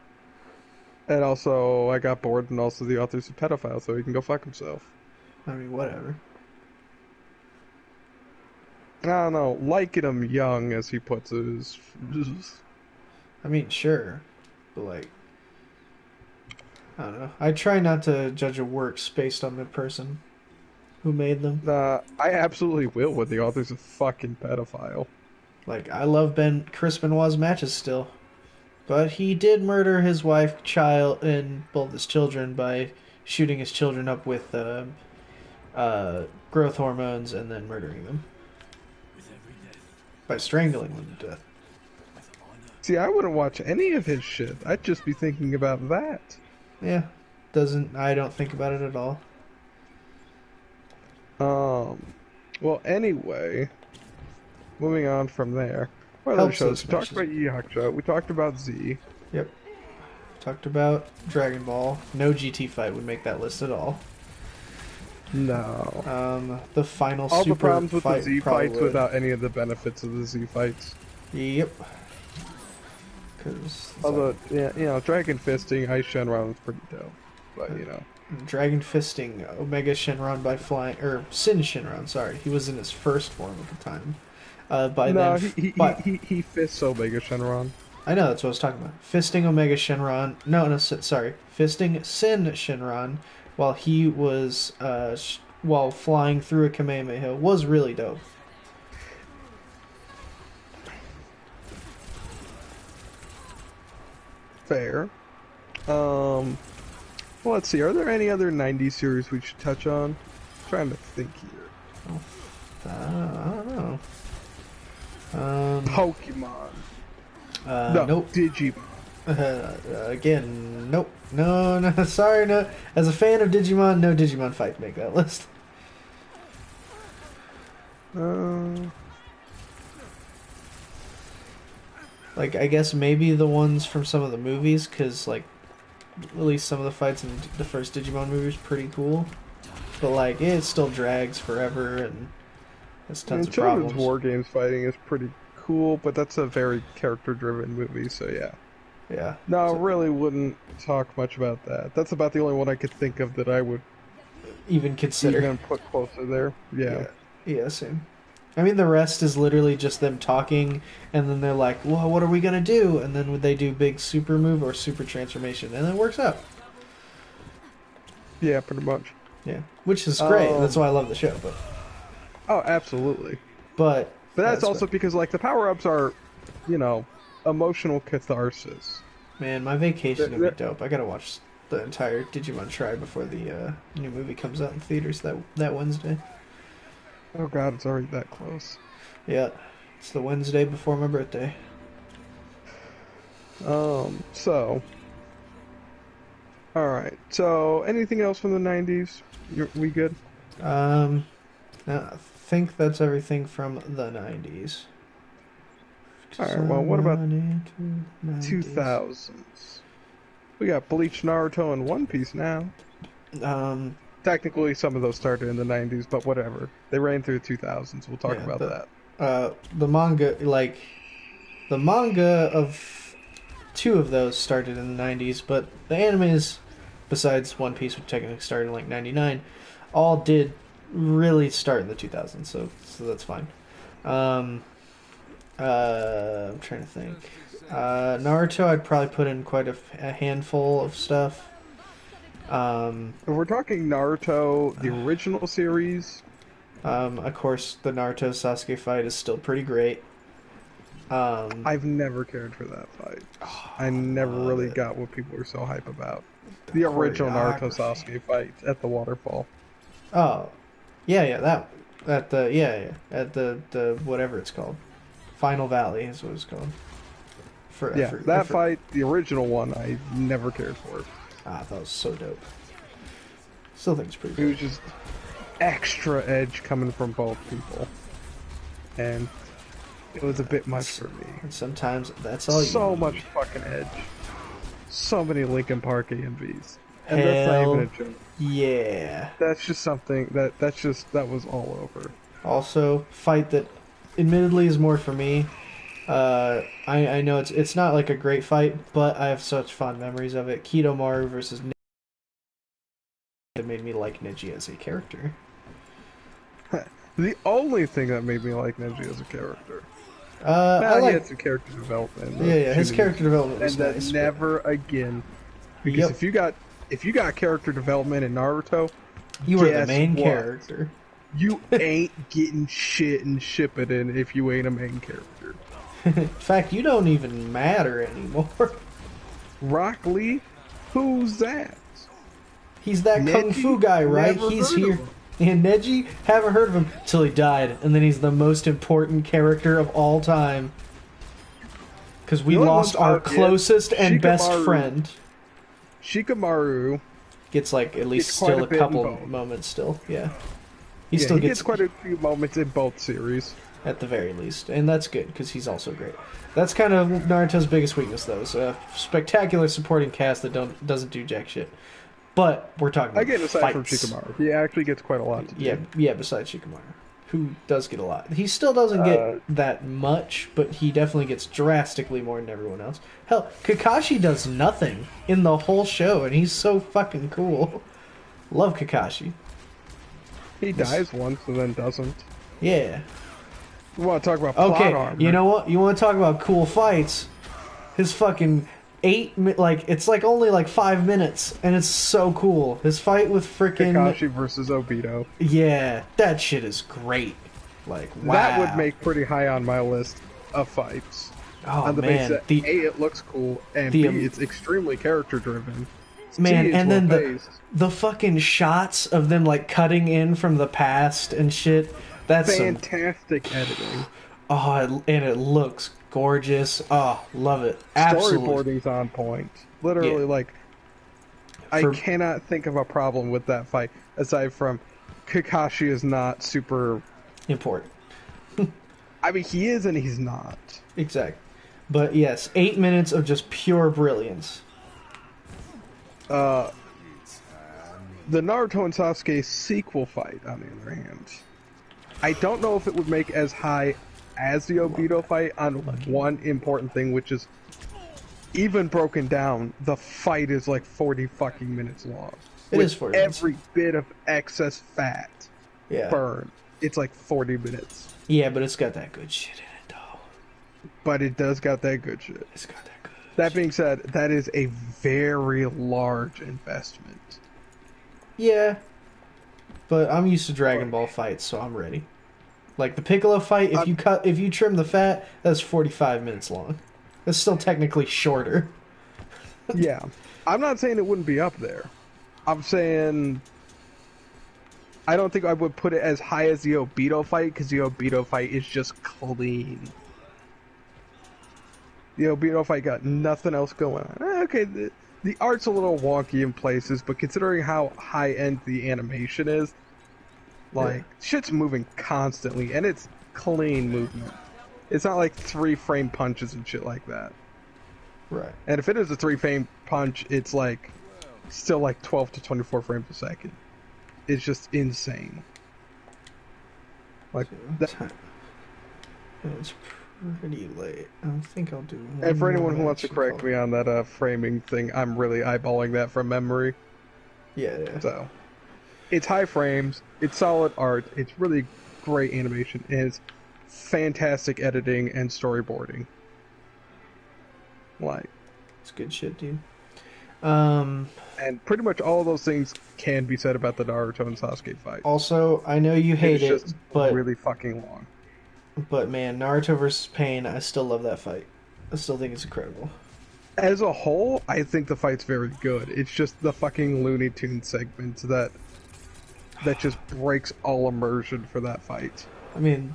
S1: And also, I got bored, and also the author's a pedophile, so he can go fuck himself.
S2: I mean, whatever.
S1: I don't know, liking him young, as he puts it, is...
S2: I mean, sure. But, like... I don't know. I try not to judge a works based on the person who made them.
S1: I absolutely will when the author's a fucking pedophile.
S2: Like, I love Chris Benoit's matches still. But he did murder his wife, child, and both his children by shooting his children up with growth hormones and then murdering them. By strangling them to death.
S1: See, I wouldn't watch any of his shit. I'd just be thinking about that.
S2: Yeah. I don't think about it at all.
S1: Well, anyway, moving on from there. What other shows? We talked about Yu Yu Hakusho. We talked about Z.
S2: Yep. Talked about Dragon Ball. No GT fight would make that list at all.
S1: No.
S2: The final
S1: all
S2: super
S1: the problems with
S2: fight
S1: the Z fights without any of the benefits of the Z fights.
S2: Yep.
S1: Although, yeah, you know, Dragon Fisting, Ice Shenron was pretty dope. But, you know.
S2: Dragon Fisting, Omega Shenron by flying, or Sin Shenron, sorry. He was in his first form at the time.
S1: He fists Omega Shenron.
S2: I know, that's what I was talking about. Fisting Omega Shenron, sorry. Fisting Sin Shenron while he was, while flying through a Kamehameha was really dope.
S1: Fair. Well, let's see. Are there any other 90s series we should touch on? I'm trying to think here.
S2: I don't know.
S1: Pokemon.
S2: No. Nope.
S1: Digimon.
S2: Again, nope. No, sorry, no. As a fan of Digimon, no Digimon fight make that list. Like, I guess maybe the ones from some of the movies, because, like, at least some of the fights in the first Digimon movie is pretty cool. But, like, it still drags forever, and there's tons of problems.
S1: Children's War Games fighting is pretty cool, but that's a very character-driven movie, so yeah.
S2: Yeah.
S1: No, I really wouldn't talk much about that. That's about the only one I could think of that I would...
S2: even consider.
S1: Even put closer there. Yeah.
S2: Yeah, same. I mean, the rest is literally just them talking, and then they're like, well, what are we going to do? And then they do big super move or super transformation, and it works out.
S1: Yeah, pretty much.
S2: Yeah, which is great. That's why I love the show. But
S1: oh, absolutely.
S2: But
S1: that's also because, like, the power-ups are, you know, emotional catharsis.
S2: Man, my vacation would be dope. I gotta watch the entire Digimon Tribe before the new movie comes out in theaters that Wednesday.
S1: Oh god, it's already that close.
S2: Yeah, it's the Wednesday before my birthday.
S1: So... Alright, so anything else from the 90s? We good?
S2: I think that's everything from the 90s.
S1: Alright, well, what about 2000s? We got Bleach, Naruto, and One Piece now. Technically, some of those started in the 90s, but whatever. They ran through the 2000s. We'll talk about that.
S2: The manga of two of those started in the 90s, but the animes, besides One Piece, which technically started in like 99, all did really start in the 2000s, so that's fine. I'm trying to think. Naruto, I'd probably put in quite a handful of stuff.
S1: If we're talking Naruto, the original series...
S2: of course, the Naruto Sasuke fight is still pretty great.
S1: I've never cared for that fight. I never really got what people were so hype about. The original Naruto Sasuke fight at the waterfall.
S2: Oh, yeah, at the whatever it's called, Final Valley is what it's called.
S1: That fight, the original one, I never cared for.
S2: I thought it was so dope. Still think it's pretty dope.
S1: It was just extra edge coming from both people, and it was a bit much for me.
S2: And sometimes that's all you
S1: So
S2: need.
S1: much fucking edge. So many Linkin Park AMVs. And that's not even a joke.
S2: Yeah.
S1: That's just something that was all over.
S2: Also, fight that admittedly is more for me. I know it's not like a great fight, but I have such fond memories of it. Kidomaru versus Neji. It made me like Neji as a character.
S1: The only thing that made me like Neji as a character.
S2: I
S1: he had some character development.
S2: Yeah, his character development was
S1: and
S2: nice.
S1: Never again. Because if you got character development in Naruto,
S2: you were the main character.
S1: You ain't getting shit and ship it in if you ain't a main character.
S2: In fact, you don't even matter anymore.
S1: Rock Lee? Who's that?
S2: He's that
S1: Neji?
S2: kung fu guy, right?
S1: Never
S2: He's
S1: heard
S2: here.
S1: of him.
S2: And Neji, haven't heard of him till he died, and then he's the most important character of all time. Because we lost our closest and best friend.
S1: Shikamaru
S2: gets like at least still a couple moments still, yeah. He still gets
S1: quite a few moments in both series.
S2: At the very least, and that's good because he's also great. That's kind of Naruto's biggest weakness, though. Is a spectacular supporting cast that doesn't do jack shit. But we're talking about
S1: again, aside from Shikamaru, he actually gets quite a lot to do.
S2: Yeah, besides Shikamaru, who does get a lot. He still doesn't get that much, but he definitely gets drastically more than everyone else. Hell, Kakashi does nothing in the whole show, and he's so fucking cool. Love Kakashi.
S1: He dies once and then doesn't.
S2: Yeah.
S1: We want to talk about plot armor.
S2: You know what? You want to talk about cool fights? His fucking it's like only like 5 minutes, and it's so cool. His fight with frickin'
S1: Kakashi versus Obito.
S2: Yeah, that shit is great. Like, wow.
S1: That would make pretty high on my list of fights.
S2: Oh,
S1: on the
S2: man.
S1: basis that A, it looks cool, and B, it's extremely character driven.
S2: Man, and then the fucking shots of them like cutting in from the past and shit. That's
S1: fantastic editing.
S2: Oh, and it looks gorgeous. Oh, love it. Absolutely.
S1: Storyboarding's on point. Literally, I cannot think of a problem with that fight aside from Kakashi is not super
S2: important.
S1: I mean, he is and he's not.
S2: Exactly. But yes, 8 minutes of just pure brilliance.
S1: The Naruto and Sasuke sequel fight, on the other hand, I don't know if it would make as high as the Obito fight on one important thing, which is, even broken down, the fight is like 40 fucking minutes long.
S2: It is 40 minutes.
S1: Every bit of excess fat burn. It's like 40 minutes.
S2: Yeah, but it's got that good shit in it, though.
S1: But it does got that good shit.
S2: It's got that good
S1: That being said, that is a very large investment.
S2: Yeah. But I'm used to Dragon Ball fights, so I'm ready. Like the Piccolo fight, if you trim the fat, that's 45 minutes long. That's still technically shorter.
S1: Yeah. I'm not saying it wouldn't be up there. I'm saying I don't think I would put it as high as the Obito fight, because the Obito fight is just clean. The Obito fight got nothing else going on. Okay, the art's a little wonky in places, but considering how high-end the animation is, like, shit's moving constantly, and it's clean movement. It's not like 3-frame punches and shit like that.
S2: Right.
S1: And if it is a 3-frame punch, it's like still like 12 to 24 frames a second. It's just insane. Like that.
S2: It's pretty late. I think I'll do one.
S1: And for anyone who
S2: more
S1: wants to
S2: match
S1: correct me on that framing thing, I'm really eyeballing that from memory.
S2: Yeah.
S1: So it's high frames, it's solid art, it's really great animation, and it's fantastic editing and storyboarding. Like,
S2: it's good shit, dude.
S1: And pretty much all of those things can be said about the Naruto and Sasuke fight.
S2: Also, I know you hate it,
S1: just
S2: but
S1: really fucking long.
S2: But man, Naruto versus Pain, I still love that fight. I still think it's incredible.
S1: As a whole, I think the fight's very good. It's just the fucking Looney Tunes segment that just breaks all immersion for that fight.
S2: I mean,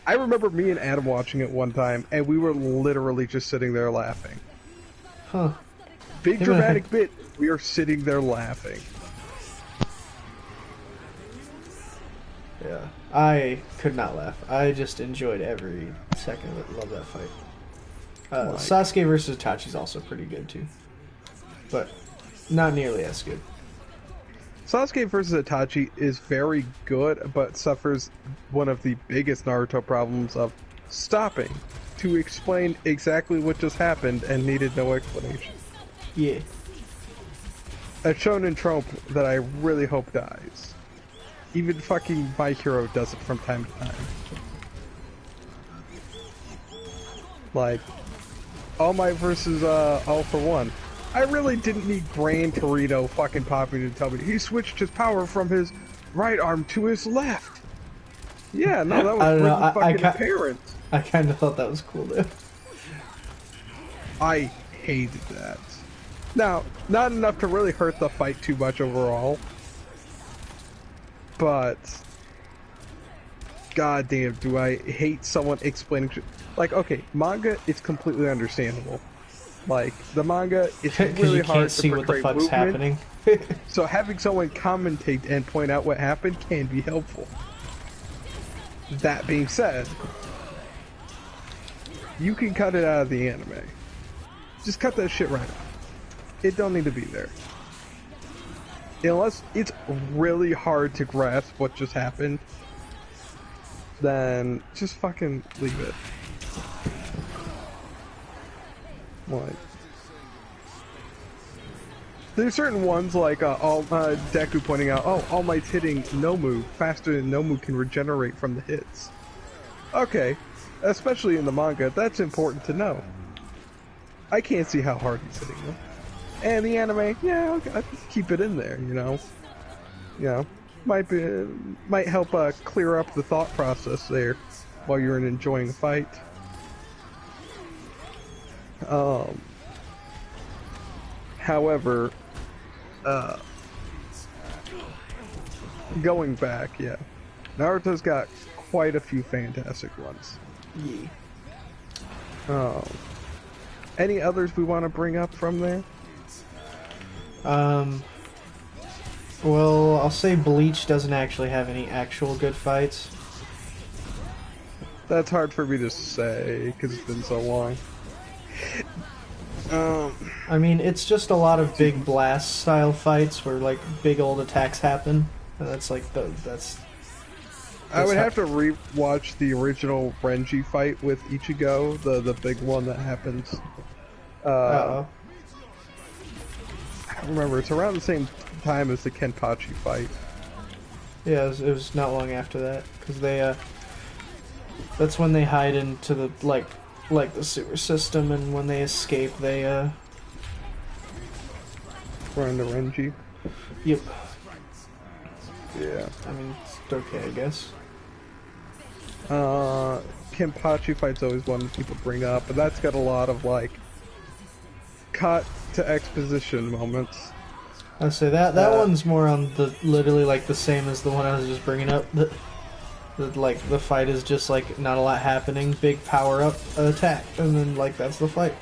S1: I remember me and Adam watching it one time, and we were literally just sitting there laughing.
S2: Huh.
S1: Big dramatic bit, we are sitting there laughing.
S2: Yeah. I could not laugh. I just enjoyed every second of it. Love that fight. Sasuke versus Itachi's also pretty good too. But not nearly as good.
S1: Sasuke versus Itachi is very good, but suffers one of the biggest Naruto problems of stopping to explain exactly what just happened and needed no explanation.
S2: Yeah.
S1: A shonen trope that I really hope dies. Even fucking My Hero does it from time to time. Like, All Might versus All for One. I really didn't need Gran Torino fucking popping to tell me he switched his power from his right arm to his left. Yeah, no, that was really fucking apparent.
S2: I kind of thought that was cool though.
S1: I hated that. Now, not enough to really hurt the fight too much overall. But goddamn, do I hate someone explaining shit. Like, okay, manga is completely understandable. Like, the manga is really hard to portray movement.
S2: Happening.
S1: So having someone commentate and point out what happened can be helpful. That being said, you can cut it out of the anime. Just cut that shit right out. It don't need to be there. Unless it's really hard to grasp what just happened, then just fucking leave it. Like, there's certain ones like Deku pointing out, oh, All Might's hitting Nomu faster than Nomu can regenerate from the hits. Okay, especially in the manga, that's important to know. I can't see how hard he's hitting them. And the anime, yeah, okay, I just keep it in there, you know. You know, might help clear up the thought process there while you're enjoying the fight. However, going back, yeah, Naruto's got quite a few fantastic ones.
S2: Yeah.
S1: Any others we want to bring up from there?
S2: Well, I'll say Bleach doesn't actually have any actual good fights.
S1: That's hard for me to say, because it's been so long.
S2: I mean, it's just a lot of big blast style fights where, like, big old attacks happen. And that's like, that's
S1: I would have to re-watch the original Renji fight with Ichigo, the big one that happens. I don't remember. It's around the same time as the Kenpachi fight.
S2: Yeah, it was not long after that, because they that's when they hide into the like the sewer system, and when they escape, they
S1: run into Renji.
S2: Yep.
S1: Yeah.
S2: I mean, it's okay, I guess.
S1: Kenpachi fight's always one that people bring up, but that's got a lot of like cut to exposition moments.
S2: I say that one's more on the literally like the same as the one I was just bringing up. Like the fight is just like not a lot happening, big power up attack, and then like that's the fight.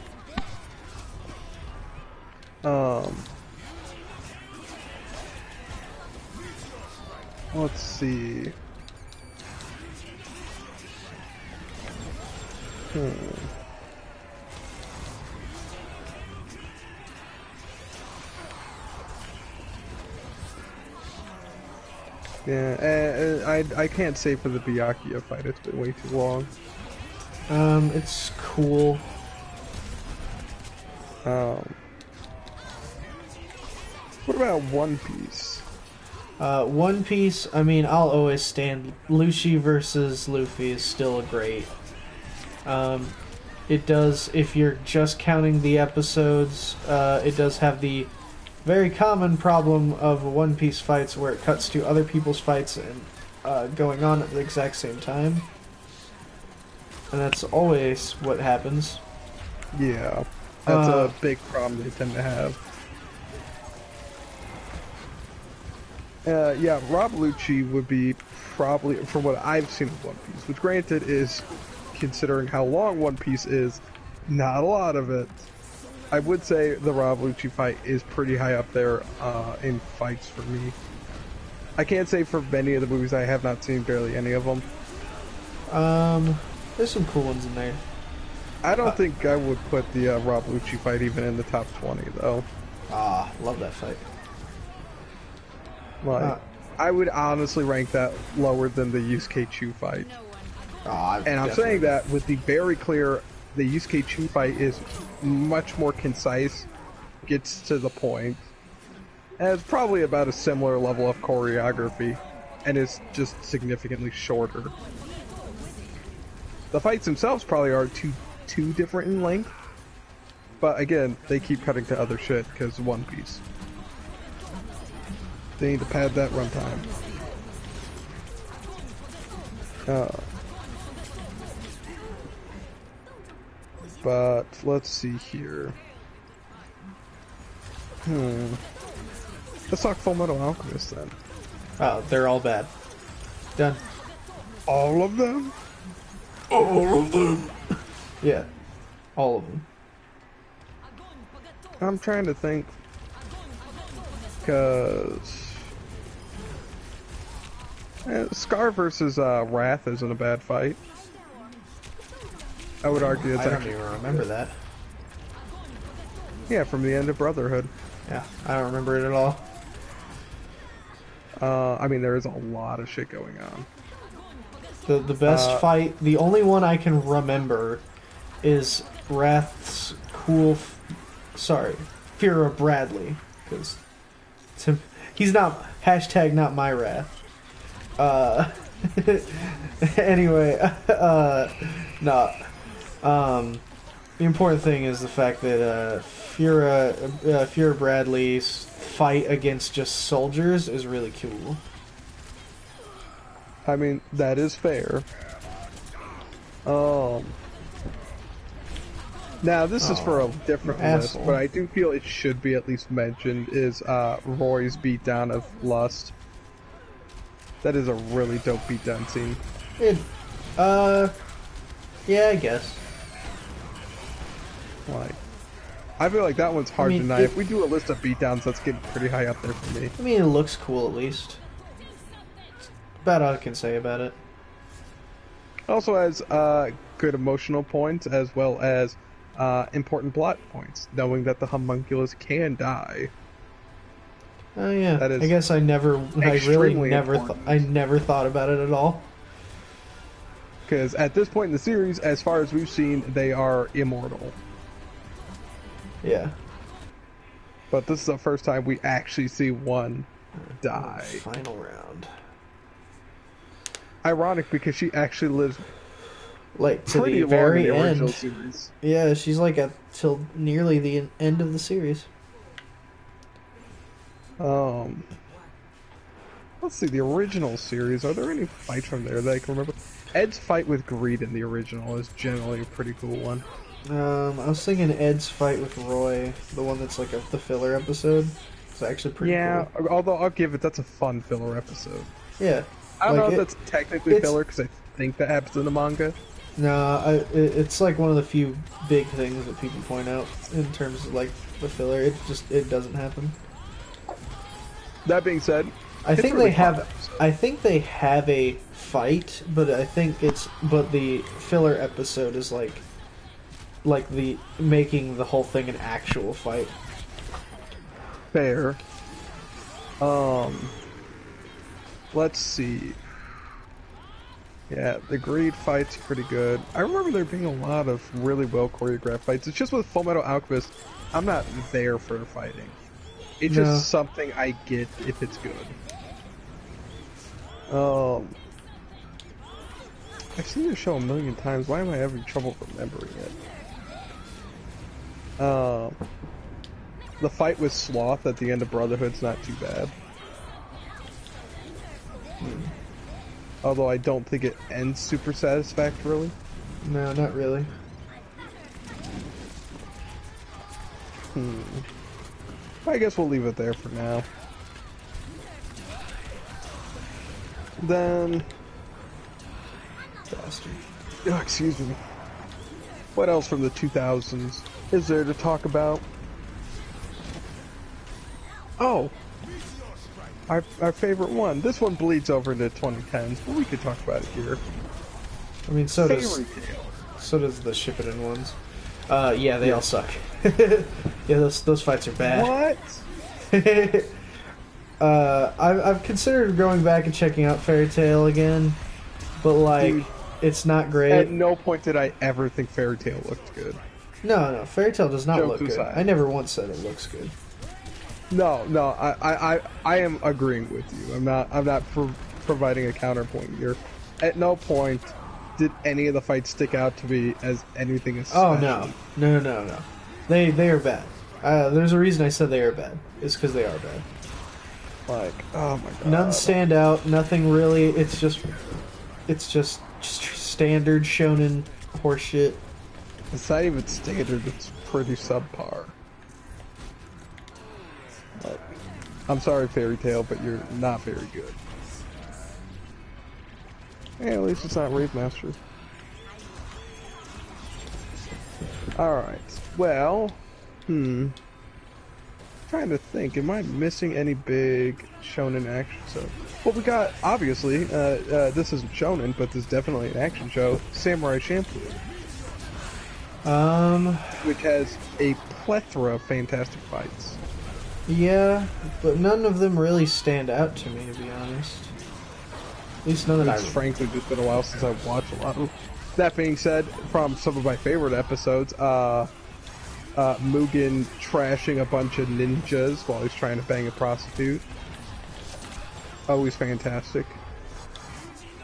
S1: Let's see. Yeah, I can't say for the Byakuya fight. It's been way too long.
S2: It's cool.
S1: What about One Piece?
S2: One Piece, I mean, I'll always stand. Luffy versus Luffy is still a great. It does, if you're just counting the episodes, it does have the very common problem of One Piece fights where it cuts to other people's fights and going on at the exact same time. And that's always what happens.
S1: Yeah, that's a big problem they tend to have. Yeah, Rob Lucci would be probably, from what I've seen of One Piece, which granted is, considering how long One Piece is, not a lot of it. I would say the Rob Lucci fight is pretty high up there in fights for me. I can't say for many of the movies, I have not seen barely any of them.
S2: There's some cool ones in there.
S1: I don't think I would put the Rob Lucci fight even in the top 20, though.
S2: Love that fight.
S1: Like, I would honestly rank that lower than the Yusuke Chu fight. And I'm saying that with the very clear, the Yusuke Chu fight is much more concise, gets to the point, and it's probably about a similar level of choreography, and is just significantly shorter. The fights themselves probably are too different in length, but again, they keep cutting to other shit because One Piece. They need to pad that runtime. But let's see here. Let's talk Full Metal Alchemist then.
S2: Oh, they're all bad. Done.
S1: All of them?
S4: All of them.
S2: Yeah, all of them.
S1: I'm trying to think. Because Scar versus Wrath isn't a bad fight. I would argue it's
S2: I don't
S1: actually
S2: even remember that.
S1: Yeah, from the end of Brotherhood.
S2: Yeah, I don't remember it at all.
S1: I mean, there is a lot of shit going on.
S2: The best fight, the only one I can remember is Wrath's Fear of Bradley, because he's not not my Wrath. Anyway, no. The important thing is the fact that Fear of Bradley's fight against just soldiers is really cool.
S1: I mean, that is fair. Now, this is for a different list, but I do feel it should be at least mentioned, is Roy's beatdown of Lust. That is a really dope beatdown scene.
S2: Yeah, I guess.
S1: Like, I feel like that one's hard to deny. If we do a list of beatdowns, that's getting pretty high up there for me.
S2: I mean, it looks cool at least. About all I can say about it.
S1: Also has good emotional points as well as important plot points, knowing that the homunculus can die.
S2: Oh yeah,
S1: that is
S2: I guess I never thought about it at all.
S1: Because at this point in the series, as far as we've seen, they are immortal.
S2: Yeah.
S1: But this is the first time we actually see one die.
S2: Final round.
S1: Ironic, because she actually lives
S2: like to
S1: pretty
S2: the very
S1: long in the original
S2: end.
S1: Series.
S2: Yeah, she's like till nearly the end of the series.
S1: Let's see, the original series. Are there any fights from there that I can remember? Ed's fight with Greed in the original is generally a pretty cool one.
S2: I was thinking Ed's fight with Roy, the one that's like the filler episode. It's actually pretty
S1: Yeah,
S2: cool.
S1: although I'll give it, that's a fun filler episode.
S2: Yeah.
S1: I don't
S2: like
S1: know if that's technically filler, because I think that happens in the manga.
S2: No, it's like one of the few big things that people point out in terms of like the filler. It doesn't happen.
S1: That being said,
S2: I think
S1: really
S2: they have.
S1: fun,
S2: I think they have a fight, but but the filler episode is like the making the whole thing an actual fight.
S1: fair. Let's see. Yeah, the Greed fight's pretty good. I remember there being a lot of really well choreographed fights. It's just with Full Metal Alchemist, I'm not there for the fighting. It's just something I get if it's good. I've seen this show a million times. Why am I having trouble remembering it? The fight with Sloth at the end of Brotherhood's not too bad. Although I don't think it ends super satisfactorily.
S2: No, not really.
S1: I guess we'll leave it there for now. Then...
S2: Bastard.
S1: Oh, excuse me. What else from the 2000s is there to talk about? Oh! Our favorite one. This one bleeds over into 2010s, but we could talk about it here.
S2: I mean, so does the Shippuden ones. Yeah, they all suck. Yeah, those fights are bad.
S1: What?
S2: I've considered going back and checking out Fairy Tail again, but like,
S1: Dude,
S2: it's not great.
S1: At no point did I ever think Fairy Tail looked good.
S2: No, Fairy Tail does not
S1: Jokes
S2: look good.
S1: aside.
S2: I never once said it looks good.
S1: No, I am agreeing with you. I'm not providing a counterpoint here. At no point did any of the fights stick out to me as anything as
S2: Oh
S1: special.
S2: no. They are bad. There's a reason I said they are bad. It's because they are bad.
S1: Like, oh my god.
S2: None stand out. Nothing really. It's just standard shonen horseshit.
S1: It's not even standard, it's pretty subpar. Like, I'm sorry, Fairy Tail, but you're not very good. Hey, at least it's not Rave Master. Alright, well, trying to think, am I missing any big shonen action show? Well, we got, obviously, this isn't shonen, but this is definitely an action show, Samurai Champloo. Which has a plethora of fantastic fights.
S2: Yeah, but none of them really stand out to me, to be honest. At least none that I
S1: It's frankly just been a while since I've watched a lot of them. That being said, from some of my favorite episodes, Mugen trashing a bunch of ninjas while he's trying to bang a prostitute. Always fantastic.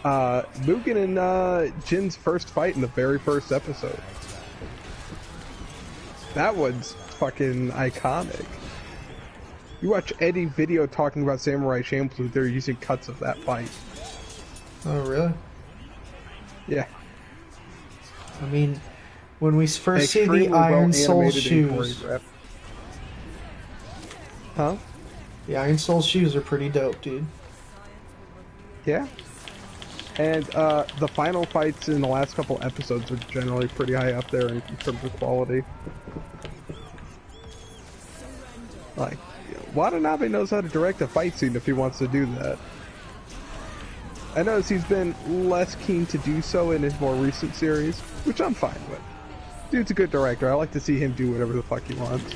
S1: Mugen and Jin's first fight in the very first episode. That one's fucking iconic. You watch any video talking about Samurai Champloo, they're using cuts of that fight.
S2: Oh, really?
S1: Yeah.
S2: I mean, when we first see
S1: Extremely
S2: the Iron Soul
S1: well-animated and
S2: shoes...
S1: choreographed. Huh?
S2: The Iron Soul shoes are pretty dope, dude.
S1: Yeah. And the final fights in the last couple episodes are generally pretty high up there in terms of quality. Like, Watanabe knows how to direct a fight scene if he wants to do that. I notice he's been less keen to do so in his more recent series, which I'm fine with. Dude's a good director. I like to see him do whatever the fuck he wants.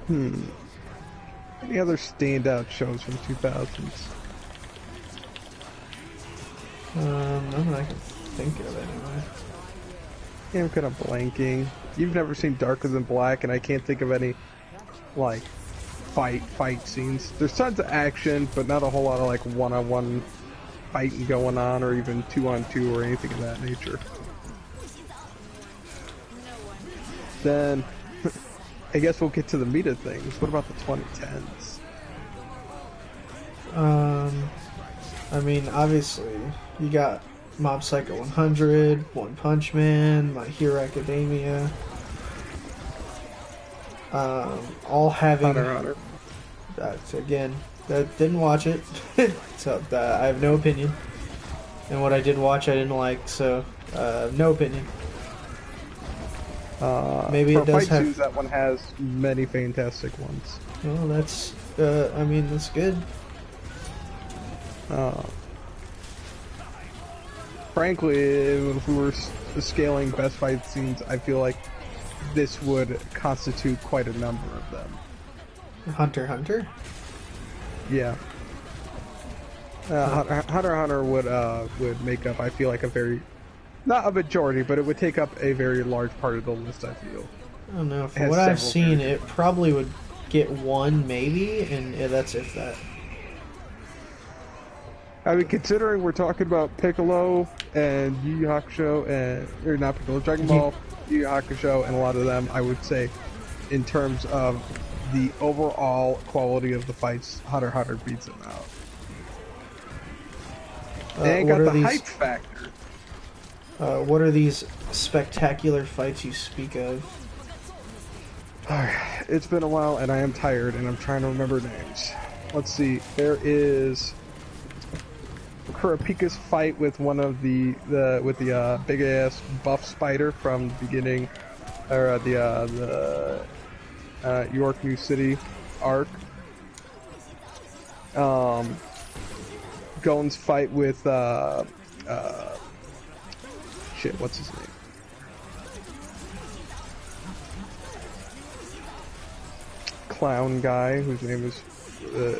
S1: Any other standout shows from 2000s?
S2: Nothing I can think of anyway.
S1: Yeah, I'm kind of blanking. You've never seen Darker Than Black, and I can't think of any, like, fight scenes. There's tons of action, but not a whole lot of, like, one-on-one fighting going on, or even two-on-two, or anything of that nature. Then, I guess we'll get to the meat of things. What about the 2010s?
S2: I mean, obviously, you got Mob Psycho 100, One Punch Man, My Hero Academia. All having...
S1: Hunter x Hunter.
S2: Again, didn't watch it, so I have no opinion. And what I did watch, I didn't like, so no opinion. Maybe
S1: for
S2: it does
S1: fight
S2: have.
S1: scenes, that one has many fantastic ones.
S2: Well, that's. I mean, that's good.
S1: Frankly, if we were scaling best fight scenes, I feel like this would constitute quite a number of them.
S2: Hunter x Hunter?
S1: Yeah. Hunter x Hunter would make up, I feel like, a very, not a majority, but it would take up a very large part of the list, I feel.
S2: I don't know. From what I've seen, it probably would get one, maybe, and that's if that.
S1: I mean, considering we're talking about Piccolo and Yu Yu Hakusho, or not Piccolo, Dragon Ball, Yu Yu Hakusho, and a lot of them, I would say, in terms of the overall quality of the fights, Hunter x Hunter beats them out. They ain't got the hype factor.
S2: What are these spectacular fights you speak of?
S1: It's been a while, and I am tired, and I'm trying to remember names. Let's see. There is Kurapika's fight with one of the big ass buff spider from the beginning, or the York New City arc. Gon's fight with shit, what's his name? Clown guy whose name is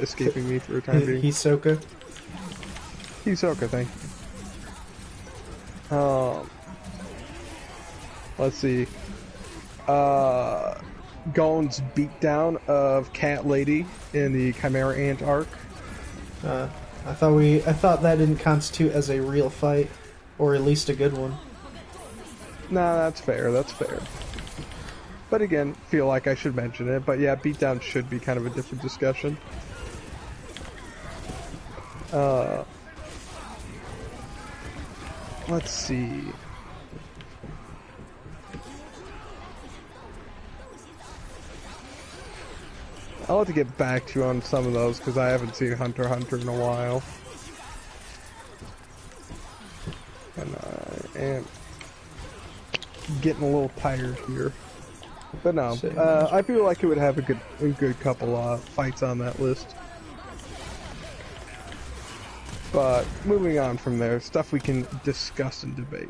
S1: escaping me for a time being.
S2: Hisoka.
S1: Hisoka, thank you. Let's see. Gon's beatdown of Cat Lady in the Chimera Ant arc.
S2: I thought that didn't constitute as a real fight, or at least a good one.
S1: Nah, that's fair. That's fair. But again, feel like I should mention it. But yeah, beatdown should be kind of a different discussion. Let's see. I'll have to get back to you on some of those because I haven't seen Hunter x Hunter in a while. And I am getting a little tired here. But no, I feel like it would have a good couple fights on that list. But moving on from there, stuff we can discuss and debate.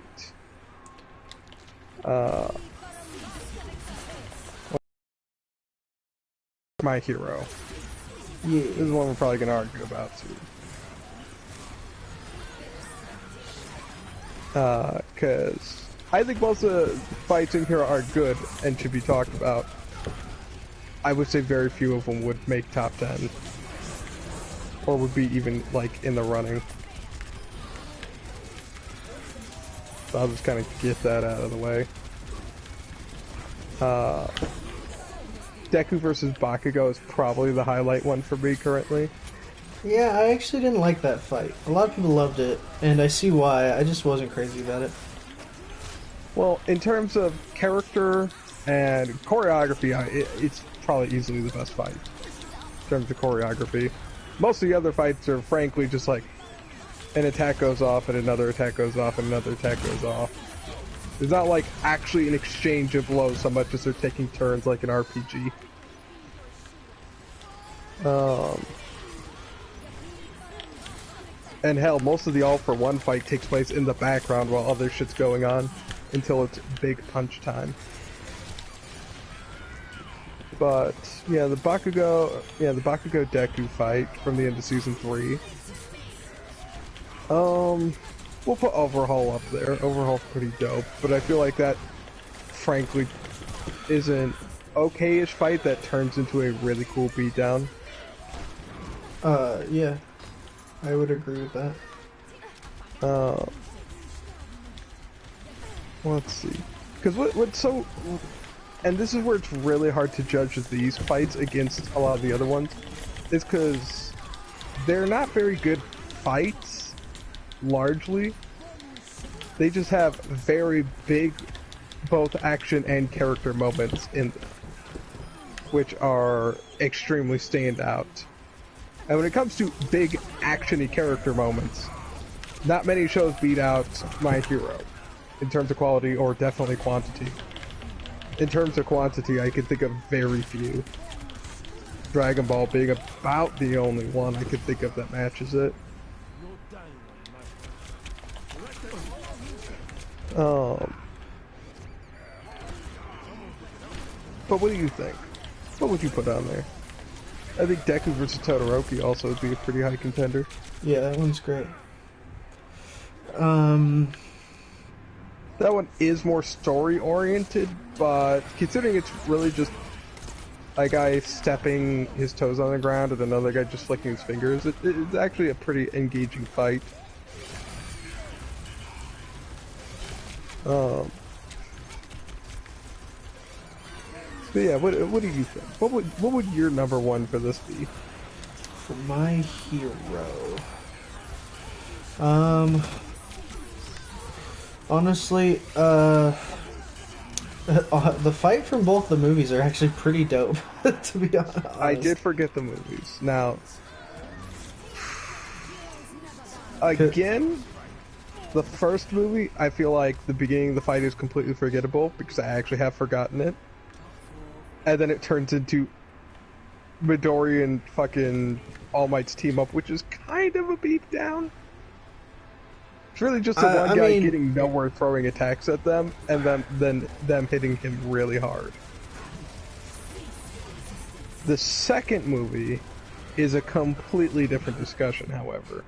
S1: My Hero.
S2: Yeah.
S1: This is one we're probably gonna argue about too. Cause I think most of the fights in here are good and should be talked about. I would say very few of them would make top 10. Or would be even, like, in the running. So I'll just kind of get that out of the way. Deku versus Bakugo is probably the highlight one for me currently.
S2: Yeah, I actually didn't like that fight. A lot of people loved it, and I see why. I just wasn't crazy about it.
S1: Well, in terms of character and choreography, it's probably easily the best fight. In terms of choreography. Most of the other fights are frankly just like an attack goes off and another attack goes off and another attack goes off. There's not like actually an exchange of blows so much as they're taking turns like an RPG. And hell, most of the all-for-one fight takes place in the background while other shit's going on until it's big punch time. But yeah, the Bakugo Deku fight from the end of season 3. We'll put Overhaul up there. Overhaul's pretty dope, but I feel like that, frankly, is an okay-ish fight that turns into a really cool beatdown.
S2: Yeah, I would agree with that.
S1: Let's see, because what's so, and this is where it's really hard to judge these fights against a lot of the other ones, is because they're not very good fights, largely, they just have very big, both action and character moments in them, which are extremely standout. And when it comes to big action-y character moments, not many shows beat out My Hero in terms of quality or definitely quantity. In terms of quantity, I can think of very few. Dragon Ball being about the only one I could think of that matches it. But what do you think? What would you put on there? I think Deku vs. Todoroki also would be a pretty high contender.
S2: Yeah, that one's great.
S1: That one is more story-oriented, but considering it's really just a guy stepping his toes on the ground and another guy just flicking his fingers, it's actually a pretty engaging fight. But yeah, what do you think? What would your number one for this be?
S2: For My Hero, honestly, the fight from both the movies are actually pretty dope. To be honest,
S1: I did forget the movies. Now, again, the first movie, I feel like the beginning of the fight is completely forgettable because I actually have forgotten it. And then it turns into Midori and fucking All Might's team up, which is kind of a beat down. It's really just one guy getting nowhere throwing attacks at them, and then them hitting him really hard. The second movie is a completely different discussion, however.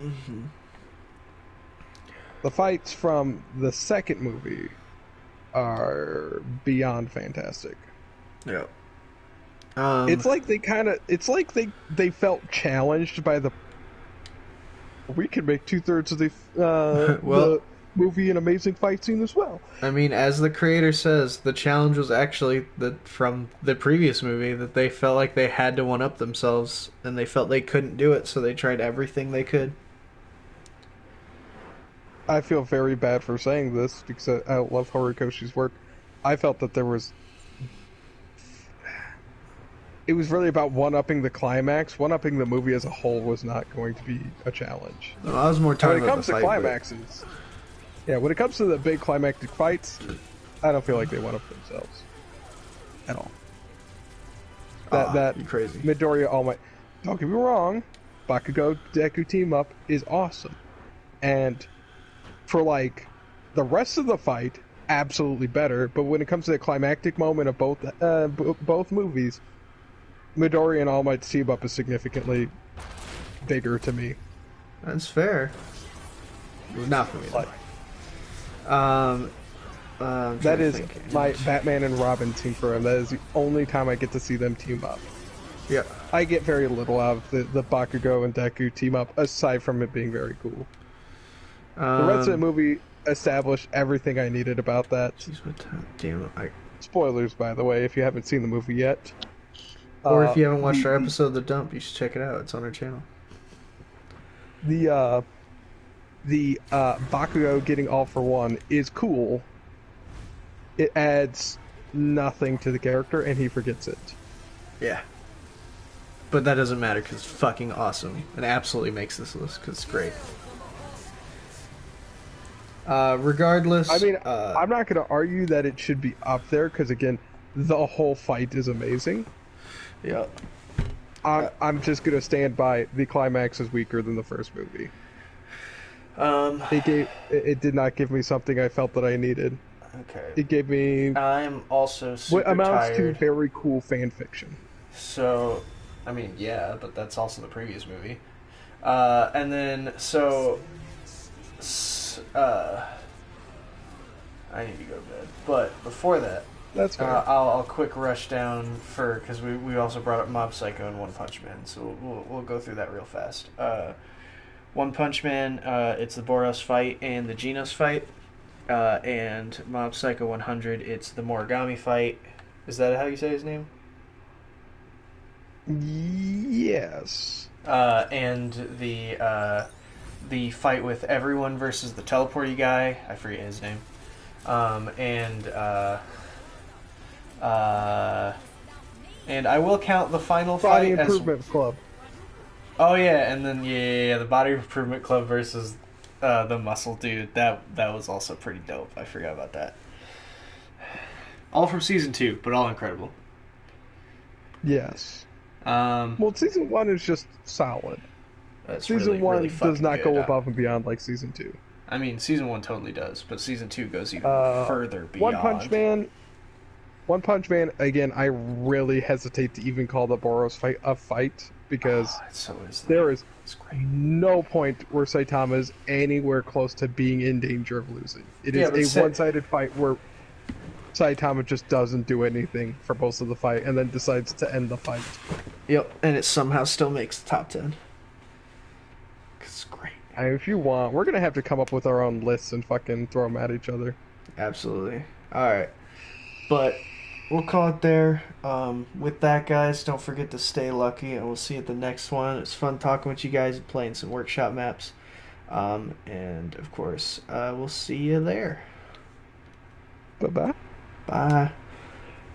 S2: Mm-hmm.
S1: The fights from the second movie are beyond fantastic.
S2: Yeah.
S1: It's like they felt challenged by the. We can make 2/3 of the the movie an amazing fight scene as well.
S2: I mean, as the creator says, the challenge was actually from the previous movie that they felt like they had to one-up themselves, and they felt they couldn't do it, so they tried everything they could.
S1: I feel very bad for saying this because I love Horikoshi's work. I felt that it was really about one-upping the climax. One-upping the movie as a whole was not going to be a challenge.
S2: No, I was more talking
S1: when it comes
S2: about
S1: to climaxes. Yeah, when it comes to the big climactic fights, I don't feel like they one-up themselves at all. That
S2: you crazy.
S1: Midoriya All Might. Don't get me wrong, Bakugo Deku team up is awesome, and for like the rest of the fight, absolutely better. But when it comes to the climactic moment of both movies, Midori and All Might's team up is significantly bigger to me.
S2: That's fair. Not for me.
S1: That is my Batman and Robin team for him. That is the only time I get to see them team up.
S2: Yeah.
S1: I get very little out of the Bakugo and Deku team up, aside from it being very cool. The rest of the movie established everything I needed about that.
S2: Jeez, what time? Damn it.
S1: Spoilers, by the way, if you haven't seen the movie yet.
S2: Or if you haven't watched our episode of The Dump, you should check it out. It's on our channel.
S1: The Bakugo getting all for one is cool. It adds nothing to the character, and he forgets it.
S2: Yeah. But that doesn't matter because it's fucking awesome. It absolutely makes this list because it's great. Regardless...
S1: I mean, I'm not going to argue that it should be up there because, again, the whole fight is amazing.
S2: Yeah.
S1: I'm just going to stand by the climax is weaker than the first movie. It did not give me something I felt that I needed.
S2: Okay.
S1: It gave me...
S2: I'm also super
S1: what amounts
S2: tired.
S1: to very cool fan fiction.
S2: So, I mean, yeah, but that's also the previous movie. And then, so... I need to go to bed. But before that...
S1: That's fair.
S2: I'll quick rush down because we also brought up Mob Psycho and One Punch Man, so we'll go through that real fast. One Punch Man, it's the Boros fight and the Genos fight, and Mob Psycho 100, it's the Morigami fight. Is that how you say his name?
S1: Yes.
S2: And the the fight with everyone versus the teleporty guy. I forget his name. And I will count the final
S1: Body
S2: fight
S1: Improvement Club.
S2: Oh yeah, and then the Body Improvement Club versus the Muscle Dude. That was also pretty dope. I forgot about that. All from season 2, but all incredible.
S1: Yes.
S2: Well,
S1: season 1 is just solid.
S2: Season
S1: 1
S2: really
S1: does not
S2: good.
S1: go above and beyond like season 2.
S2: I mean, season 1 totally does, but season 2 goes even further beyond.
S1: One Punch Man, again, I really hesitate to even call the Boros fight a fight because there is no point where Saitama is anywhere close to being in danger of losing. It is a one-sided fight where Saitama just doesn't do anything for most of the fight and then decides to end the fight.
S2: Yep, and it somehow still makes the top 10. It's great.
S1: If you want, we're going to have to come up with our own lists and fucking throw them at each other.
S2: Absolutely. Alright. But we'll call it there. With that, guys, don't forget to stay lucky, and we'll see you at the next one. It's fun talking with you guys and playing some workshop maps. And, of course, we'll see you there.
S1: Bye-bye.
S2: Bye.